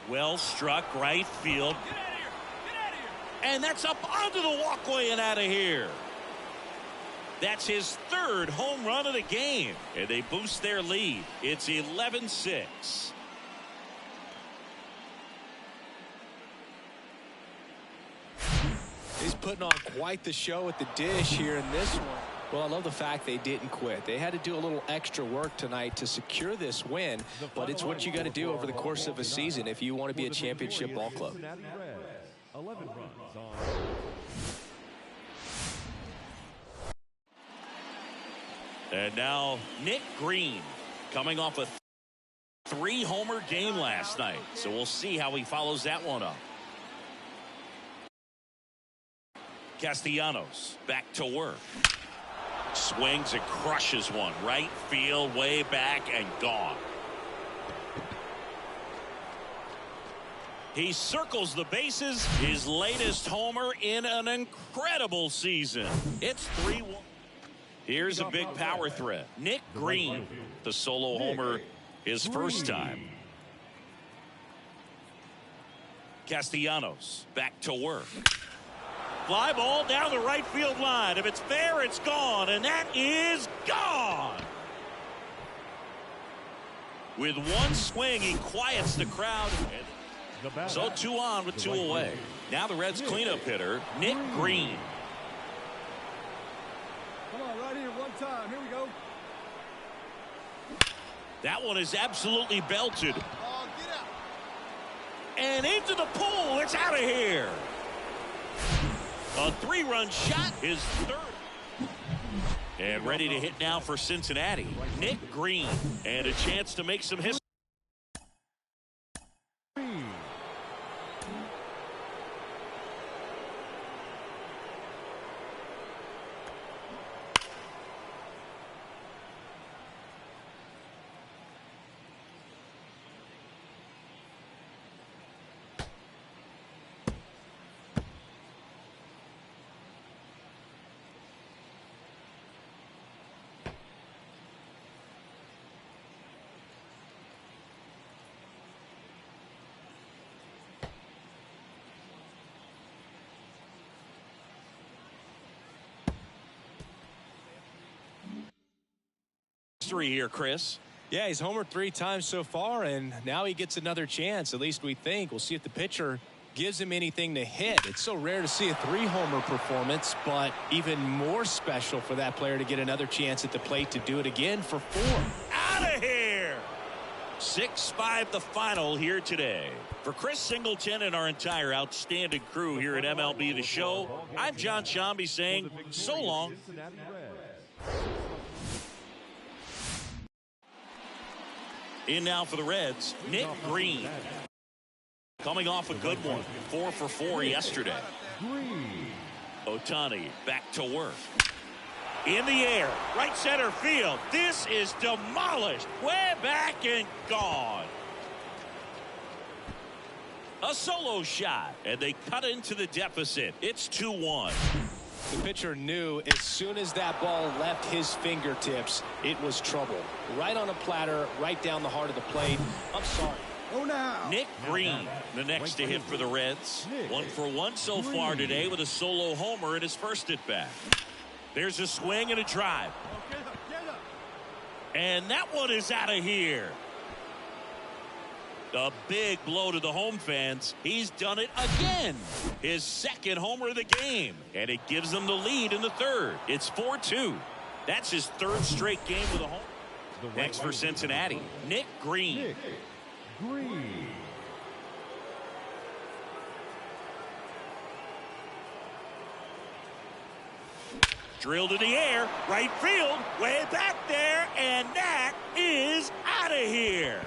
Well struck right field. And that's up onto the walkway and out of here. That's his 3rd home run of the game. And they boost their lead. It's 11-6. He's putting on quite the show at the dish here in this one. Well, I love the fact they didn't quit. They had to do a little extra work tonight to secure this win, but it's what you got to do over the course of a season if you want to be a championship ball club. 11 runs on. And now Nick Greene coming off a 3-homer game last night. So we'll see how he follows that one up. Castellanos back to work. Swings and crushes one. Right field, way back and gone. He circles the bases, his latest homer in an incredible season. It's 3-1. Here's a big power threat. Nick Greene, the solo homer his first time. Castellanos back to work. Fly ball down the right field line. If it's fair, it's gone, and that is gone. With one swing, he quiets the crowd. So 2 on with 2 away. Now the Reds cleanup hitter, Nick Greene. Come on, right here, one time. Here we go. That one is absolutely belted. Oh, get out. And into the pool. It's out of here. A 3-run shot, his third. And ready to hit now for Cincinnati, Nick Greene. And a chance to make some history. Here, Chris. Yeah, he's homered 3 times so far, and now he gets another chance. At least we think. We'll see if the pitcher gives him anything to hit. It's so rare to see a 3-homer performance, but even more special for that player to get another chance at the plate to do it again for 4. Out of here. 6-5 the final here today. For Chris Singleton and our entire outstanding crew here at MLB The Show, I'm John Shambi saying so long. In now for the Reds, Nick Greene. Coming off a good one, 4 for 4 yesterday. Ohtani back to work. In the air, right center field. This is demolished. Way back and gone. A solo shot, and they cut into the deficit. It's 2-1. The pitcher knew as soon as that ball left his fingertips, it was trouble. Right on a platter, right down the heart of the plate. I'm sorry. Oh, now. Nick Greene, the next to hit for the Reds. 1 for 1 so far today with a solo homer in his first at bat. There's a swing and a drive. And that one is out of here. A big blow to the home fans. He's done it again. His second homer of the game. And it gives them the lead in the third. It's 4-2. That's his 3rd straight game with a home. Next for Cincinnati, Nick Greene. Drilled in the air, right field, way back there, and that is out of here.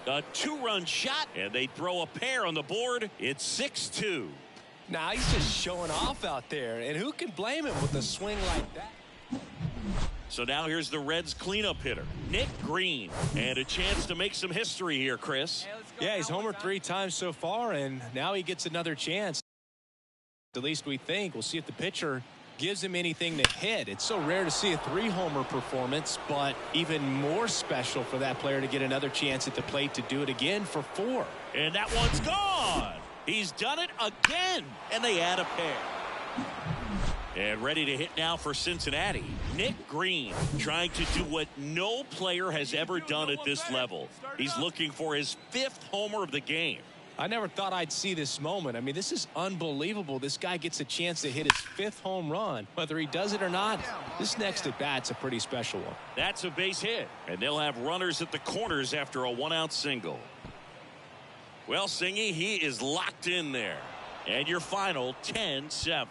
A 2-run shot, and they throw a pair on the board. It's 6-2. Now he's just showing off out there, and who can blame him with a swing like that? So now here's the Reds cleanup hitter, Nick Greene, and a chance to make some history here, Chris. Hey, let's go Yeah, he's now, one homered time. 3 times so far, and now he gets another chance. At least we think. We'll see if the pitcher gives him anything to hit. It's so rare to see a 3-homer performance, but even more special for that player to get another chance at the plate to do it again for 4. And that one's gone. He's done it again, and they add a pair. And ready to hit now for Cincinnati, Nick Greene, trying to do what no player has ever done at this level. He's looking for his 5th homer of the game. I never thought I'd see this moment. I mean, this is unbelievable. This guy gets a chance to hit his 5th home run. Whether he does it or not, this next at bat's a pretty special one. That's a base hit, and they'll have runners at the corners after a 1-out single. Well, Singy, he is locked in there. And your final 10-7.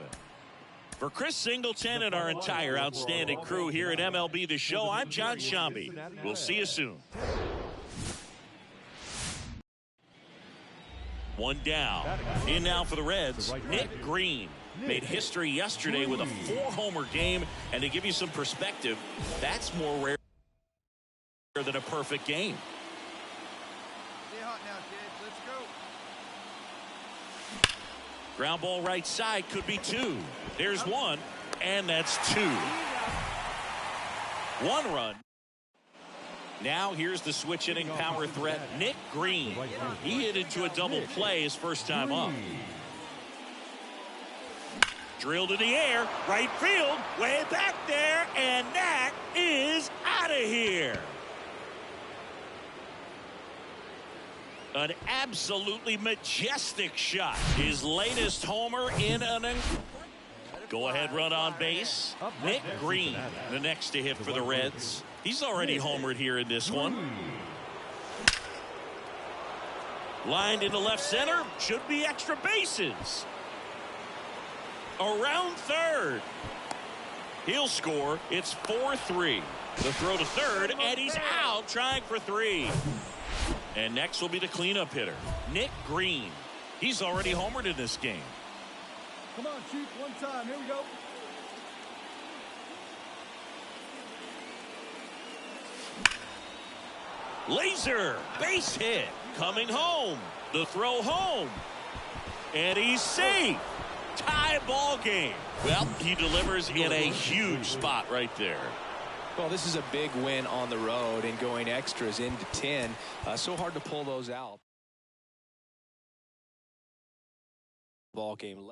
For Chris Singleton and our entire outstanding crew here at MLB The Show, I'm John Shambi. We'll see you soon. One down. In now for the Reds, Nick Greene. Made history yesterday with a 4-homer game. And to give you some perspective, that's more rare than a perfect game. hot now, kids. Let's go. Ground ball right side could be 2. There's 1, and that's 2. 1 run. Now here's the switch inning power threat, Nick Greene. He hit into a double play his first time up. Drilled in the air, right field, way back there, and that is out of here. An absolutely majestic shot. His latest homer in an go-ahead run on base. Nick Greene, the next to hit for the Reds. He's already homered here in this one. Lined into left center. Should be extra bases. Around third. He'll score. It's 4-3. The throw to third, and he's out trying for 3. And next will be the cleanup hitter, Nick Greene. He's already homered in this game. Come on, Chief, one time. Here we go. Laser, base hit, coming home. The throw home. And he's safe. Tie ball game. Well, he delivers in a huge spot right there. Well, this is a big win on the road and going extras into 10. So hard to pull those out. Ball game.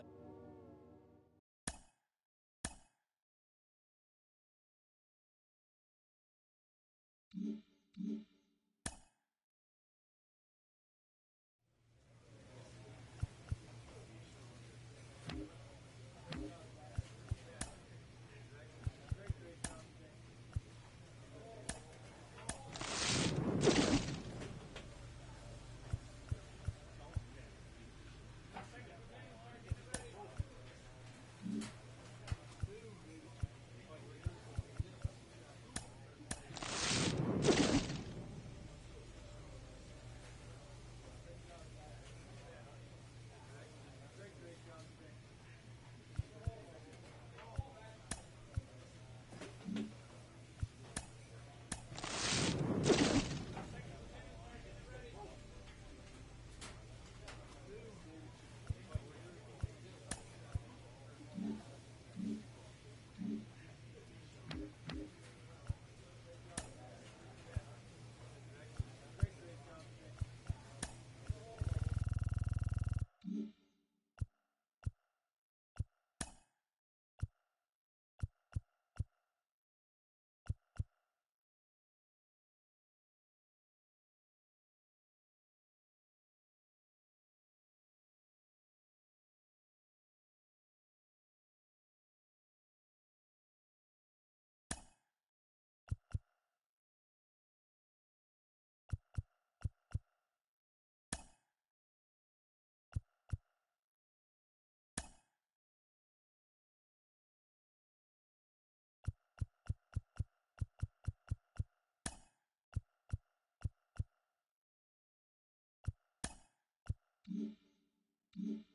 Mm-hmm.